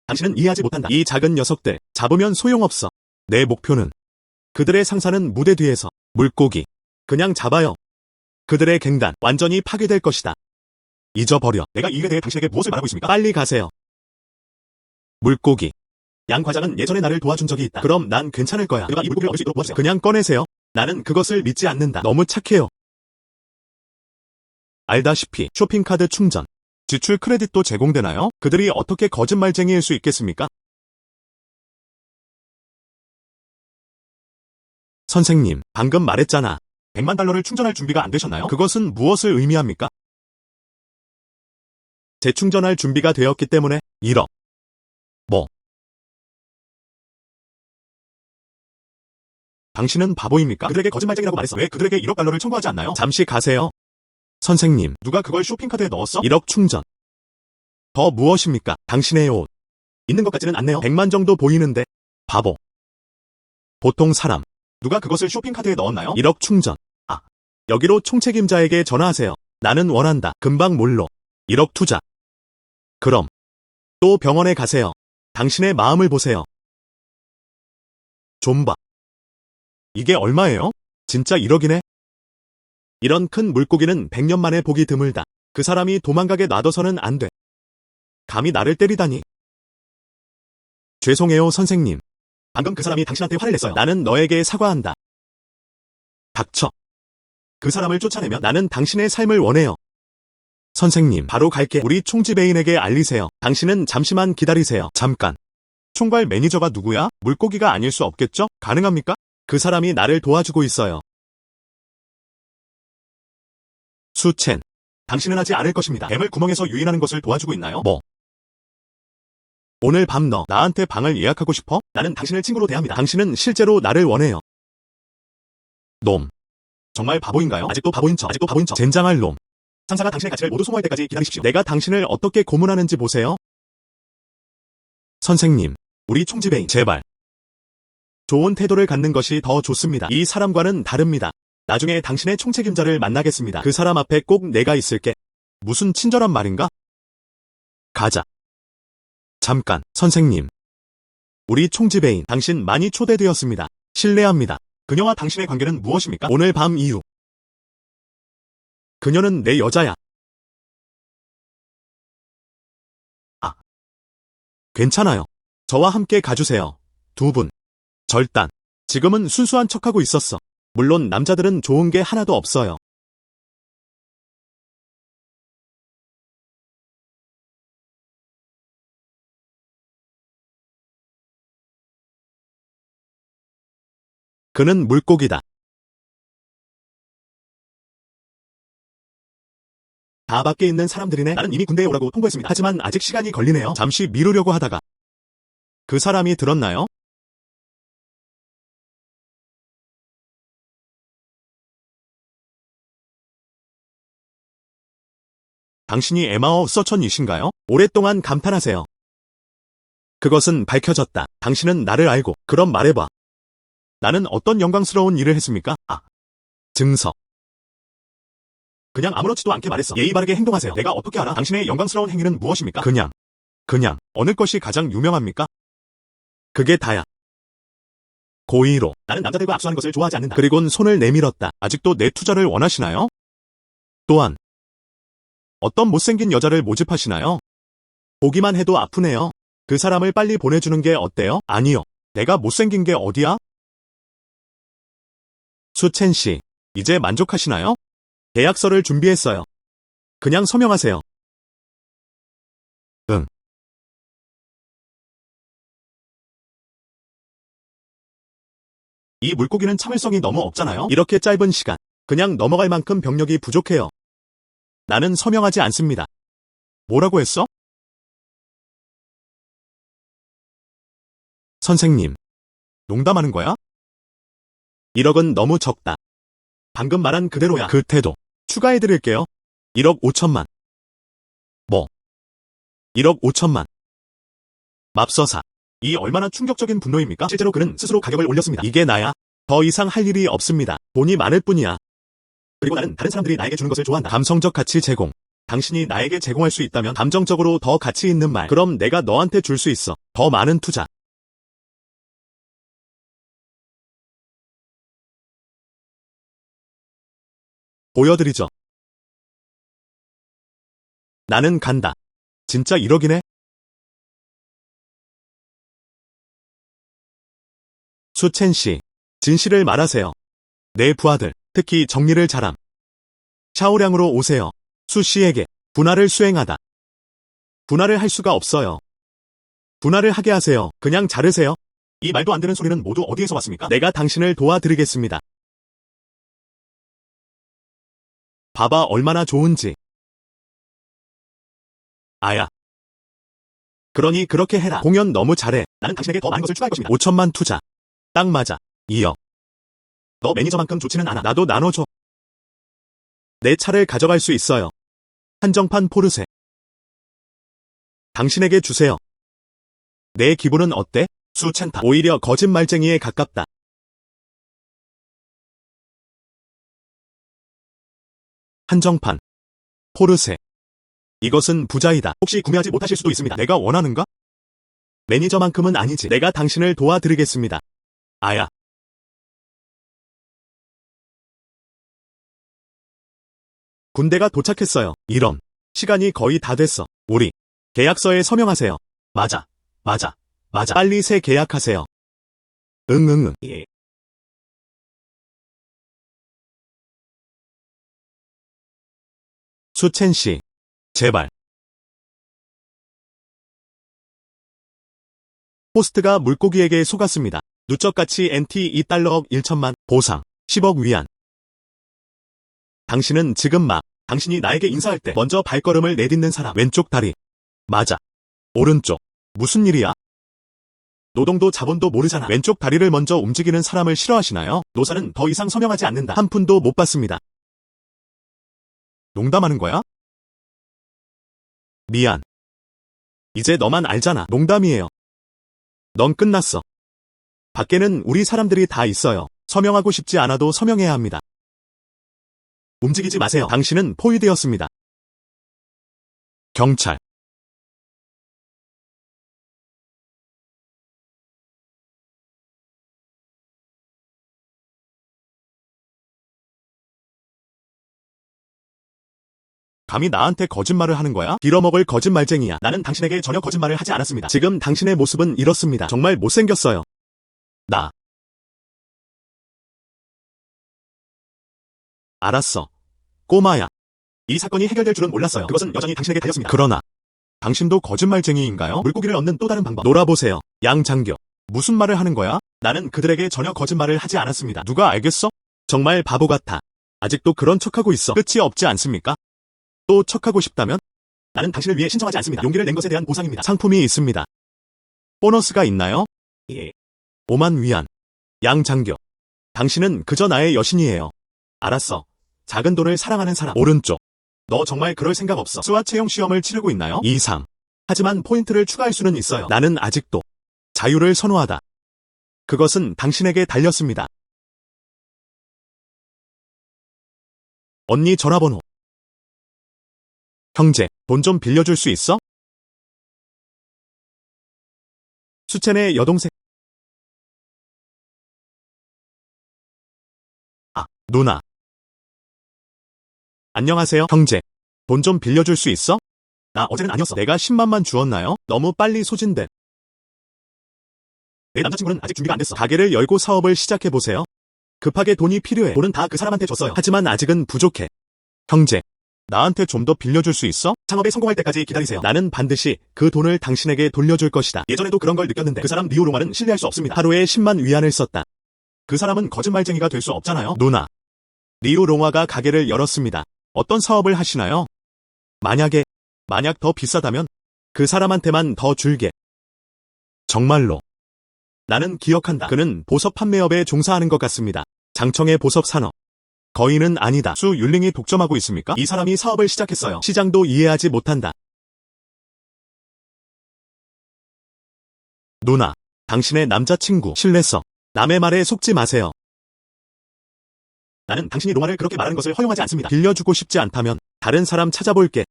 당신은 이해하지 못한다. 이 작은 녀석들 잡으면 소용없어. 내 목표는 그들의 상사는 무대 뒤에서 물고기 그냥 잡아요. 그들의 갱단 완전히 파괴될 것이다. 잊어버려. 내가 이 일에 대해 당신에게 무엇을 말하고 있습니까? 빨리 가세요. 물고기. 양 과장은 예전에 나를 도와준 적이 있다. 그럼 난 괜찮을 거야. 내가 이 물고기를 얻을 수 있도록 도와주세요. 그냥 꺼내세요. 나는 그것을 믿지 않는다. 너무 착해요. 알다시피 쇼핑카드 충전, 지출 크레딧도 제공되나요? 그들이 어떻게 거짓말쟁이일 수 있겠습니까? 선생님, 방금 말했잖아. 100만 달러를 충전할 준비가 안 되셨나요? 그것은 무엇을 의미합니까? 재충전할 준비가 되었기 때문에 1억. 뭐? 당신은 바보입니까? 그들에게 거짓말쟁이라고 말했어. 왜 그들에게 1억 달러를 청구하지 않나요? 잠시 가세요. 선생님, 누가 그걸 쇼핑카드에 넣었어? 1억 충전. 더 무엇입니까? 당신의 옷. 있는 것 같지는 않네요. 100만 정도 보이는데. 바보. 보통 사람. 누가 그것을 쇼핑카드에 넣었나요? 1억 충전. 아, 여기로 총책임자에게 전화하세요. 나는 원한다. 금방 몰로. 1억 투자. 그럼 또 병원에 가세요. 당신의 마음을 보세요. 좀봐. 이게 얼마예요? 진짜 1억이네? 이런 큰 물고기는 100년 만에 보기 드물다. 그 사람이 도망가게 놔둬서는 안 돼. 감히 나를 때리다니. 죄송해요 선생님. 방금 그 사람이 당신한테 화를 냈어요. 나는 너에게 사과한다. 닥쳐. 그 사람을 쫓아내면 나는 당신의 삶을 원해요. 선생님, 바로 갈게. 우리 총지배인에게 알리세요. 당신은 잠시만 기다리세요. 잠깐. 총괄 매니저가 누구야? 물고기가 아닐 수 없겠죠? 가능합니까? 그 사람이 나를 도와주고 있어요. 수첸, 당신은 하지 않을 것입니다. 뱀을 구멍에서 유인하는 것을 도와주고 있나요? 뭐? 오늘 밤 너 나한테 방을 예약하고 싶어? 나는 당신을 친구로 대합니다. 당신은 실제로 나를 원해요. 놈. 정말 바보인가요? 아직도 바보인 척. 젠장할 놈. 상사가 당신의 가치를 모두 소모할 때까지 기다리십시오. 내가 당신을 어떻게 고문하는지 보세요. 선생님, 우리 총지배인 제발. 좋은 태도를 갖는 것이 더 좋습니다. 이 사람과는 다릅니다. 나중에 당신의 총책임자를 만나겠습니다. 그 사람 앞에 꼭 내가 있을게. 무슨 친절한 말인가? 가자. 잠깐, 선생님. 우리 총지배인, 당신 많이 초대되었습니다. 실례합니다. 그녀와 당신의 관계는 무엇입니까? 오늘 밤 이후. 그녀는 내 여자야. 아. 괜찮아요. 저와 함께 가주세요. 두 분. 절단. 지금은 순수한 척하고 있었어. 물론 남자들은 좋은 게 하나도 없어요. 그는 물고기다. 다 밖에 있는 사람들이네. 나는 이미 군대에 오라고 통보했습니다. 하지만 아직 시간이 걸리네요. 잠시 미루려고 하다가. 그 사람이 들었나요? 당신이 에마어 서천이신가요? 오랫동안 감탄하세요. 그것은 밝혀졌다. 당신은 나를 알고. 그럼 말해봐. 나는 어떤 영광스러운 일을 했습니까? 아. 증서. 그냥 아무렇지도 않게 말했어. 예의 바르게 행동하세요. 내가 어떻게 알아? 당신의 영광스러운 행위는 무엇입니까? 그냥. 어느 것이 가장 유명합니까? 그게 다야. 고의로. 나는 남자들과 악수하는 것을 좋아하지 않는다. 그리곤 손을 내밀었다. 아직도 내 투자를 원하시나요? 또한. 어떤 못생긴 여자를 모집하시나요? 보기만 해도 아프네요. 그 사람을 빨리 보내주는 게 어때요? 아니요. 내가 못생긴 게 어디야? 수첸 씨, 이제 만족하시나요? 계약서를 준비했어요. 그냥 서명하세요. 응. 이 물고기는 참을성이 너무 없잖아요? 이렇게 짧은 시간, 그냥 넘어갈 만큼 병력이 부족해요. 나는 서명하지 않습니다. 뭐라고 했어? 선생님, 농담하는 거야? 1억은 너무 적다. 방금 말한 그대로야. 그 태도. 추가해드릴게요. 1억 5천만. 뭐? 1억 5천만. 맙서사. 이 얼마나 충격적인 분노입니까? 실제로 그는 스스로 가격을 올렸습니다. 이게 나야? 더 이상 할 일이 없습니다. 돈이 많을 뿐이야. 그리고 나는 다른 사람들이 나에게 주는 것을 좋아한다. 감성적 가치 제공. 당신이 나에게 제공할 수 있다면 감정적으로 더 가치 있는 말. 그럼 내가 너한테 줄 수 있어. 더 많은 투자. 보여드리죠. 나는 간다. 진짜 1억이네? 수첸 씨, 진실을 말하세요. 내 부하들, 특히 정리를 잘함. 샤오량으로 오세요. 수 씨에게 분할을 수행하다. 분할을 할 수가 없어요. 분할을 하게 하세요. 그냥 자르세요. 이 말도 안 되는 소리는 모두 어디에서 왔습니까? 내가 당신을 도와드리겠습니다. 봐봐 얼마나 좋은지. 아야. 그러니 그렇게 해라. 공연 너무 잘해. 나는 당신에게 더 많은 것을 추가할 것입니다. 5천만 투자. 딱 맞아. 2억. 너 매니저만큼 좋지는 않아. 나도 나눠줘. 내 차를 가져갈 수 있어요. 한정판 포르쉐. 당신에게 주세요. 내 기분은 어때? 수첸타. 오히려 거짓말쟁이에 가깝다. 한정판. 포르쉐. 이것은 부자이다. 혹시 구매하지 못하실 수도 있습니다. 내가 원하는가? 매니저만큼은 아니지. 내가 당신을 도와드리겠습니다. 아야. 군대가 도착했어요. 이런. 시간이 거의 다 됐어. 우리 계약서에 서명하세요. 맞아. 맞아. 맞아. 빨리 새 계약하세요. 응응응. 예. 수첸 씨. 제발. 호스트가 물고기에게 속았습니다. 누적가치 NT 2달러억 1천만, 보상 10억 위안. 당신은 지금 당신이 나에게 인사할 때 먼저 발걸음을 내딛는 사람. 왼쪽 다리. 맞아. 오른쪽. 무슨 일이야? 노동도 자본도 모르잖아. 왼쪽 다리를 먼저 움직이는 사람을 싫어하시나요? 노사는 더 이상 서명하지 않는다. 한 푼도 못 받습니다. 농담하는 거야? 미안. 이제 너만 알잖아. 농담이에요. 넌 끝났어. 밖에는 우리 사람들이 다 있어요. 서명하고 싶지 않아도 서명해야 합니다. 움직이지 마세요. 당신은 포위되었습니다. 경찰. 감히 나한테 거짓말을 하는 거야? 빌어먹을 거짓말쟁이야. 나는 당신에게 전혀 거짓말을 하지 않았습니다. 지금 당신의 모습은 이렇습니다. 정말 못생겼어요. 나. 알았어. 꼬마야. 이 사건이 해결될 줄은 몰랐어요. 그것은 여전히 당신에게 달렸습니다. 그러나 당신도 거짓말쟁이인가요? 물고기를 얻는 또 다른 방법. 놀아보세요. 양장교. 무슨 말을 하는 거야? 나는 그들에게 전혀 거짓말을 하지 않았습니다. 누가 알겠어? 정말 바보 같아. 아직도 그런 척하고 있어. 끝이 없지 않습니까? 또 척하고 싶다면? 나는 당신을 위해 신청하지 않습니다. 용기를 낸 것에 대한 보상입니다. 상품이 있습니다. 보너스가 있나요? 예. 5만 위안. 양장교. 당신은 그저 나의 여신이에요. 알았어. 작은 돈을 사랑하는 사람. 오른쪽. 너 정말 그럴 생각 없어. 수화 채용 시험을 치르고 있나요? 이상. 하지만 포인트를 추가할 수는 있어요. 나는 아직도 자유를 선호하다. 그것은 당신에게 달렸습니다. 언니 전화번호. 형제, 돈 좀 빌려줄 수 있어? 수첸의 여동생. 아, 누나. 안녕하세요, 형제. 돈 좀 빌려줄 수 있어? 나 어제는 아니었어. 내가 10만만 주었나요? 너무 빨리 소진돼. 내 남자친구는 아직 준비가 안 됐어. 가게를 열고 사업을 시작해보세요. 급하게 돈이 필요해. 돈은 다 그 사람한테 줬어요. 하지만 아직은 부족해. 형제, 나한테 좀 더 빌려줄 수 있어? 창업에 성공할 때까지 기다리세요. 나는 반드시 그 돈을 당신에게 돌려줄 것이다. 예전에도 그런 걸 느꼈는데 그 사람 리오 로마는 신뢰할 수 없습니다. 하루에 10만 위안을 썼다. 그 사람은 거짓말쟁이가 될 수 없잖아요. 누나, 리오 로마가 가게를 열었습니다. 어떤 사업을 하시나요? 만약 더 비싸다면 그 사람한테만 더 줄게. 정말로. 나는 기억한다. 그는 보석 판매업에 종사하는 것 같습니다. 장청의 보석 산업. 거인은 아니다. 수 율링이 독점하고 있습니까? 이 사람이 사업을 시작했어요. 시장도 이해하지 못한다. 누나, 당신의 남자친구 실례서. 남의 말에 속지 마세요. 나는 당신이 로마를 그렇게 말하는 것을 허용하지 않습니다. 빌려주고 싶지 않다면 다른 사람 찾아볼게.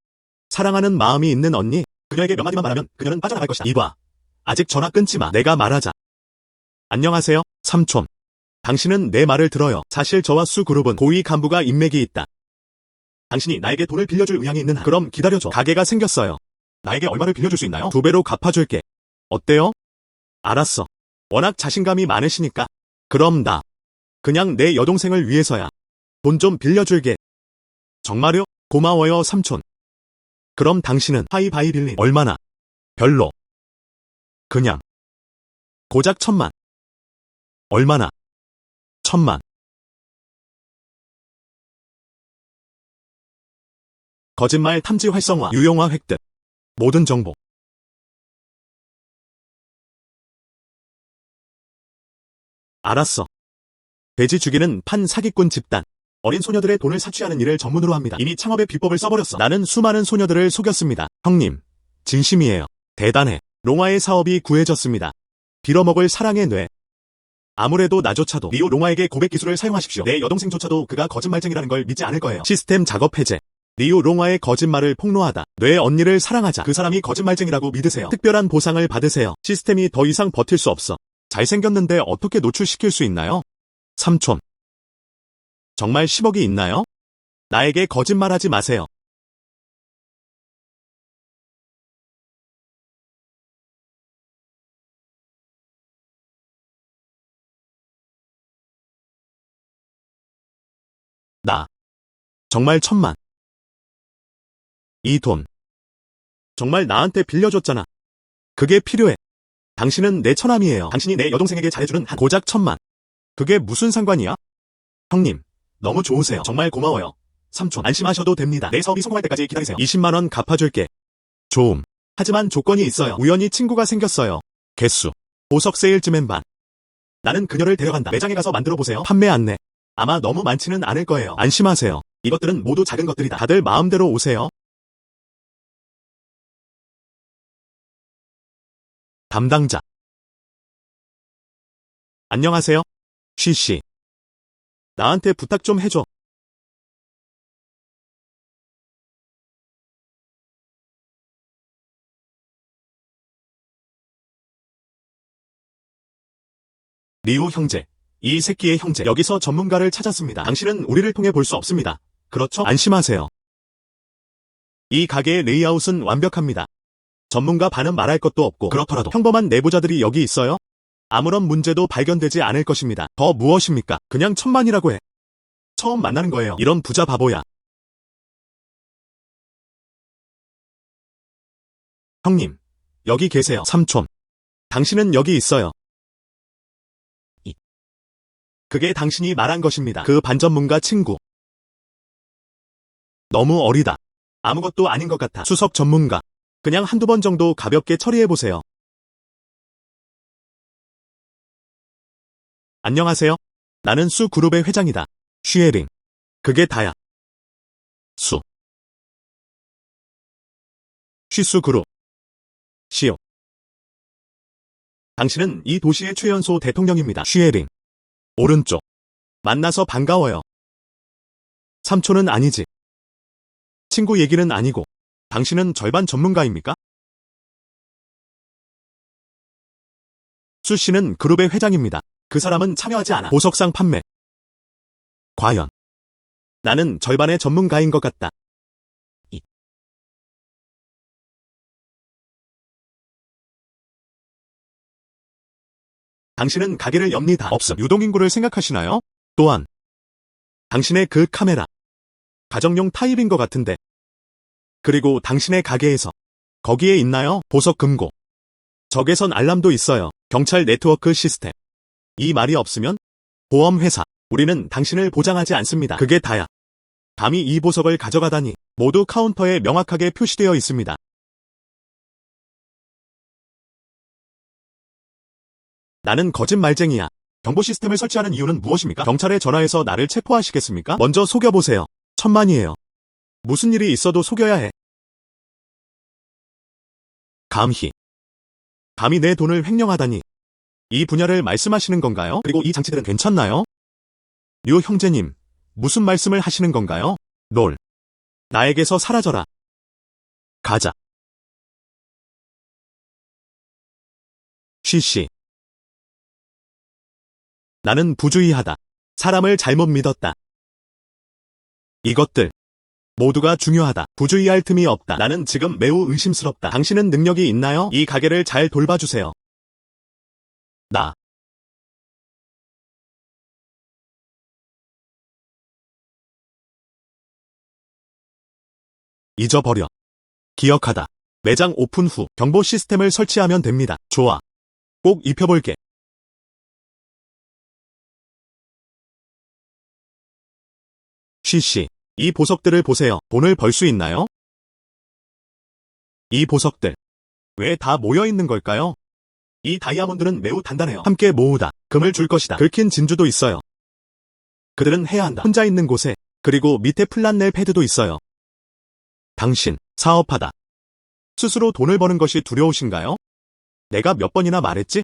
사랑하는 마음이 있는 언니, 그녀에게 몇 마디만 말하면 그녀는 빠져나갈 것이다. 이봐, 아직 전화 끊지 마. 내가 말하자. 안녕하세요, 삼촌. 당신은 내 말을 들어요. 사실 저와 수 그룹은 고위 간부가 인맥이 있다. 당신이 나에게 돈을 빌려줄 의향이 있는 한 그럼 기다려줘. 가게가 생겼어요. 나에게 얼마를 빌려줄 수 있나요? 2배로 갚아줄게. 어때요? 알았어. 워낙 자신감이 많으시니까. 그럼 그냥 내 여동생을 위해서야. 돈 좀 빌려줄게. 정말요? 고마워요, 삼촌. 그럼 당신은 하이바이 빌린 얼마나? 별로. 그냥. 고작 1,000만. 얼마나? 1,000만. 거짓말 탐지 활성화, 유용화 획득. 모든 정보. 알았어. 돼지 죽이는 판 사기꾼 집단. 어린 소녀들의 돈을 사취하는 일을 전문으로 합니다. 이미 창업의 비법을 써버렸어. 나는 수많은 소녀들을 속였습니다. 형님, 진심이에요. 대단해. 롱아의 사업이 구해졌습니다. 빌어먹을 사랑의 뇌. 아무래도 나조차도 리오 롱아에게 고백 기술을 사용하십시오. 내 여동생조차도 그가 거짓말쟁이라는 걸 믿지 않을 거예요. 시스템 작업 해제. 리오 롱아의 거짓말을 폭로하다. 뇌 언니를 사랑하자. 그 사람이 거짓말쟁이라고 믿으세요. 특별한 보상을 받으세요. 시스템이 더 이상 버틸 수 없어. 잘생겼는데 어떻게 노출시킬 수 있나요? 삼촌. 정말 10억이 있나요? 나에게 거짓말하지 마세요. 정말 1,000만. 이 돈. 정말 나한테 빌려줬잖아. 그게 필요해. 당신은 내 처남이에요. 당신이 내 여동생에게 잘해주는 한 고작 1,000만. 그게 무슨 상관이야? 형님, 너무 좋으세요. 정말 고마워요. 삼촌, 안심하셔도 됩니다. 내 사업이 성공할 때까지 기다리세요. 20만 원 갚아줄게. 좋음. 하지만 조건이 있어요. 우연히 친구가 생겼어요. 개수. 보석 세일즈맨 반. 나는 그녀를 데려간다. 매장에 가서 만들어보세요. 판매 안내. 아마 너무 많지는 않을 거예요. 안심하세요. 이것들은 모두 작은 것들이다. 다들 마음대로 오세요. 담당자. 안녕하세요. 쉬씨. 나한테 부탁 좀 해줘. 리우 형제. 이 새끼의 형제. 여기서 전문가를 찾았습니다. 당신은 우리를 통해 볼 수 없습니다. 그렇죠? 안심하세요. 이 가게의 레이아웃은 완벽합니다. 전문가 반은 말할 것도 없고 그렇더라도 평범한 내부자들이 여기 있어요? 아무런 문제도 발견되지 않을 것입니다. 더 무엇입니까? 그냥 1,000만이라고 해. 처음 만나는 거예요. 이런 부자 바보야. 형님, 여기 계세요. 삼촌. 당신은 여기 있어요. 그게 당신이 말한 것입니다. 그 반전문가 친구. 너무 어리다. 아무것도 아닌 것 같아. 수석 전문가. 그냥 한두 번 정도 가볍게 처리해보세요. 안녕하세요. 나는 수 그룹의 회장이다. 슈에링. 그게 다야. 수. 쉬수 그룹. 시오. 당신은 이 도시의 최연소 대통령입니다. 슈에링. 오른쪽. 만나서 반가워요. 삼촌은 아니지. 친구 얘기는 아니고. 당신은 절반 전문가입니까? 수 씨는 그룹의 회장입니다. 그 사람은 참여하지 않아. 보석상 판매. 과연. 나는 절반의 전문가인 것 같다. 당신은 가게를 엽니다. 없음. 유동인구를 생각하시나요? 또한 당신의 그 카메라 가정용 타입인 것 같은데. 그리고 당신의 가게에서 거기에 있나요? 보석 금고. 적외선 알람도 있어요. 경찰 네트워크 시스템. 이 말이 없으면 보험회사, 우리는 당신을 보장하지 않습니다. 그게 다야. 감히 이 보석을 가져가다니. 모두 카운터에 명확하게 표시되어 있습니다. 나는 거짓말쟁이야. 경보 시스템을 설치하는 이유는 무엇입니까? 경찰에 전화해서 나를 체포하시겠습니까? 먼저 속여보세요. 천만이에요. 무슨 일이 있어도 속여야 해. 감히 내 돈을 횡령하다니. 이 분야를 말씀하시는 건가요? 그리고 이 장치들은 괜찮나요? 류 형제님, 무슨 말씀을 하시는 건가요? 롤. 나에게서 사라져라. 가자. 쉬쉬. 나는 부주의하다. 사람을 잘못 믿었다. 이것들 모두가 중요하다. 부주의할 틈이 없다. 나는 지금 매우 의심스럽다. 당신은 능력이 있나요? 이 가게를 잘 돌봐주세요. 나. 잊어버려. 기억하다. 매장 오픈 후 경보 시스템을 설치하면 됩니다. 좋아. 꼭 입혀볼게. 쉬쉬. 이 보석들을 보세요. 돈을 벌 수 있나요? 이 보석들. 왜 다 모여 있는 걸까요? 이 다이아몬드는 매우 단단해요. 함께 모으다. 금을 줄 것이다. 긁힌 진주도 있어요. 그들은 해야 한다. 혼자 있는 곳에. 그리고 밑에 플란넬 패드도 있어요. 당신, 사업하다. 스스로 돈을 버는 것이 두려우신가요? 내가 몇 번이나 말했지?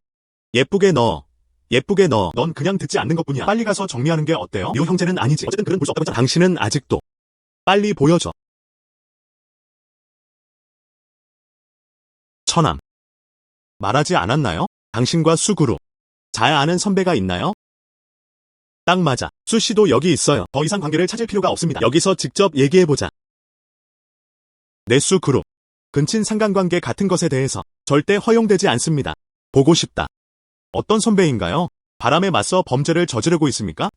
예쁘게 넣어. 예쁘게 넣어. 넌 그냥 듣지 않는 것뿐이야. 빨리 가서 정리하는 게 어때요? 요 형제는 아니지. 어쨌든 그는 볼 수 없다고 했잖아. 당신은 아직도. 빨리 보여줘. 처남. 말하지 않았나요? 당신과 수구루. 잘 아는 선배가 있나요? 딱 맞아. 수씨도 여기 있어요. 더 이상 관계를 찾을 필요가 없습니다. 여기서 직접 얘기해보자. 내 수구루. 근친 상관관계 같은 것에 대해서 절대 허용되지 않습니다. 보고 싶다. 어떤 선배인가요? 바람에 맞서 범죄를 저지르고 있습니까?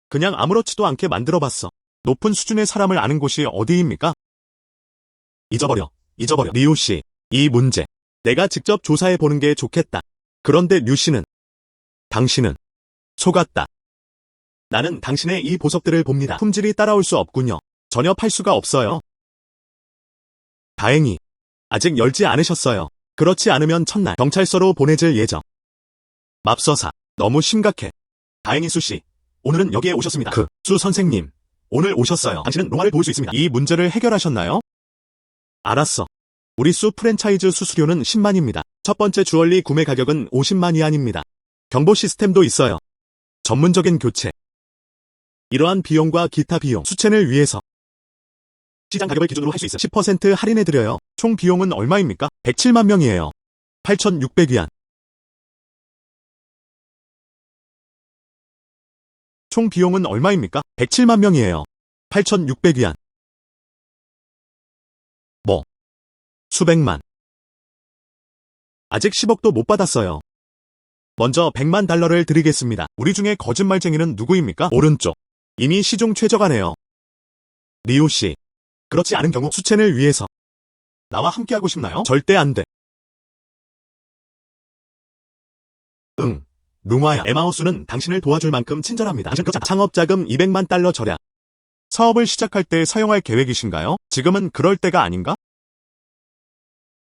그냥 아무렇지도 않게 만들어봤어. 높은 수준의 사람을 아는 곳이 어디입니까? 잊어버려. 리우씨, 이 문제. 내가 직접 조사해보는 게 좋겠다. 그런데 류씨는. 당신은. 속았다. 나는 당신의 이 보석들을 봅니다. 품질이 따라올 수 없군요. 전혀 팔 수가 없어요. 다행히. 아직 열지 않으셨어요. 그렇지 않으면 첫날 경찰서로 보내질 예정. 맙서사. 너무 심각해. 다행히 수씨. 오늘은 여기에 오셨습니다. 수 선생님. 오늘 오셨어요. 당신은 롱아를 도울 수 있습니다. 이 문제를 해결하셨나요? 알았어. 우리 수 프랜차이즈 수수료는 10만입니다. 첫 번째 주얼리 구매 가격은 50만 위안입니다. 경보 시스템도 있어요. 전문적인 교체. 이러한 비용과 기타 비용, 수첸을 위해서 시장 가격을 기준으로 할 수 있어 10% 할인해드려요. 총 비용은 얼마입니까? 107만 명이에요. 8,600위안. 총 비용은 얼마입니까? 107만 명이에요. 8,600위안. 뭐? 수백만. 아직 10억도 못 받았어요. 먼저 100만 달러를 드리겠습니다. 우리 중에 거짓말쟁이는 누구입니까? 오른쪽. 이미 시중 최저가네요. 리우씨. 그렇지 않은 경우 수첸을 위해서 나와 함께하고 싶나요? 절대 안 돼. 응. 룽화야. 에마우스는 당신을 도와줄 만큼 친절합니다. 당신 그렇잖아. 창업자금 200만 달러 절약. 사업을 시작할 때 사용할 계획이신가요? 지금은 그럴 때가 아닌가?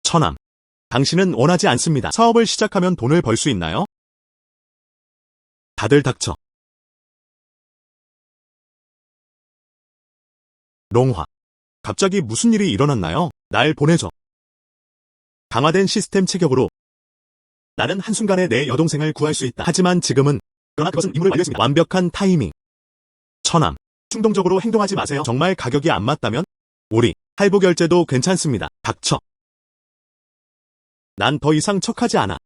처남. 당신은 원하지 않습니다. 사업을 시작하면 돈을 벌 수 있나요? 다들 닥쳐. 롱화. 갑자기 무슨 일이 일어났나요? 날 보내줘. 강화된 시스템 체격으로 나는 한순간에 내 여동생을 구할 수 있다. 하지만 지금은 그러나 그것은 임무를 완료했습니다. 완벽한 타이밍. 처남. 충동적으로 행동하지 마세요. 정말 가격이 안 맞다면 우리 할부 결제도 괜찮습니다. 닥쳐. 난 더 이상 척하지 않아.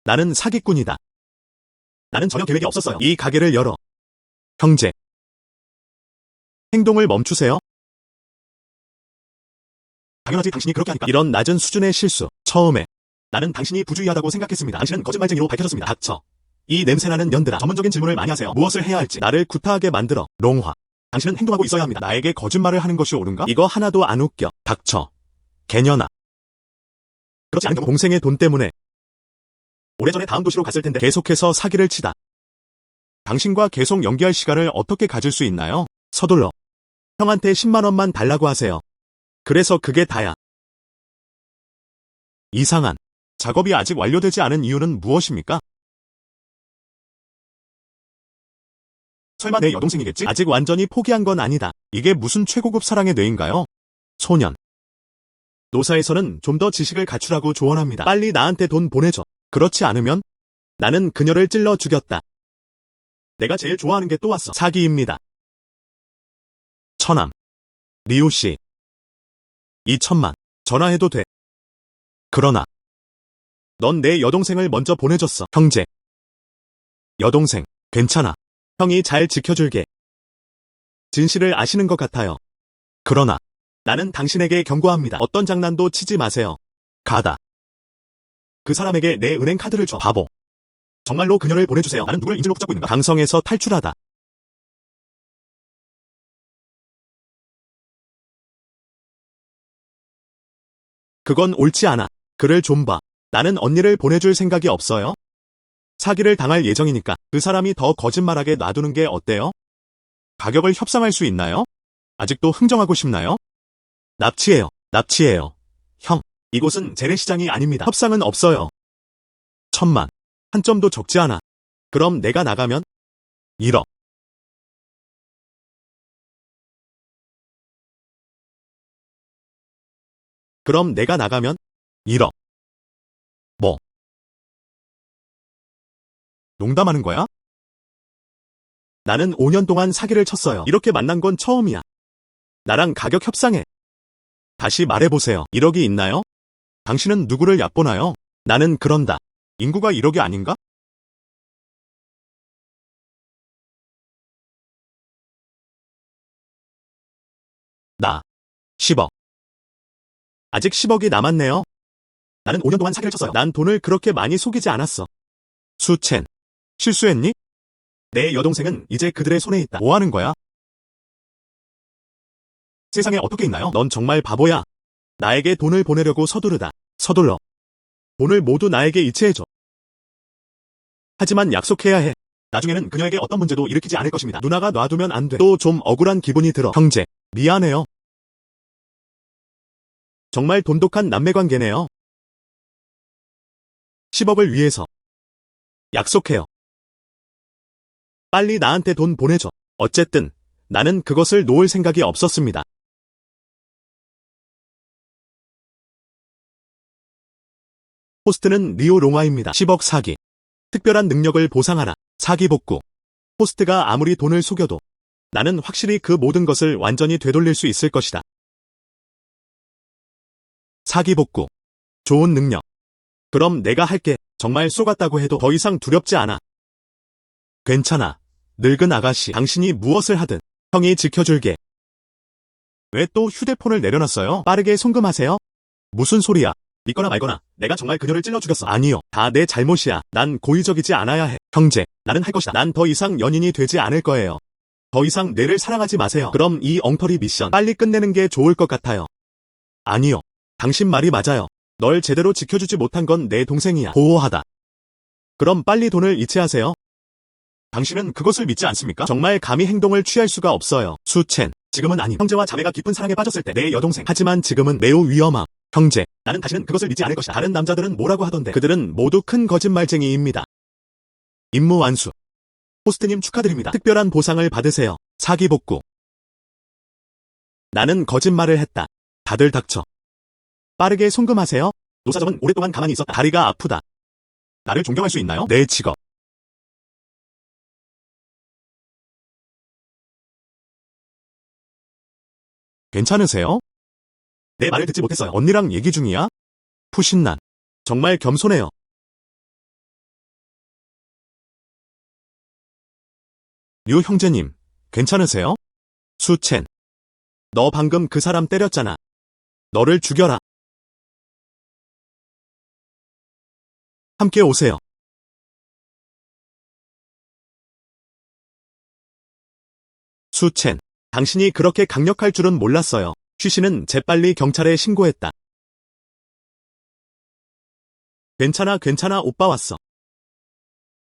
나는 사기꾼이다. 나는 전혀 계획이 없었어요. 이 가게를 열어. 형제. 행동을 멈추세요. 당연하지 당신이 그렇게 하니까. 이런 낮은 수준의 실수. 처음에 나는 당신이 부주의하다고 생각했습니다. 당신은 거짓말쟁이로 밝혀졌습니다. 닥쳐. 이 냄새나는 년들아. 전문적인 질문을 많이 하세요. 무엇을 해야 할지. 나를 구타하게 만들어. 롱화. 당신은 행동하고 있어야 합니다. 나에게 거짓말을 하는 것이 옳은가? 이거 하나도 안 웃겨. 닥쳐. 개년아. 그렇지 않은 경우 동생의 돈 때문에 오래전에 다음 도시로 갔을 텐데 계속해서 사기를 치다. 당신과 계속 연기할 시간을 어떻게 가질 수 있나요? 서둘러. 형한테 10만 원만 달라고 하세요. 그래서 그게 다야. 이상한. 작업이 아직 완료되지 않은 이유는 무엇입니까? 설마 내 여동생이겠지? 아직 완전히 포기한 건 아니다. 이게 무슨 최고급 사랑의 뇌인가요? 소년. 노사에서는 좀 더 지식을 갖추라고 조언합니다. 빨리 나한테 돈 보내줘. 그렇지 않으면 나는 그녀를 찔러 죽였다. 내가 제일 좋아하는 게 또 왔어. 사기입니다. 처남. 리우씨. 2천만. 전화해도 돼. 그러나 넌 내 여동생을 먼저 보내줬어. 형제. 여동생. 괜찮아. 형이 잘 지켜줄게. 진실을 아시는 것 같아요. 그러나 나는 당신에게 경고합니다. 어떤 장난도 치지 마세요. 가다. 그 사람에게 내 은행 카드를 줘. 바보. 정말로 그녀를 보내주세요. 나는 누굴 인질로 붙잡고 있는가? 강성에서 탈출하다. 그건 옳지 않아. 그를 좀 봐. 나는 언니를 보내줄 생각이 없어요. 사기를 당할 예정이니까 그 사람이 더 거짓말하게 놔두는 게 어때요? 가격을 협상할 수 있나요? 아직도 흥정하고 싶나요? 납치해요. 납치해요. 형, 이곳은 재래시장이 아닙니다. 협상은 없어요. 1,000만. 한 점도 적지 않아. 그럼 내가 나가면? 1억. 그럼 내가 나가면? 1억. 뭐? 농담하는 거야? 나는 5년 동안 사기를 쳤어요. 이렇게 만난 건 처음이야. 나랑 가격 협상해. 다시 말해보세요. 1억이 있나요? 당신은 누구를 얕보나요? 나는 그런다. 인구가 1억이 아닌가? 나. 10억. 아직 10억이 남았네요. 나는 5년 동안 사기를 쳤어요. 난 돈을 그렇게 많이 속이지 않았어. 수첸. 실수했니? 내 여동생은 이제 그들의 손에 있다. 뭐 하는 거야? 세상에 어떻게 있나요? 넌 정말 바보야. 나에게 돈을 보내려고 서두르다. 서둘러. 돈을 모두 나에게 이체해줘. 하지만 약속해야 해. 나중에는 그녀에게 어떤 문제도 일으키지 않을 것입니다. 누나가 놔두면 안 돼. 또 좀 억울한 기분이 들어. 형제. 미안해요. 정말 돈독한 남매관계네요. 10억을 위해서. 약속해요. 빨리 나한테 돈 보내줘. 어쨌든 나는 그것을 놓을 생각이 없었습니다. 호스트는 리오 롱화입니다. 10억 사기. 특별한 능력을 보상하라. 사기 복구. 호스트가 아무리 돈을 속여도 나는 확실히 그 모든 것을 완전히 되돌릴 수 있을 것이다. 사기 복구. 좋은 능력. 그럼 내가 할게. 정말 쏘갔다고 해도 더 이상 두렵지 않아. 괜찮아. 늙은 아가씨. 당신이 무엇을 하든 형이 지켜줄게. 왜 또 휴대폰을 내려놨어요? 빠르게 송금하세요. 무슨 소리야? 믿거나 말거나 내가 정말 그녀를 찔러 죽였어. 아니요. 다 내 잘못이야. 난 고의적이지 않아야 해. 형제, 나는 할 것이다. 난 더 이상 연인이 되지 않을 거예요. 더 이상 뇌를 사랑하지 마세요. 그럼 이 엉터리 미션 빨리 끝내는 게 좋을 것 같아요. 아니요. 당신 말이 맞아요. 널 제대로 지켜주지 못한 건 내 동생이야. 보호하다. 그럼 빨리 돈을 이체하세요. 당신은 그것을 믿지 않습니까? 정말 감히 행동을 취할 수가 없어요. 수첸. 지금은 아님. 형제와 자매가 깊은 사랑에 빠졌을 때 내 여동생. 하지만 지금은 매우 위험함. 형제. 나는 다시는 그것을 믿지 않을 것이다. 다른 남자들은 뭐라고 하던데. 그들은 모두 큰 거짓말쟁이입니다. 임무 완수. 호스트님 축하드립니다. 특별한 보상을 받으세요. 사기 복구. 나는 거짓말을 했다. 다들 닥쳐. 빠르게 송금하세요. 노사정은 오랫동안 가만히 있었다. 다리가 아프다. 나를 존경할 수 있나요? 내 직업. 괜찮으세요? 내 말을 듣지 못했어요. 언니랑 얘기 중이야? 푸신난. 정말 겸손해요. 류 형제님, 괜찮으세요? 수첸. 너 방금 그 사람 때렸잖아. 너를 죽여라. 함께 오세요. 수첸, 당신이 그렇게 강력할 줄은 몰랐어요. 쉬씨는 재빨리 경찰에 신고했다. 괜찮아, 오빠 왔어.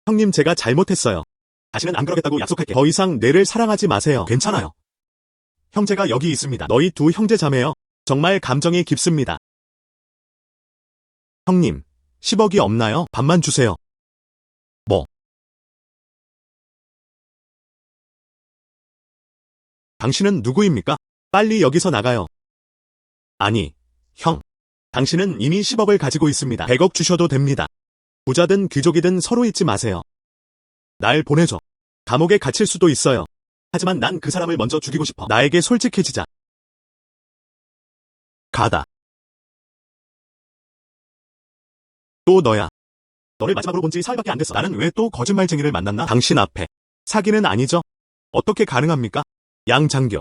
형님, 제가 잘못했어요. 다시는 안 그러겠다고 약속할게. 더 이상 뇌를 사랑하지 마세요. 괜찮아요. 형제가 여기 있습니다. 너희 두 형제 자매요. 정말 감정이 깊습니다. 형님, 10억이 없나요? 반만 주세요. 뭐? 당신은 누구입니까? 빨리 여기서 나가요. 아니, 형. 당신은 이미 10억을 가지고 있습니다. 100억 주셔도 됩니다. 부자든 귀족이든 서로 잊지 마세요. 날 보내줘. 감옥에 갇힐 수도 있어요. 하지만 난 그 사람을 먼저 죽이고 싶어. 나에게 솔직해지자. 가다. 또 너야. 너를 마지막으로 본 지 사흘밖에 안 됐어. 나는 왜 또 거짓말쟁이를 만났나? 당신 앞에. 사기는 아니죠? 어떻게 가능합니까? 양장교.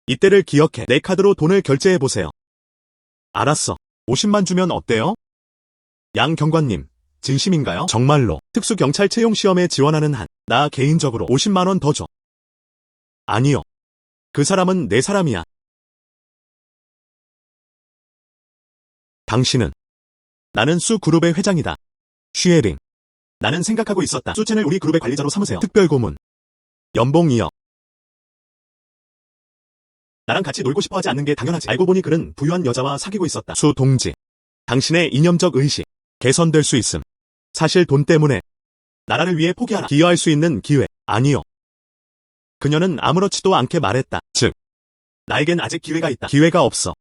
이때를 기억해. 내 카드로 돈을 결제해보세요. 알았어. 50만 주면 어때요? 양 경관님, 진심인가요? 정말로. 특수경찰 채용시험에 지원하는 한, 나 개인적으로 50만 원 더 줘. 아니요. 그 사람은 내 사람이야. 당신은? 나는 수 그룹의 회장이다. 슈에링. 나는 생각하고 있었다. 수첸을 우리 그룹의 관리자로 삼으세요. 특별고문. 연봉 2억. 나랑 같이 놀고 싶어 하지 않는 게 당연하지. 알고 보니 그는 부유한 여자와 사귀고 있었다. 수 동지. 당신의 이념적 의식. 개선될 수 있음. 사실 돈 때문에. 나라를 위해 포기하라. 기여할 수 있는 기회. 아니요. 그녀는 아무렇지도 않게 말했다. 즉, 나에겐 아직 기회가 있다. 기회가 없어.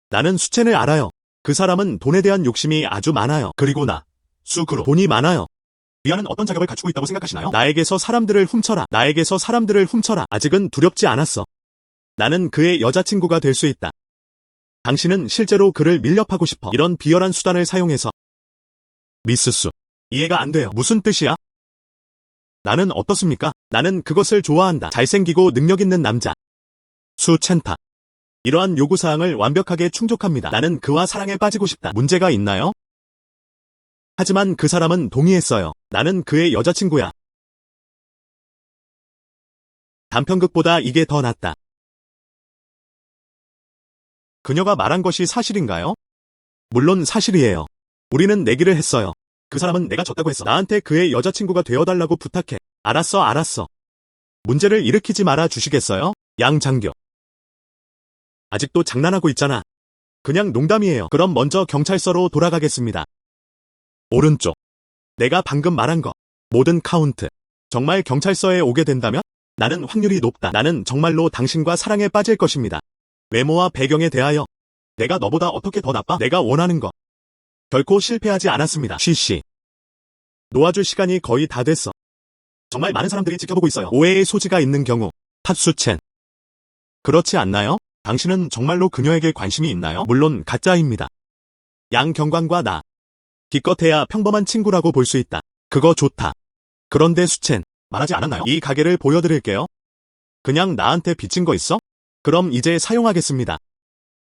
나는 수첸을 알아요. 그 사람은 돈에 대한 욕심이 아주 많아요. 그리고 나, 수그룹 돈이 많아요. 위안은 어떤 자격을 갖추고 있다고 생각하시나요? 나에게서 사람들을 훔쳐라. 나에게서 사람들을 훔쳐라. 아직은 두렵지 않았어. 나는 그의 여자친구가 될 수 있다. 당신은 실제로 그를 밀렵하고 싶어. 이런 비열한 수단을 사용해서. 미스 수. 이해가 안 돼요. 무슨 뜻이야? 나는 어떻습니까? 나는 그것을 좋아한다. 잘생기고 능력 있는 남자. 수첸타. 이러한 요구사항을 완벽하게 충족합니다. 나는 그와 사랑에 빠지고 싶다. 문제가 있나요? 하지만 그 사람은 동의했어요. 나는 그의 여자친구야. 단편극보다 이게 더 낫다. 그녀가 말한 것이 사실인가요? 물론 사실이에요. 우리는 내기를 했어요. 그 사람은 내가 졌다고 했어. 나한테 그의 여자친구가 되어달라고 부탁해. 알았어. 문제를 일으키지 말아 주시겠어요? 양장교. 아직도 장난하고 있잖아. 그냥 농담이에요. 그럼 먼저 경찰서로 돌아가겠습니다. 오른쪽. 내가 방금 말한 거. 모든 카운트. 정말 경찰서에 오게 된다면? 나는 확률이 높다. 나는 정말로 당신과 사랑에 빠질 것입니다. 외모와 배경에 대하여. 내가 너보다 어떻게 더 나빠? 내가 원하는 거. 결코 실패하지 않았습니다. 쉬씨. 놓아줄 시간이 거의 다 됐어. 정말 많은 사람들이 지켜보고 있어요. 오해의 소지가 있는 경우. 탑수첸. 그렇지 않나요? 당신은 정말로 그녀에게 관심이 있나요? 물론 가짜입니다. 양경관과 나. 기껏해야 평범한 친구라고 볼 수 있다. 그거 좋다. 그런데 수첸, 말하지 않았나요? 이 가게를 보여드릴게요. 그냥 나한테 빚진 거 있어? 그럼 이제 사용하겠습니다.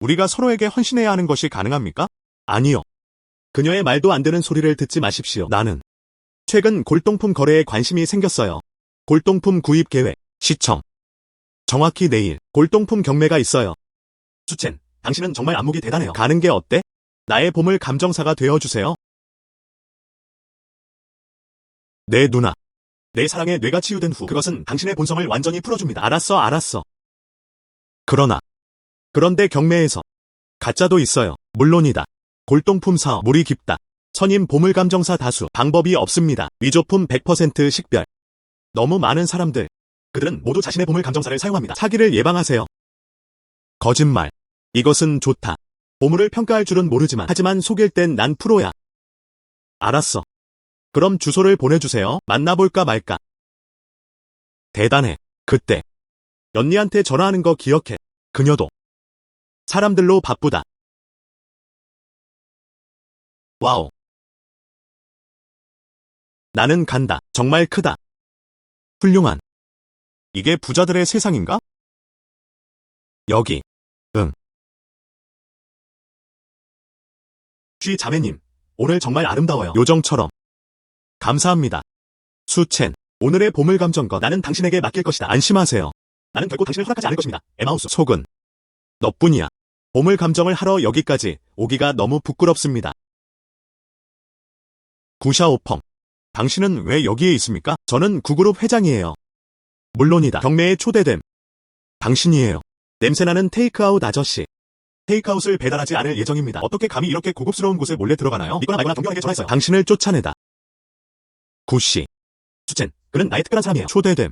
우리가 서로에게 헌신해야 하는 것이 가능합니까? 아니요. 그녀의 말도 안 되는 소리를 듣지 마십시오. 나는 최근 골동품 거래에 관심이 생겼어요. 골동품 구입 계획, 시청. 정확히 내일 골동품 경매가 있어요. 수첸, 당신은 정말 안목이 대단해요. 가는 게 어때? 나의 보물 감정사가 되어주세요. 내 누나. 내 사랑에 뇌가 치유된 후 그것은 당신의 본성을 완전히 풀어줍니다. 알았어. 그런데 경매에서 가짜도 있어요. 물론이다. 골동품 사업 물이 깊다. 선임 보물 감정사 다수 방법이 없습니다. 위조품 100% 식별. 너무 많은 사람들. 그들은 모두 자신의 보물 감정사를 사용합니다. 사기를 예방하세요. 거짓말. 이것은 좋다. 보물을 평가할 줄은 모르지만 하지만 속일 땐 난 프로야. 알았어. 그럼 주소를 보내주세요. 만나볼까 말까. 대단해. 그때 연니한테 전화하는 거 기억해. 그녀도 사람들로 바쁘다. 와우. 나는 간다. 정말 크다. 훌륭한. 이게 부자들의 세상인가? 여기. 응. 쉬 자매님, 오늘 정말 아름다워요. 요정처럼. 감사합니다. 수첸, 오늘의 보물 감정권 나는 당신에게 맡길 것이다. 안심하세요. 나는 결코 당신을 허락하지 않을 것입니다. 에마우스. 속은 너뿐이야. 보물 감정을 하러 여기까지 오기가 너무 부끄럽습니다. 구샤오펑. 당신은 왜 여기에 있습니까? 저는 구그룹 회장이에요. 물론이다. 경매에 초대됨. 당신이에요. 냄새나는 테이크아웃 아저씨. 테이크아웃을 배달하지 않을 예정입니다. 어떻게 감히 이렇게 고급스러운 곳에 몰래 들어가나요? 믿거나 말거나 경비원에게 전화했어요. 당신을 쫓아내다. 구씨. 수첸, 그는 나의 특별한 사람이에요. 초대됨.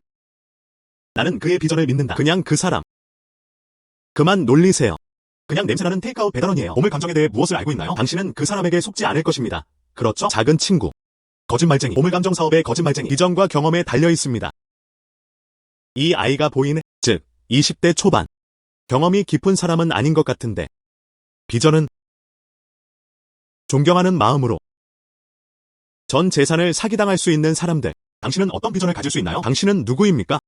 나는 그의 비전을 믿는다. 그냥 그 사람. 그만 놀리세요. 그냥 냄새나는 테이크아웃 배달원이에요. 보물 감정에 대해 무엇을 알고 있나요? 당신은 그 사람에게 속지 않을 것입니다. 그렇죠? 작은 친구. 거짓말쟁이. 보물 감정 사업의 거짓말쟁이. 비전과 경험에 달려 있습니다. 이 아이가 보이네. 즉, 20대 초반. 경험이 깊은 사람은 아닌 것 같은데. 비전은 존경하는 마음으로. 전 재산을 사기당할 수 있는 사람들. 당신은 어떤 비전을 가질 수 있나요? 당신은 누구입니까?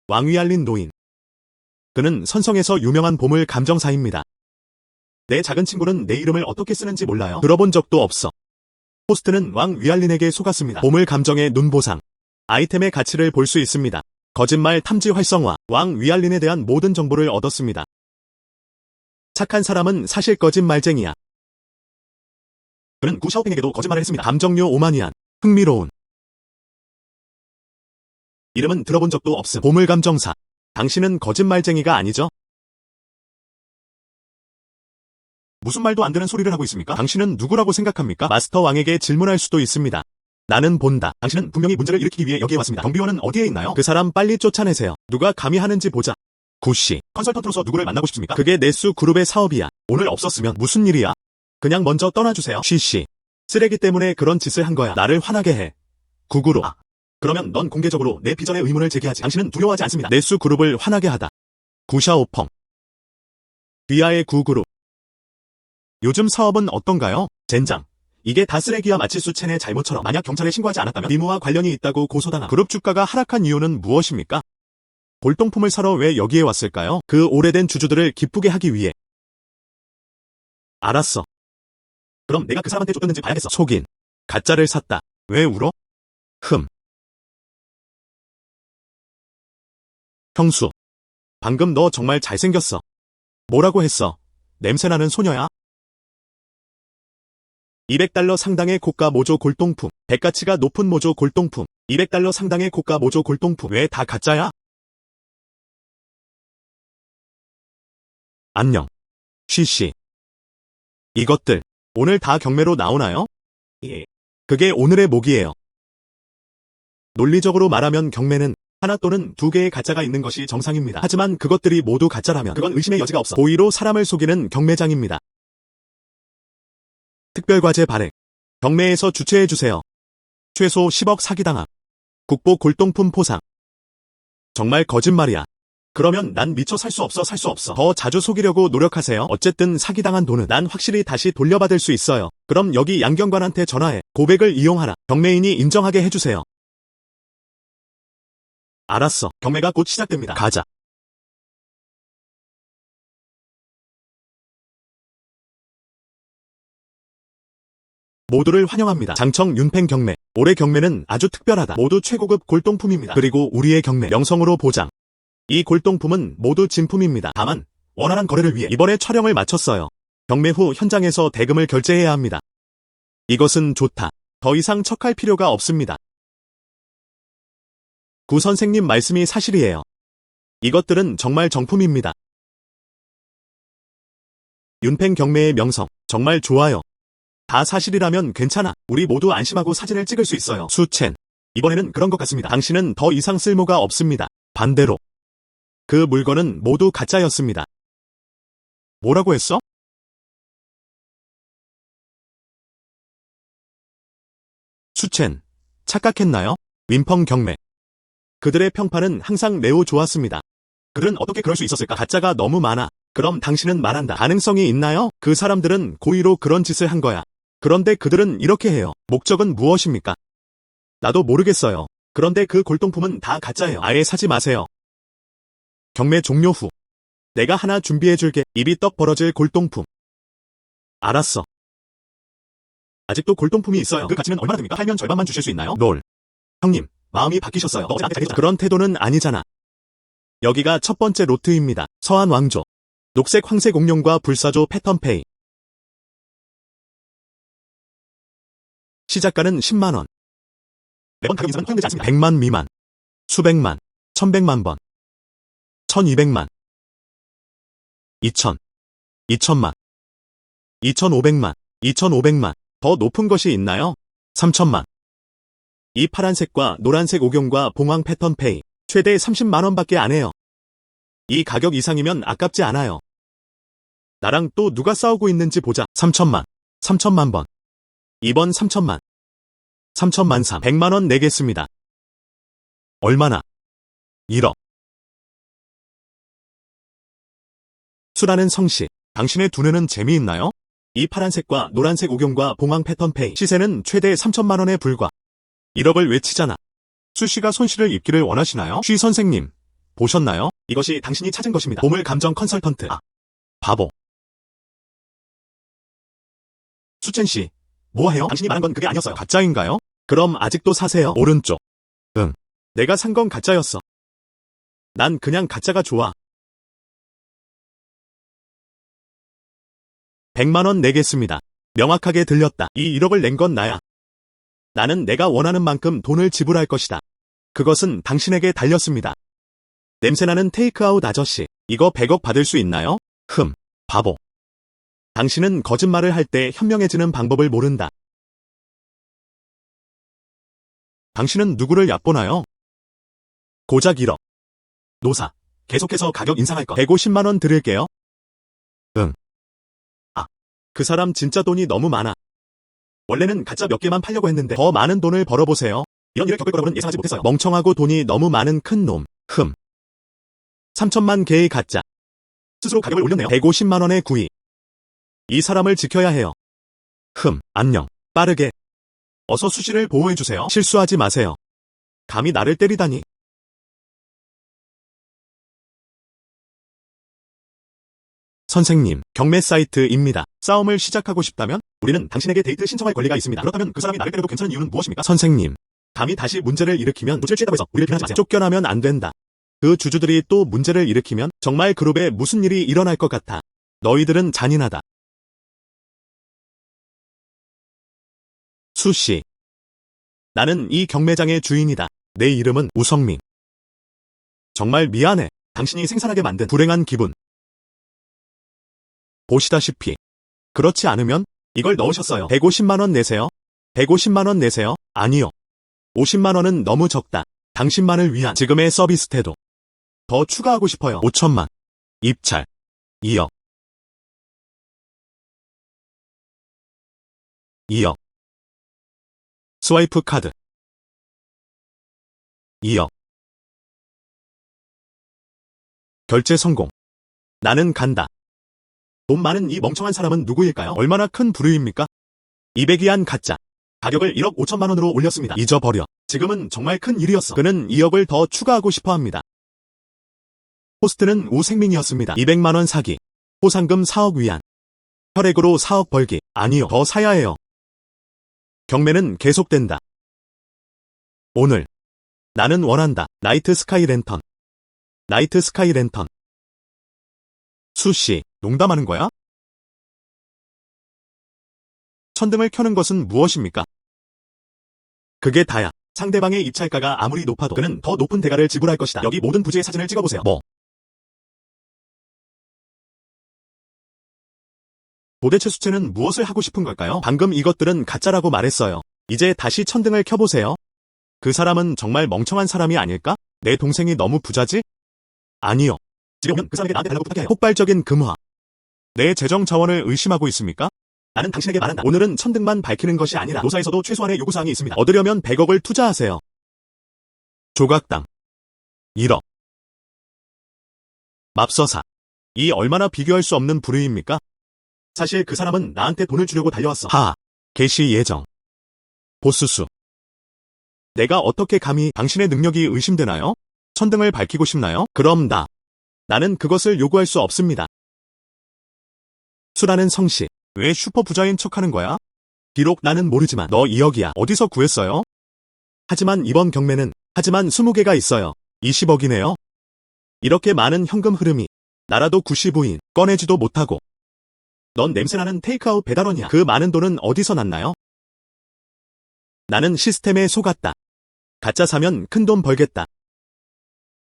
왕위알린 노인. 그는 선성에서 유명한 보물 감정사입니다. 내 작은 친구는 내 이름을 어떻게 쓰는지 몰라요. 들어본 적도 없어. 호스트는 왕 위알린에게 속았습니다. 보물 감정의 눈보상. 아이템의 가치를 볼 수 있습니다. 거짓말 탐지 활성화. 왕 위알린에 대한 모든 정보를 얻었습니다. 착한 사람은 사실 거짓말쟁이야. 그는 구샤오핑에게도 거짓말을 했습니다. 감정료 5만위안. 흥미로운. 이름은 들어본 적도 없음. 보물 감정사. 당신은 거짓말쟁이가 아니죠? 무슨 말도 안 되는 소리를 하고 있습니까? 당신은 누구라고 생각합니까? 마스터 왕에게 질문할 수도 있습니다. 나는 본다. 당신은 분명히 문제를 일으키기 위해 여기에 왔습니다. 경비원은 어디에 있나요? 그 사람 빨리 쫓아내세요. 누가 감히 하는지 보자. 구씨. 컨설턴트로서 누구를 만나고 싶습니까? 그게 네수 그룹의 사업이야. 오늘 없었으면 무슨 일이야? 그냥 먼저 떠나주세요. 쉬씨. 쓰레기 때문에 그런 짓을 한 거야. 나를 화나게 해. 구구로. 그러면 넌 공개적으로 내 비전에 의문을 제기하지. 당신은 두려워하지 않습니다. 네수 그룹을 화나게 하다. 구샤오펑. 귀하의 구그룹. 요즘 사업은 어떤가요? 젠장. 이게 다 쓰레기야. 마치 수첸의 잘못처럼. 만약 경찰에 신고하지 않았다면 미모와 관련이 있다고 고소당함. 그룹 주가가 하락한 이유는 무엇입니까? 골동품을 사러 왜 여기에 왔을까요? 그 오래된 주주들을 기쁘게 하기 위해. 알았어. 그럼 내가 그 사람한테 쫓겼는지 봐야겠어. 속인. 가짜를 샀다. 왜 울어? 형수. 방금 너 정말 잘생겼어. 뭐라고 했어? 냄새나는 소녀야? 200달러 상당의 고가 모조 골동품. 백가치가 높은 모조 골동품. 200달러 상당의 고가 모조 골동품. 왜 다 가짜야? 안녕. 쉬씨. 이것들 오늘 다 경매로 나오나요? 예. 그게 오늘의 목이에요. 논리적으로 말하면 경매는 하나 또는 두 개의 가짜가 있는 것이 정상입니다. 하지만 그것들이 모두 가짜라면 그건 의심의 여지가 없어. 고의로 사람을 속이는 경매장입니다. 특별과제 발행. 경매에서 주최해주세요. 최소 10억 사기당함. 국보 골동품 포상. 정말 거짓말이야. 그러면 난 미처 살 수 없어. 더 자주 속이려고 노력하세요. 어쨌든 사기당한 돈은 난 확실히 다시 돌려받을 수 있어요. 그럼 여기 양경관한테 전화해. 고백을 이용하라. 경매인이 인정하게 해주세요. 알았어. 경매가 곧 시작됩니다. 가자. 모두를 환영합니다. 장청 윤팽 경매. 올해 경매는 아주 특별하다. 모두 최고급 골동품입니다. 그리고 우리의 경매 명성으로 보장. 이 골동품은 모두 진품입니다. 다만 원활한 거래를 위해 이번에 촬영을 마쳤어요. 경매 후 현장에서 대금을 결제해야 합니다. 이것은 좋다. 더 이상 척할 필요가 없습니다. 구 선생님 말씀이 사실이에요. 이것들은 정말 정품입니다. 윤팽 경매의 명성 정말 좋아요. 다 사실이라면 괜찮아. 우리 모두 안심하고 사진을 찍을 수 있어요. 수첸. 이번에는 그런 것 같습니다. 당신은 더 이상 쓸모가 없습니다. 반대로. 그 물건은 모두 가짜였습니다. 뭐라고 했어? 수첸. 착각했나요? 윈펑 경매. 그들의 평판은 항상 매우 좋았습니다. 그들은 어떻게 그럴 수 있었을까? 가짜가 너무 많아. 그럼 당신은 말한다. 가능성이 있나요? 그 사람들은 고의로 그런 짓을 한 거야. 그런데 그들은 이렇게 해요. 목적은 무엇입니까? 나도 모르겠어요. 그런데 그 골동품은 다 가짜예요. 아예 사지 마세요. 경매 종료 후. 내가 하나 준비해줄게. 입이 떡 벌어질 골동품. 알았어. 아직도 골동품이 있어요. 그 가치는 얼마나 됩니까? 팔면 절반만 주실 수 있나요? 롤. 형님, 마음이 바뀌셨어요. 너 어제 나한테 잘해줬잖아. 그런 태도는 아니잖아. 여기가 첫 번째 로트입니다. 서한 왕조. 녹색 황색 옥룡과 불사조 패턴페이. 시작가는 10만원. 매번 가격 인상은 허용되지 않습니다. 100만 미만. 수백만. 1100만 번. 1200만. 2000. 2000만. 2500만. 2500만. 더 높은 것이 있나요? 3000만. 이 파란색과 노란색 옥용과 봉황 패턴페이. 최대 30만원밖에 안 해요. 이 가격 이상이면 아깝지 않아요. 나랑 또 누가 싸우고 있는지 보자. 3000만. 3000만 번. 이번 3000만. 3000만 3. 100만원 내겠습니다. 얼마나? 1억. 수라는 성씨. 당신의 두뇌는 재미있나요? 이 파란색과 노란색 옥용과 봉황 패턴페이. 시세는 최대 3000만원에 불과. 1억을 외치잖아. 수씨가 손실을 입기를 원하시나요? 쉬 선생님. 보셨나요? 이것이 당신이 찾은 것입니다. 보물 감정 컨설턴트. 아. 바보. 수첸씨. 뭐해요? 당신이 말한 건 그게 아니었어요. 가짜인가요? 그럼 아직도 사세요. 오른쪽. 응. 내가 산 건 가짜였어. 난 그냥 가짜가 좋아. 100만원 내겠습니다. 명확하게 들렸다. 이 1억을 낸 건 나야. 나는 내가 원하는 만큼 돈을 지불할 것이다. 그것은 당신에게 달렸습니다. 냄새나는 테이크아웃 아저씨. 이거 100억 받을 수 있나요? 바보. 당신은 거짓말을 할 때 현명해지는 방법을 모른다. 당신은 누구를 얕보나요? 고작 1억. 노사. 계속해서 가격 인상할 것. 150만원 드릴게요. 응. 아. 그 사람 진짜 돈이 너무 많아. 원래는 가짜 몇 개만 팔려고 했는데 더 많은 돈을 벌어보세요. 이런 일을 겪을 거라고는 예상하지 못했어요. 멍청하고 돈이 너무 많은 큰 놈. 3000만 개의 가짜. 스스로 가격을 올렸네요. 150만원의 구이. 이 사람을 지켜야 해요. 안녕. 빠르게. 어서 수시를 보호해주세요. 실수하지 마세요. 감히 나를 때리다니. 선생님, 경매 사이트입니다. 싸움을 시작하고 싶다면 우리는 당신에게 데이트 신청할 권리가 있습니다. 그렇다면 그 사람이 나를 때려도 괜찮은 이유는 무엇입니까? 선생님, 감히 다시 문제를 일으키면 도시를 취했다고 해서 우리를 비난하지 마세요. 쫓겨나면 안 된다. 그 주주들이 또 문제를 일으키면 정말 그룹에 무슨 일이 일어날 것 같아. 너희들은 잔인하다. 수씨. 나는 이 경매장의 주인이다. 내 이름은 우성민. 정말 미안해. 당신이 생산하게 만든 불행한 기분. 보시다시피. 그렇지 않으면 이걸 넣으셨어요. 150만원 내세요. 150만원 내세요. 아니요. 50만원은 너무 적다. 당신만을 위한 지금의 서비스 태도. 더 추가하고 싶어요. 5천만. 입찰. 2억. 2억. 스와이프 카드. 2억. 결제 성공. 나는 간다. 돈 많은 이 멍청한 사람은 누구일까요? 얼마나 큰 부류입니까? 200위안 가짜. 가격을 1억 5천만원으로 올렸습니다. 잊어버려. 지금은 정말 큰 일이었어. 그는 2억을 더 추가하고 싶어합니다. 호스트는 우생민이었습니다. 200만원 사기. 보상금 4억 위안. 혈액으로 4억 벌기. 아니요. 더 사야 해요. 경매는 계속된다. 오늘. 나는 원한다. 나이트 스카이 랜턴. 나이트 스카이 랜턴. 수씨, 농담하는 거야? 천등을 켜는 것은 무엇입니까? 그게 다야. 상대방의 입찰가가 아무리 높아도 그는 더 높은 대가를 지불할 것이다. 여기 모든 부지의 사진을 찍어보세요. 도대체 수채는 무엇을 하고 싶은 걸까요? 방금 이것들은 가짜라고 말했어요. 이제 다시 천등을 켜보세요. 그 사람은 정말 멍청한 사람이 아닐까? 내 동생이 너무 부자지? 아니요. 집에 오면 그 사람에게 나한테 달라고 부탁해요. 폭발적인 금화. 내 재정 자원을 의심하고 있습니까? 나는 당신에게 말한다. 오늘은 천등만 밝히는 것이 아니라 노사에서도 최소한의 요구사항이 있습니다. 얻으려면 100억을 투자하세요. 조각당. 1억. 맙서사. 이 얼마나 비교할 수 없는 부류입니까? 사실 그 사람은 나한테 돈을 주려고 달려왔어. 개시 예정. 보스수. 내가 어떻게 감히 당신의 능력이 의심되나요? 천등을 밝히고 싶나요? 그럼 나는 그것을 요구할 수 없습니다. 수라는 성씨. 왜 슈퍼부자인 척하는 거야? 비록 나는 모르지만 너 2억이야. 어디서 구했어요? 하지만 이번 경매는 20개가 있어요. 20억이네요. 이렇게 많은 현금 흐름이 나라도 95인 꺼내지도 못하고 넌 냄새나는 테이크아웃 배달원이야. 그 많은 돈은 어디서 났나요? 나는 시스템에 속았다. 가짜 사면 큰 돈 벌겠다.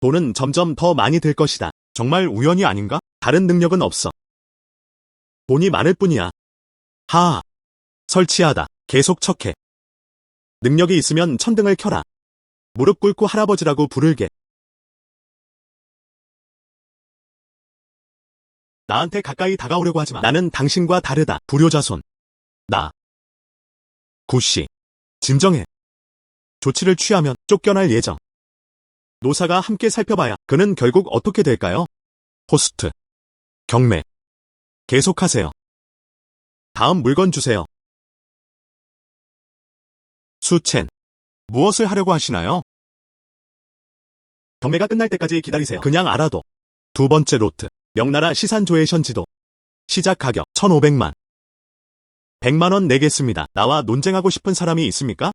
돈은 점점 더 많이 들 것이다. 정말 우연이 아닌가? 다른 능력은 없어. 돈이 많을 뿐이야. 하하. 설치하다. 계속 척해. 능력이 있으면 천등을 켜라. 무릎 꿇고 할아버지라고 부르게. 나한테 가까이 다가오려고 하지마. 나는 당신과 다르다. 불효자손. 나. 구씨. 진정해. 조치를 취하면 쫓겨날 예정. 노사가 함께 살펴봐야 그는 결국 어떻게 될까요? 호스트. 경매. 계속하세요. 다음 물건 주세요. 수첸. 무엇을 하려고 하시나요? 경매가 끝날 때까지 기다리세요. 그냥 알아도. 두 번째 로트. 명나라 시산조회션 지도. 시작 가격 1,500만. 100만원 내겠습니다. 나와 논쟁하고 싶은 사람이 있습니까?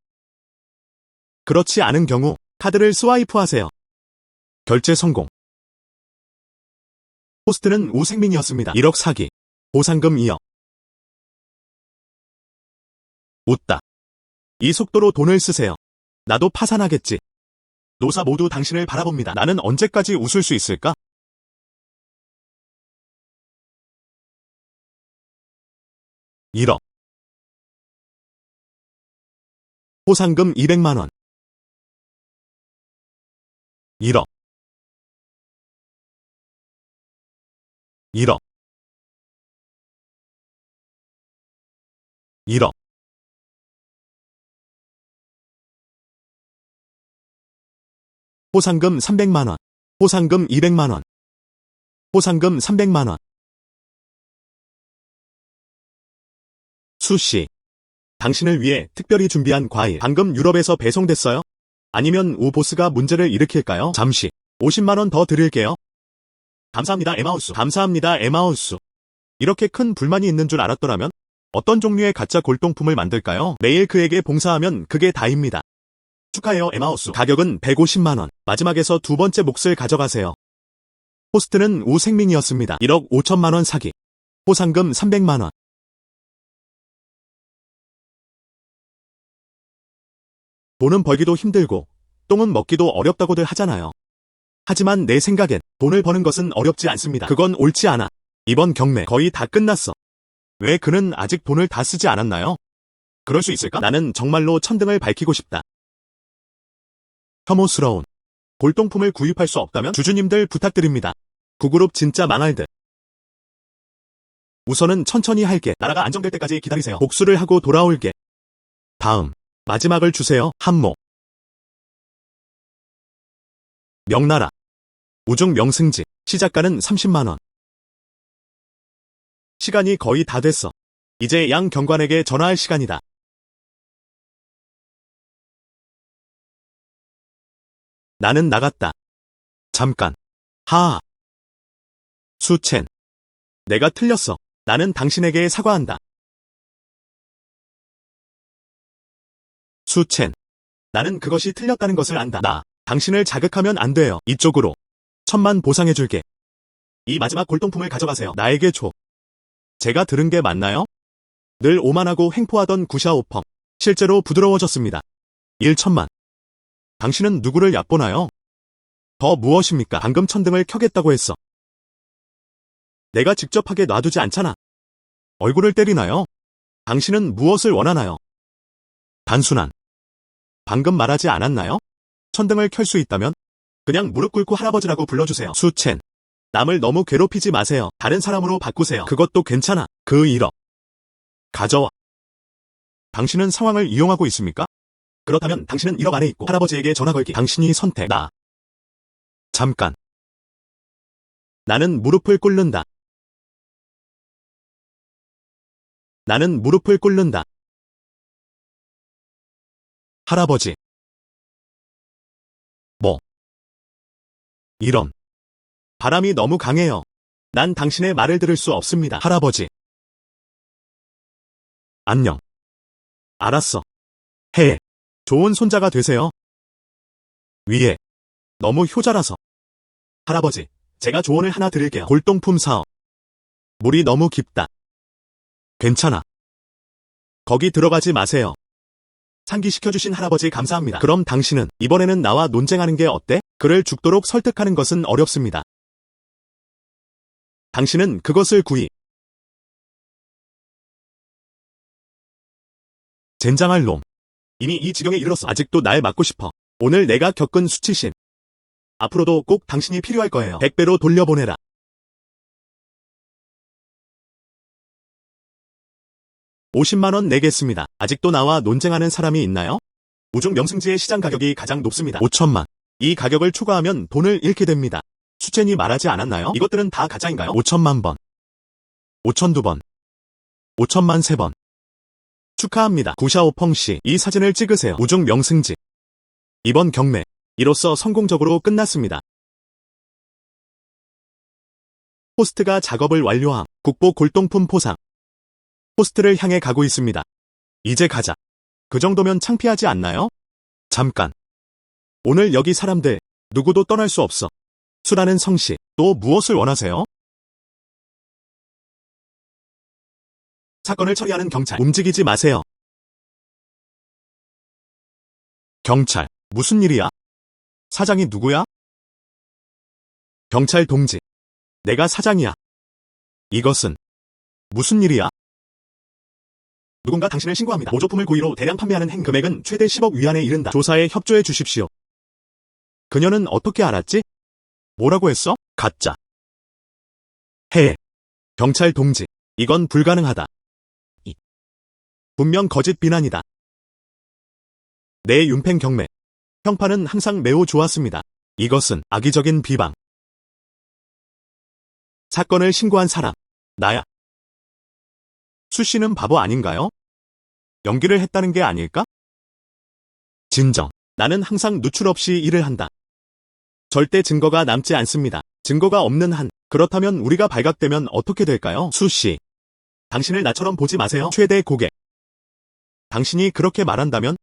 그렇지 않은 경우 카드를 스와이프하세요. 결제 성공. 호스트는 우생민이었습니다. 1억 사기. 보상금 2억. 웃다. 이 속도로 돈을 쓰세요. 나도 파산하겠지. 노사 모두 당신을 바라봅니다. 나는 언제까지 웃을 수 있을까? 1억. 보상금 200만원. 1억. 1억. 1억. 보상금 300만원. 보상금 200만원. 보상금 300만원. 수씨. 당신을 위해 특별히 준비한 과일 방금 유럽에서 배송됐어요? 아니면 우보스가 문제를 일으킬까요? 잠시 50만원 더 드릴게요. 감사합니다 에마우스. 감사합니다 에마우스. 이렇게 큰 불만이 있는 줄 알았더라면 어떤 종류의 가짜 골동품을 만들까요? 매일 그에게 봉사하면 그게 다입니다. 축하해요 에마우스. 가격은 150만원. 마지막에서 두 번째 몫을 가져가세요. 호스트는 우생민이었습니다. 1억 5천만원 사기. 보상금 300만원. 돈은 벌기도 힘들고 똥은 먹기도 어렵다고들 하잖아요. 하지만 내 생각엔 돈을 버는 것은 어렵지 않습니다. 그건 옳지 않아. 이번 경매 거의 다 끝났어. 왜 그는 아직 돈을 다 쓰지 않았나요? 그럴 수 있을까? 나는 정말로 천등을 밝히고 싶다. 혐오스러운 골동품을 구입할 수 없다면 주주님들 부탁드립니다. 구그룹 진짜 망할 듯. 우선은 천천히 할게. 나라가 안정될 때까지 기다리세요. 복수를 하고 돌아올게. 다음. 마지막을 주세요. 한모. 명나라. 우중 명승지. 시작가는 30만원. 시간이 거의 다 됐어. 이제 양 경관에게 전화할 시간이다. 나는 나갔다. 잠깐. 하하. 수첸. 내가 틀렸어. 나는 당신에게 사과한다. 수첸. 나는 그것이 틀렸다는 것을 안다. 나. 당신을 자극하면 안 돼요. 이쪽으로. 1,000만 보상해줄게. 이 마지막 골동품을 가져가세요. 나에게 줘. 제가 들은 게 맞나요? 늘 오만하고 횡포하던 구샤오펌. 실제로 부드러워졌습니다. 1,000만. 당신은 누구를 얕보나요? 더 무엇입니까? 방금 천등을 켜겠다고 했어. 내가 직접 하게 놔두지 않잖아. 얼굴을 때리나요? 당신은 무엇을 원하나요? 단순한. 방금 말하지 않았나요? 천등을 켤 수 있다면 그냥 무릎 꿇고 할아버지라고 불러주세요. 수첸. 남을 너무 괴롭히지 마세요. 다른 사람으로 바꾸세요. 그것도 괜찮아. 그 1억. 가져와. 당신은 상황을 이용하고 있습니까? 그렇다면 당신은 1억 안에 있고 할아버지에게 전화 걸기. 당신이 선택. 나. 잠깐. 나는 무릎을 꿇는다. 나는 무릎을 꿇는다. 할아버지. 뭐? 이런. 바람이 너무 강해요. 난 당신의 말을 들을 수 없습니다. 할아버지. 안녕. 알았어. 해. 좋은 손자가 되세요. 위에. 너무 효자라서. 할아버지, 제가 조언을 하나 드릴게요. 골동품 사업. 물이 너무 깊다. 괜찮아. 거기 들어가지 마세요. 상기시켜주신 할아버지 감사합니다. 그럼 당신은 이번에는 나와 논쟁하는 게 어때? 그를 죽도록 설득하는 것은 어렵습니다. 당신은 그것을 젠장할 놈. 이미 이 지경에 이르렀어. 아직도 날 맞고 싶어. 오늘 내가 겪은 수치심. 앞으로도 꼭 당신이 필요할 거예요. 100배로 돌려보내라. 50만 원 내겠습니다. 아직도 나와 논쟁하는 사람이 있나요? 우중 명승지의 시장 가격이 가장 높습니다. 5천만. 이 가격을 초과하면 돈을 잃게 됩니다. 수첸이 말하지 않았나요? 이것들은 다 가짜인가요? 5천만 번. 5천두 번. 5천만 3번. 축하합니다. 구샤오펑씨, 이 사진을 찍으세요. 우중 명승지. 이번 경매. 이로써 성공적으로 끝났습니다. 호스트가 작업을 완료함. 국보 골동품 포상. 호스트를 향해 가고 있습니다. 이제 가자. 그 정도면 창피하지 않나요? 잠깐. 오늘 여기 사람들 누구도 떠날 수 없어. 수라는 성씨, 또 무엇을 원하세요? 사건을 처리하는 경찰. 움직이지 마세요. 경찰, 무슨 일이야? 사장이 누구야? 경찰 동지. 내가 사장이야. 이것은 무슨 일이야? 누군가 당신을 신고합니다. 모조품을 고의로 대량 판매하는 행 금액은 최대 10억 위안에 이른다. 조사에 협조해 주십시오. 그녀는 어떻게 알았지? 뭐라고 했어? 가짜. 해. 경찰 동지. 이건 불가능하다. 분명 거짓 비난이다. 내 윤팽 경매. 평판은 항상 매우 좋았습니다. 이것은 악의적인 비방. 사건을 신고한 사람. 나야. 수 씨는 바보 아닌가요? 연기를 했다는 게 아닐까? 진정. 나는 항상 누출 없이 일을 한다. 절대 증거가 남지 않습니다. 증거가 없는 한, 그렇다면 우리가 발각되면 어떻게 될까요? 수 씨. 당신을 나처럼 보지 마세요. 최대 고객. 당신이 그렇게 말한다면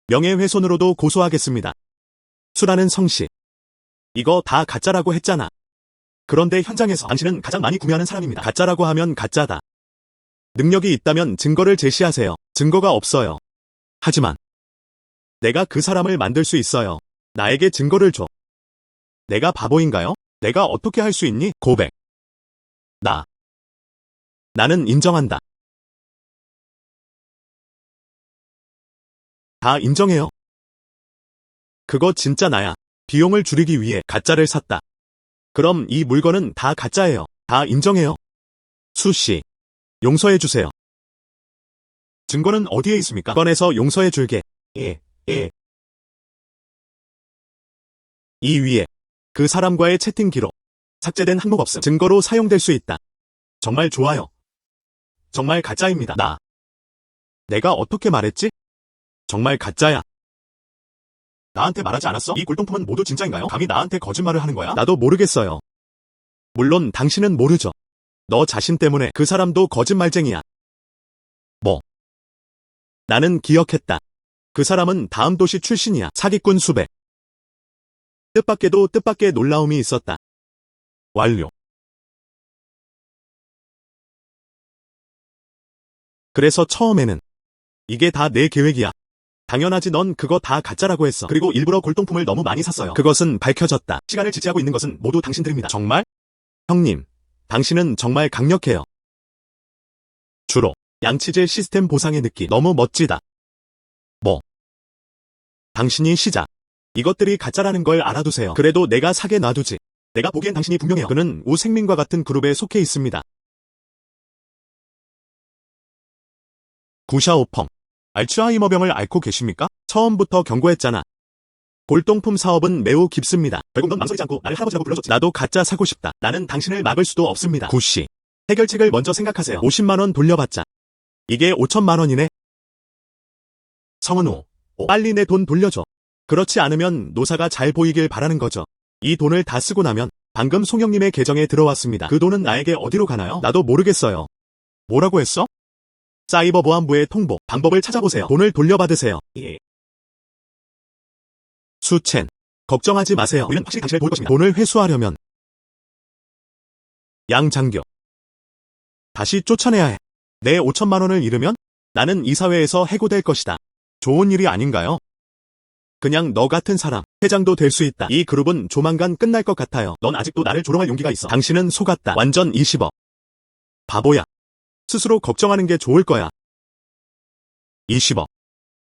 명예훼손으로도 고소하겠습니다. 수라는 성씨. 이거 다 가짜라고 했잖아. 그런데 현장에서 당신은 가장 많이 구매하는 사람입니다. 가짜라고 하면 가짜다. 능력이 있다면 증거를 제시하세요. 증거가 없어요. 하지만 내가 그 사람을 만들 수 있어요. 나에게 증거를 줘. 내가 바보인가요? 내가 어떻게 할 수 있니? 고백. 나는 인정한다. 다 인정해요. 그거 진짜 나야. 비용을 줄이기 위해 가짜를 샀다. 그럼 이 물건은 다 가짜예요. 다 인정해요. 수 씨. 용서해주세요. 증거는 어디에 있습니까? 꺼내서 용서해줄게. 이 위에 그 사람과의 채팅 기록. 삭제된 항목 없음. 증거로 사용될 수 있다. 정말 좋아요. 정말 가짜입니다. 내가 어떻게 말했지? 정말 가짜야. 나한테 말하지 않았어? 이 골동품은 모두 진짜인가요? 감히 나한테 거짓말을 하는 거야? 나도 모르겠어요. 물론 당신은 모르죠. 너 자신 때문에 그 사람도 거짓말쟁이야. 뭐? 나는 기억했다. 그 사람은 다음 도시 출신이야. 사기꾼 수배. 뜻밖에도 뜻밖의 놀라움이 있었다. 완료. 그래서 처음에는 이게 다 내 계획이야. 당연하지, 넌 그거 다 가짜라고 했어. 그리고 일부러 골동품을 너무 많이 샀어요. 그것은 밝혀졌다. 시간을 지체하고 있는 것은 모두 당신들입니다. 정말? 형님, 당신은 정말 강력해요. 주로 양치질 시스템 보상의 느낌. 너무 멋지다. 뭐? 당신이 시작. 이것들이 가짜라는 걸 알아두세요. 그래도 내가 사게 놔두지. 내가 보기엔 당신이 분명해요. 그는 우생민과 같은 그룹에 속해 있습니다. 구샤오펑. 알츠하이머병을 앓고 계십니까? 처음부터 경고했잖아. 골동품 사업은 매우 깊습니다. 결국 넌 망설이지 않고 나를 할아버지라고 불러줬지. 나도 가짜 사고 싶다. 나는 당신을 막을 수도 없습니다. 구씨. 해결책을 먼저 생각하세요. 50만 원 돌려받자. 이게 5천만 원이네. 성은호. 빨리 내 돈 돌려줘. 그렇지 않으면 노사가 잘 보이길 바라는 거죠. 이 돈을 다 쓰고 나면 방금 송영님의 계정에 들어왔습니다. 그 돈은 나에게 어디로 가나요? 나도 모르겠어요. 뭐라고 했어? 사이버 보안부에 통보, 방법을 찾아보세요. 돈을 돌려받으세요. 예. 수첸, 걱정하지 마세요. 우리는 확실히 당신을 도울 것입니다. 돈을 회수하려면 양장교, 다시 쫓아내야 해. 내 5천만 원을 잃으면 나는 이 사회에서 해고될 것이다. 좋은 일이 아닌가요? 그냥 너 같은 사람, 회장도 될 수 있다. 이 그룹은 조만간 끝날 것 같아요. 넌 아직도 나를 조롱할 용기가 있어. 당신은 속았다. 완전 20억. 바보야. 스스로 걱정하는 게 좋을 거야. 20억.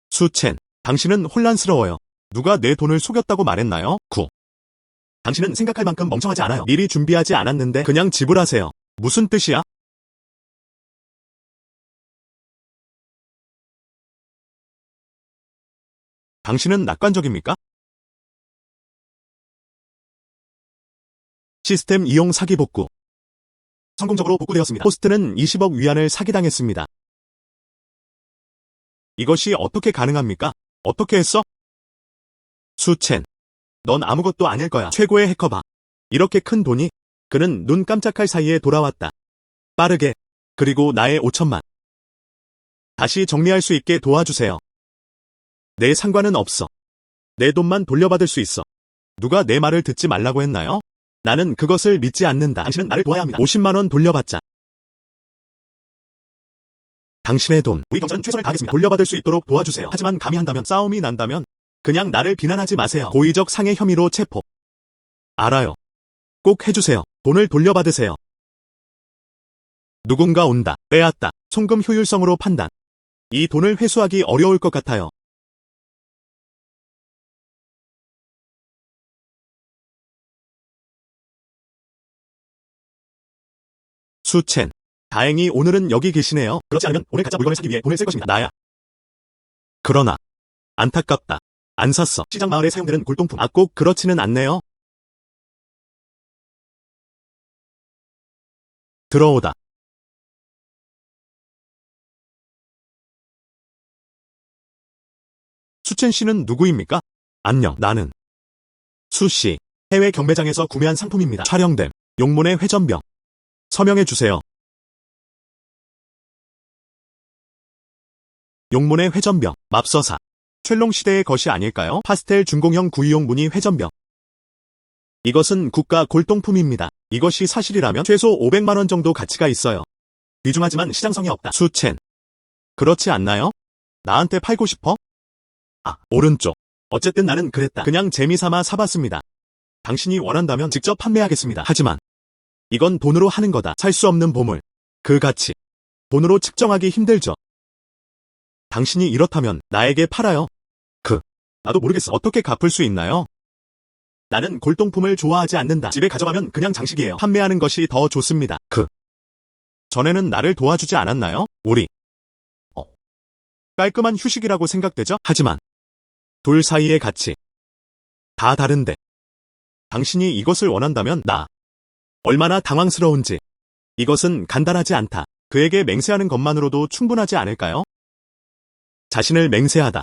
수첸, 당신은 혼란스러워요. 누가 내 돈을 속였다고 말했나요? 9. 당신은 생각할 만큼 멍청하지 않아요. 미리 준비하지 않았는데 그냥 지불하세요. 무슨 뜻이야? 당신은 낙관적입니까? 시스템 이용 사기 복구. 성공적으로 복구되었습니다. 호스트는 20억 위안을 사기당했습니다. 이것이 어떻게 가능합니까? 어떻게 했어? 수첸, 넌 아무것도 아닐 거야. 최고의 해커봐. 이렇게 큰 돈이? 그는 눈 깜짝할 사이에 돌아왔다. 빠르게. 그리고 나의 5천만. 다시 정리할 수 있게 도와주세요. 내 상관은 없어. 내 돈만 돌려받을 수 있어. 누가 내 말을 듣지 말라고 했나요? 나는 그것을 믿지 않는다. 당신은 나를 도와야 합니다. 50만 원 돌려받자. 당신의 돈. 우리 경찰은 최선을 다하겠습니다. 돌려받을 수 있도록 도와주세요. 하지만 감히 한다면, 싸움이 난다면 그냥 나를 비난하지 마세요. 고의적 상해 혐의로 체포. 알아요. 꼭 해주세요. 돈을 돌려받으세요. 누군가 온다. 빼앗다. 송금 효율성으로 판단. 이 돈을 회수하기 어려울 것 같아요. 수첸, 다행히 오늘은 여기 계시네요. 그렇지 않으면 오늘 가짜 물건을 사기 위해 돈을 쓸 것입니다. 나야. 그러나 안타깝다. 안 샀어. 시장 마을에 사용되는 골동품. 꼭 그렇지는 않네요. 들어오다. 수첸 씨는 누구입니까? 안녕, 나는 수씨. 해외 경매장에서 구매한 상품입니다. 촬영됨. 용문의 회전병. 서명해주세요. 용문의 회전병. 맙서사. 촤롱 시대의 것이 아닐까요? 파스텔 중공형 구이용 무늬 회전병. 이것은 국가 골동품입니다. 이것이 사실이라면 최소 500만 원 정도 가치가 있어요. 귀중하지만 시장성이 없다. 수첸. 그렇지 않나요? 나한테 팔고 싶어? 오른쪽. 어쨌든 나는 그랬다. 그냥 재미삼아 사봤습니다. 당신이 원한다면 직접 판매하겠습니다. 하지만 이건 돈으로 하는 거다. 살 수 없는 보물. 그 가치. 돈으로 측정하기 힘들죠. 당신이 이렇다면 나에게 팔아요. 나도 모르겠어. 어떻게 갚을 수 있나요? 나는 골동품을 좋아하지 않는다. 집에 가져가면 그냥 장식이에요. 판매하는 것이 더 좋습니다. 전에는 나를 도와주지 않았나요? 우리. 깔끔한 휴식이라고 생각되죠? 하지만 둘 사이의 가치. 다 다른데. 당신이 이것을 원한다면 나. 얼마나 당황스러운지. 이것은 간단하지 않다. 그에게 맹세하는 것만으로도 충분하지 않을까요? 자신을 맹세하다.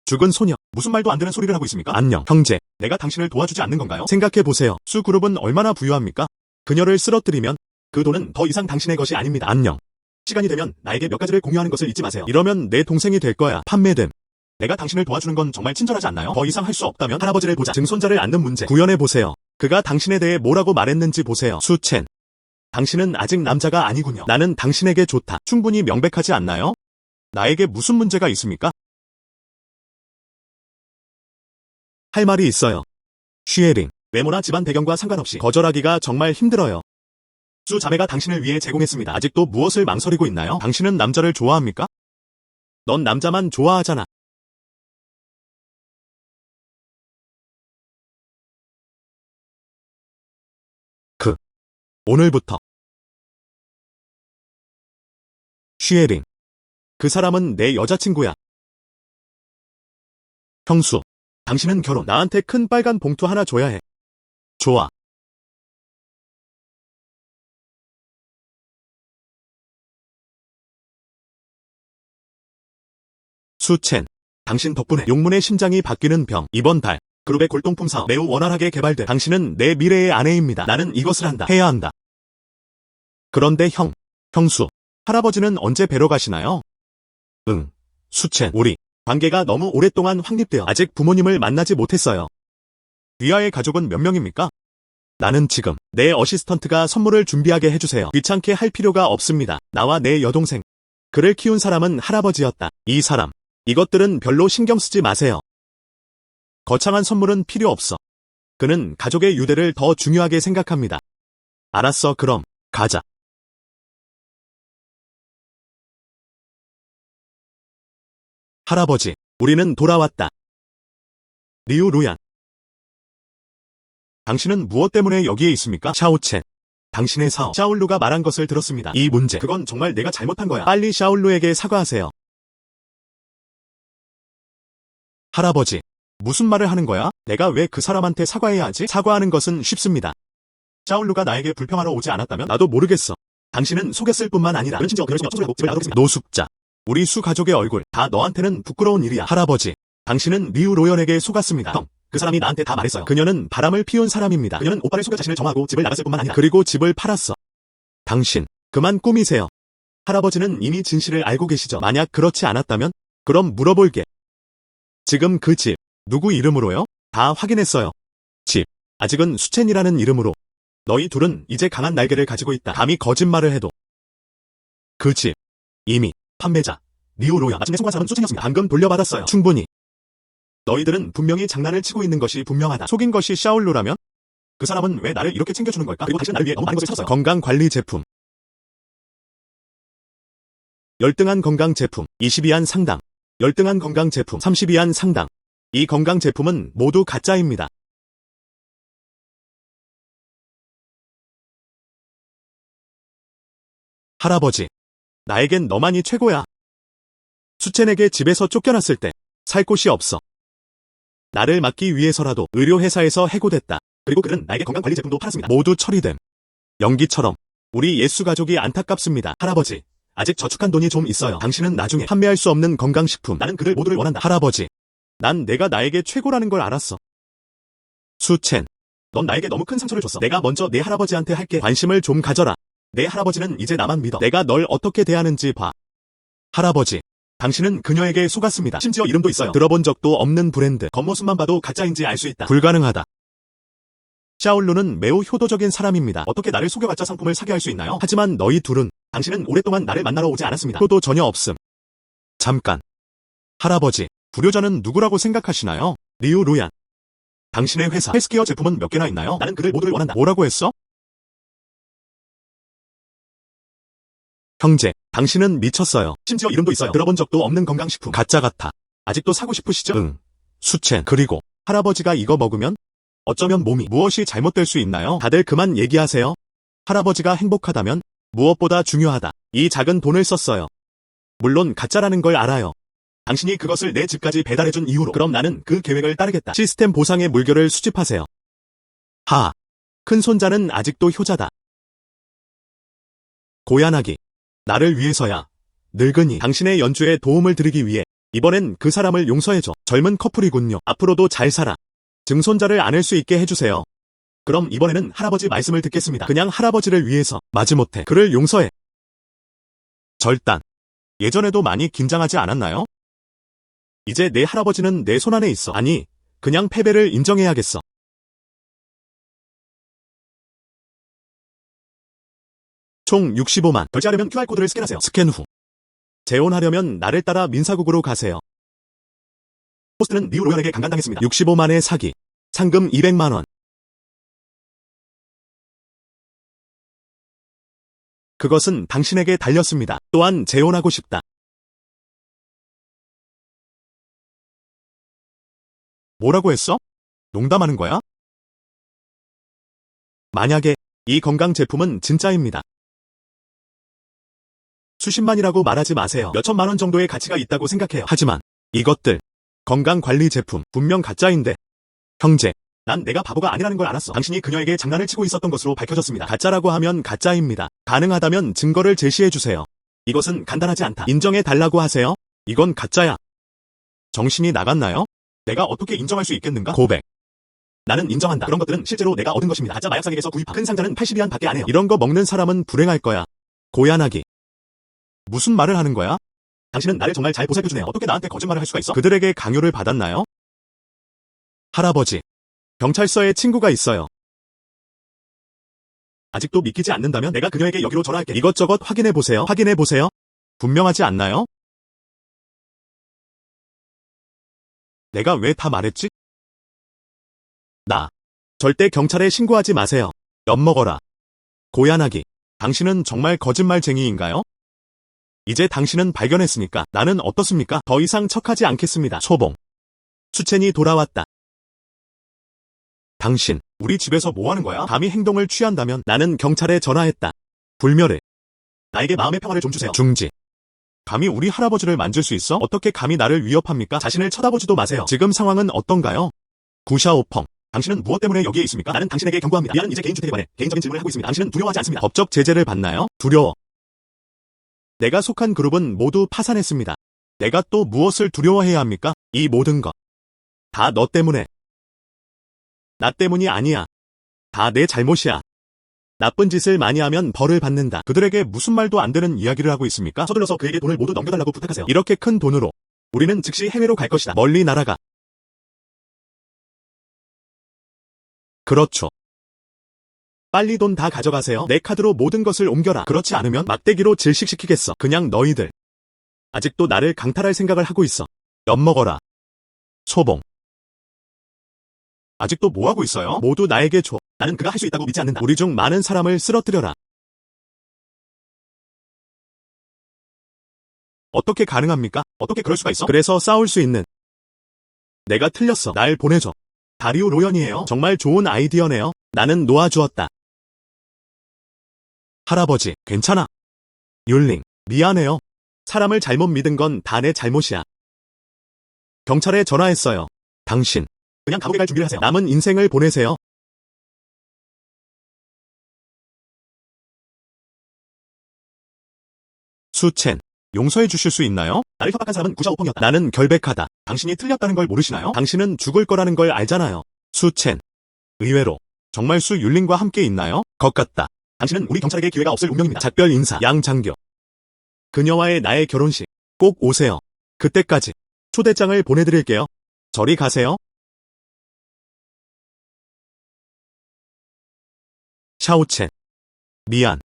죽은 소녀. 무슨 말도 안 되는 소리를 하고 있습니까? 안녕, 형제. 내가 당신을 도와주지 않는 건가요? 생각해보세요. 수그룹은 얼마나 부유합니까? 그녀를 쓰러뜨리면 그 돈은 더 이상 당신의 것이 아닙니다. 안녕. 시간이 되면 나에게 몇 가지를 공유하는 것을 잊지 마세요. 이러면 내 동생이 될 거야. 판매됨. 내가 당신을 도와주는 건 정말 친절하지 않나요? 더 이상 할 수 없다면 할아버지를 보자. 증손자를 안는 문제. 구현해보세요. 그가 당신에 대해 뭐라고 말했는지 보세요. 수첸. 당신은 아직 남자가 아니군요. 나는 당신에게 좋다. 충분히 명백하지 않나요? 나에게 무슨 문제가 있습니까? 할 말이 있어요. 슈에링. 외모나 집안 배경과 상관없이 거절하기가 정말 힘들어요. 수 자매가 당신을 위해 제공했습니다. 아직도 무엇을 망설이고 있나요? 당신은 남자를 좋아합니까? 넌 남자만 좋아하잖아. 오늘부터. 슈에링. 그 사람은 내 여자친구야. 형수. 당신은 결혼. 나한테 큰 빨간 봉투 하나 줘야 해. 좋아. 수첸. 당신 덕분에 용문의 심장이 바뀌는 병. 이번 달. 그룹의 골동품 사업 매우 원활하게 개발돼. 당신은 내 미래의 아내입니다. 나는 이것을 한다. 해야 한다. 그런데 형수, 할아버지는 언제 뵈러 가시나요? 응, 수첸, 우리 관계가 너무 오랫동안 확립되어 아직 부모님을 만나지 못했어요. 위아의 가족은 몇 명입니까? 나는 지금 내 어시스턴트가 선물을 준비하게 해주세요. 귀찮게 할 필요가 없습니다. 나와 내 여동생. 그를 키운 사람은 할아버지였다. 이 사람. 이것들은 별로 신경 쓰지 마세요. 거창한 선물은 필요 없어. 그는 가족의 유대를 더 중요하게 생각합니다. 알았어, 그럼 가자. 할아버지, 우리는 돌아왔다. 리우 루얀. 당신은 무엇 때문에 여기에 있습니까? 샤오첸. 당신의 사업. 샤올루가 말한 것을 들었습니다. 이 문제. 그건 정말 내가 잘못한 거야. 빨리 샤올루에게 사과하세요. 할아버지, 무슨 말을 하는 거야? 내가 왜 그 사람한테 사과해야 하지? 사과하는 것은 쉽습니다. 샤올루가 나에게 불평하러 오지 않았다면 나도 모르겠어. 당신은 속였을 뿐만 아니라 심지어 그럴 수 없어. 집을 나가겠습니다. 노숙자. 우리 수 가족의 얼굴. 다 너한테는 부끄러운 일이야. 할아버지, 당신은 리우 로연에게 속았습니다. 형, 그 사람이 나한테 다 말했어요. 그녀는 바람을 피운 사람입니다. 그녀는 오빠를 속여 자신을 정하고 집을 나갔을 뿐만 아니라 그리고 집을 팔았어. 당신, 그만 꾸미세요. 할아버지는 이미 진실을 알고 계시죠. 만약 그렇지 않았다면? 그럼 물어볼게. 지금 그 집, 누구 이름으로요? 다 확인했어요. 집, 아직은 수첸이라는 이름으로. 너희 둘은 이제 강한 날개를 가지고 있다. 감히 거짓말을 해도. 그 집, 이미 판매자, 리우 로연. 마침내 송관 사람은 수첸이었습니다. 방금 돌려받았어요. 충분히. 너희들은 분명히 장난을 치고 있는 것이 분명하다. 속인 것이 샤올루라면? 그 사람은 왜 나를 이렇게 챙겨주는 걸까? 그리고 당신은 나를 위해 너무 많은 것을 찾았어요. 건강관리 제품. 열등한 건강 제품. 22안 상당. 열등한 건강 제품. 32안 상당. 이 건강 제품은 모두 가짜입니다. 할아버지, 나에겐 너만이 최고야. 수첸에게 집에서 쫓겨났을 때 살 곳이 없어. 나를 막기 위해서라도 의료회사에서 해고됐다. 그리고 그는 나에게 건강관리 제품도 팔았습니다. 모두 처리됨. 연기처럼. 우리 예수 가족이 안타깝습니다. 할아버지, 아직 저축한 돈이 좀 있어요. 당신은 나중에 판매할 수 없는 건강식품. 나는 그들 모두를 원한다. 할아버지, 난 내가 나에게 최고라는 걸 알았어. 수첸, 넌 나에게 너무 큰 상처를 줬어. 내가 먼저 내 할아버지한테 할게. 관심을 좀 가져라. 내 할아버지는 이제 나만 믿어. 내가 널 어떻게 대하는지 봐. 할아버지, 당신은 그녀에게 속았습니다. 심지어 이름도 있어요. 들어본 적도 없는 브랜드. 겉모습만 봐도 가짜인지 알 수 있다. 불가능하다. 샤올루는 매우 효도적인 사람입니다. 어떻게 나를 속여가짜 상품을 사게 할 수 있나요? 하지만 너희 둘은, 당신은 오랫동안 나를 만나러 오지 않았습니다. 효도 전혀 없음. 잠깐. 할아버지, 불효자는 누구라고 생각하시나요? 리우 루얀. 당신의 회사 헬스케어 제품은 몇 개나 있나요? 나는 그들 모두를 원한다. 뭐라고 했어? 형제, 당신은 미쳤어요. 심지어 이름도 있어요. 들어본 적도 없는 건강식품. 가짜 같아. 아직도 사고 싶으시죠? 응. 수첸. 그리고 할아버지가 이거 먹으면? 어쩌면 몸이 무엇이 잘못될 수 있나요? 다들 그만 얘기하세요. 할아버지가 행복하다면? 무엇보다 중요하다. 이 작은 돈을 썼어요. 물론 가짜라는 걸 알아요. 당신이 그것을 내 집까지 배달해준 이후로. 그럼 나는 그 계획을 따르겠다. 시스템 보상의 물결을 수집하세요. 큰 손자는 아직도 효자다. 고얀하기. 나를 위해서야. 늙은이. 당신의 연주에 도움을 드리기 위해. 이번엔 그 사람을 용서해줘. 젊은 커플이군요. 앞으로도 잘 살아. 증손자를 안을 수 있게 해주세요. 그럼 이번에는 할아버지 말씀을 듣겠습니다. 그냥 할아버지를 위해서. 마지못해 그를 용서해. 절단. 예전에도 많이 긴장하지 않았나요? 이제 내 할아버지는 내 손안에 있어. 아니, 그냥 패배를 인정해야겠어. 총 65만. 결제하려면 QR코드를 스캔하세요. 스캔 후. 재혼하려면 나를 따라 민사국으로 가세요. 호스트는 리우 로연에게 강간당했습니다. 65만의 사기. 상금 200만원. 그것은 당신에게 달렸습니다. 또한 재혼하고 싶다. 뭐라고 했어? 농담하는 거야? 만약에 이 건강 제품은 진짜입니다. 수십만이라고 말하지 마세요. 몇천만 원 정도의 가치가 있다고 생각해요. 하지만 이것들 건강관리 제품 분명 가짜인데. 형제, 난 내가 바보가 아니라는 걸 알았어. 당신이 그녀에게 장난을 치고 있었던 것으로 밝혀졌습니다. 가짜라고 하면 가짜입니다. 가능하다면 증거를 제시해주세요. 이것은 간단하지 않다. 인정해달라고 하세요. 이건 가짜야. 정신이 나갔나요? 내가 어떻게 인정할 수 있겠는가? 고백. 나는 인정한다. 그런 것들은 실제로 내가 얻은 것입니다. 가짜 마약상에게서 구입한 큰 상자는 80위안 밖에 안 해요. 이런 거 먹는 사람은 불행할 거야. 고야나기. 무슨 말을 하는 거야? 당신은 나를 정말 잘 보살펴주네요. 어떻게 나한테 거짓말을 할 수가 있어? 그들에게 강요를 받았나요? 할아버지. 경찰서에 친구가 있어요. 아직도 믿기지 않는다면 내가 그녀에게 여기로 전화할게. 이것저것 확인해보세요. 확인해보세요. 분명하지 않나요? 내가 왜 다 말했지? 절대 경찰에 신고하지 마세요. 엿먹어라. 고야나기. 당신은 정말 거짓말쟁이인가요? 이제 당신은 발견했으니까 나는 어떻습니까? 더 이상 척하지 않겠습니다. 초봉. 수첸이 돌아왔다. 당신, 우리 집에서 뭐 하는 거야? 감히 행동을 취한다면 나는 경찰에 전화했다. 불멸을. 나에게 마음의 평화를 좀 주세요. 중지. 감히 우리 할아버지를 만질 수 있어? 어떻게 감히 나를 위협합니까? 자신을 쳐다보지도 마세요. 지금 상황은 어떤가요? 구샤오펑. 당신은 무엇 때문에 여기에 있습니까? 나는 당신에게 경고합니다. 미안은 이제 개인 주택에 관해 개인적인 질문을 하고 있습니다. 당신은 두려워하지 않습니다. 법적 제재를 받나요? 두려워. 내가 속한 그룹은 모두 파산했습니다. 내가 또 무엇을 두려워해야 합니까? 이 모든 것. 다 너 때문에. 나 때문이 아니야. 다 내 잘못이야. 나쁜 짓을 많이 하면 벌을 받는다. 그들에게 무슨 말도 안 되는 이야기를 하고 있습니까? 서둘러서 그에게 돈을 모두 넘겨달라고 부탁하세요. 이렇게 큰 돈으로 우리는 즉시 해외로 갈 것이다. 멀리 날아가. 그렇죠. 빨리 돈 다 가져가세요. 내 카드로 모든 것을 옮겨라. 그렇지 않으면 막대기로 질식시키겠어. 그냥 너희들. 아직도 나를 강탈할 생각을 하고 있어. 엿먹어라. 소봉. 아직도 뭐하고 있어요? 모두 나에게 줘. 나는 그가 할 수 있다고 믿지 않는다. 우리 중 많은 사람을 쓰러뜨려라. 어떻게 가능합니까? 어떻게 그럴 수가 있어? 그래서 싸울 수 있는. 내가 틀렸어. 날 보내줘. 다리오 로연이에요. 정말 좋은 아이디어네요. 나는 놓아주었다. 할아버지, 괜찮아. 율링, 미안해요. 사람을 잘못 믿은 건 다 내 잘못이야. 경찰에 전화했어요. 당신, 그냥 감옥에 갈 준비를 하세요. 남은 인생을 보내세요. 수첸, 용서해 주실 수 있나요? 나를 협박한 사람은 구샤오펑이었다. 나는 결백하다. 당신이 틀렸다는 걸 모르시나요? 당신은 죽을 거라는 걸 알잖아요. 수첸, 의외로 정말 수 율링과 함께 있나요? 것 같다. 당신은 우리 경찰에게 기회가 없을 운명입니다. 작별 인사. 양 장교. 그녀와의 나의 결혼식. 꼭 오세요. 그때까지 초대장을 보내드릴게요. 저리 가세요. 샤오첸. 미안.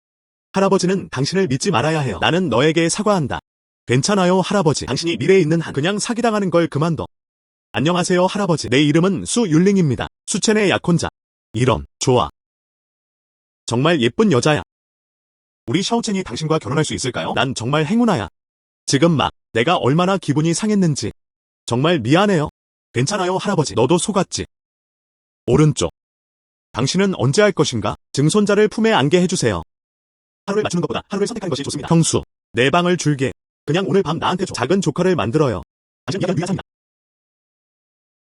할아버지는 당신을 믿지 말아야 해요. 나는 너에게 사과한다. 괜찮아요, 할아버지. 당신이 미래에 있는 한 그냥 사기당하는 걸 그만둬. 안녕하세요, 할아버지. 내 이름은 수율링입니다. 수첸의 약혼자. 이런, 좋아. 정말 예쁜 여자야. 우리 샤오첸이 당신과 결혼할 수 있을까요? 난 정말 행운아야. 지금 막 내가 얼마나 기분이 상했는지. 정말 미안해요. 괜찮아요, 할아버지. 너도 속았지. 오른쪽. 당신은 언제 할 것인가? 증손자를 품에 안게 해주세요. 하루를 맞추는 것보다 하루를 선택하는 것이 좋습니다. 형수, 내 방을 줄게. 그냥 오늘 밤 나한테 줘. 작은 조커를 만들어요. 당신 이야기는 네가 산이다.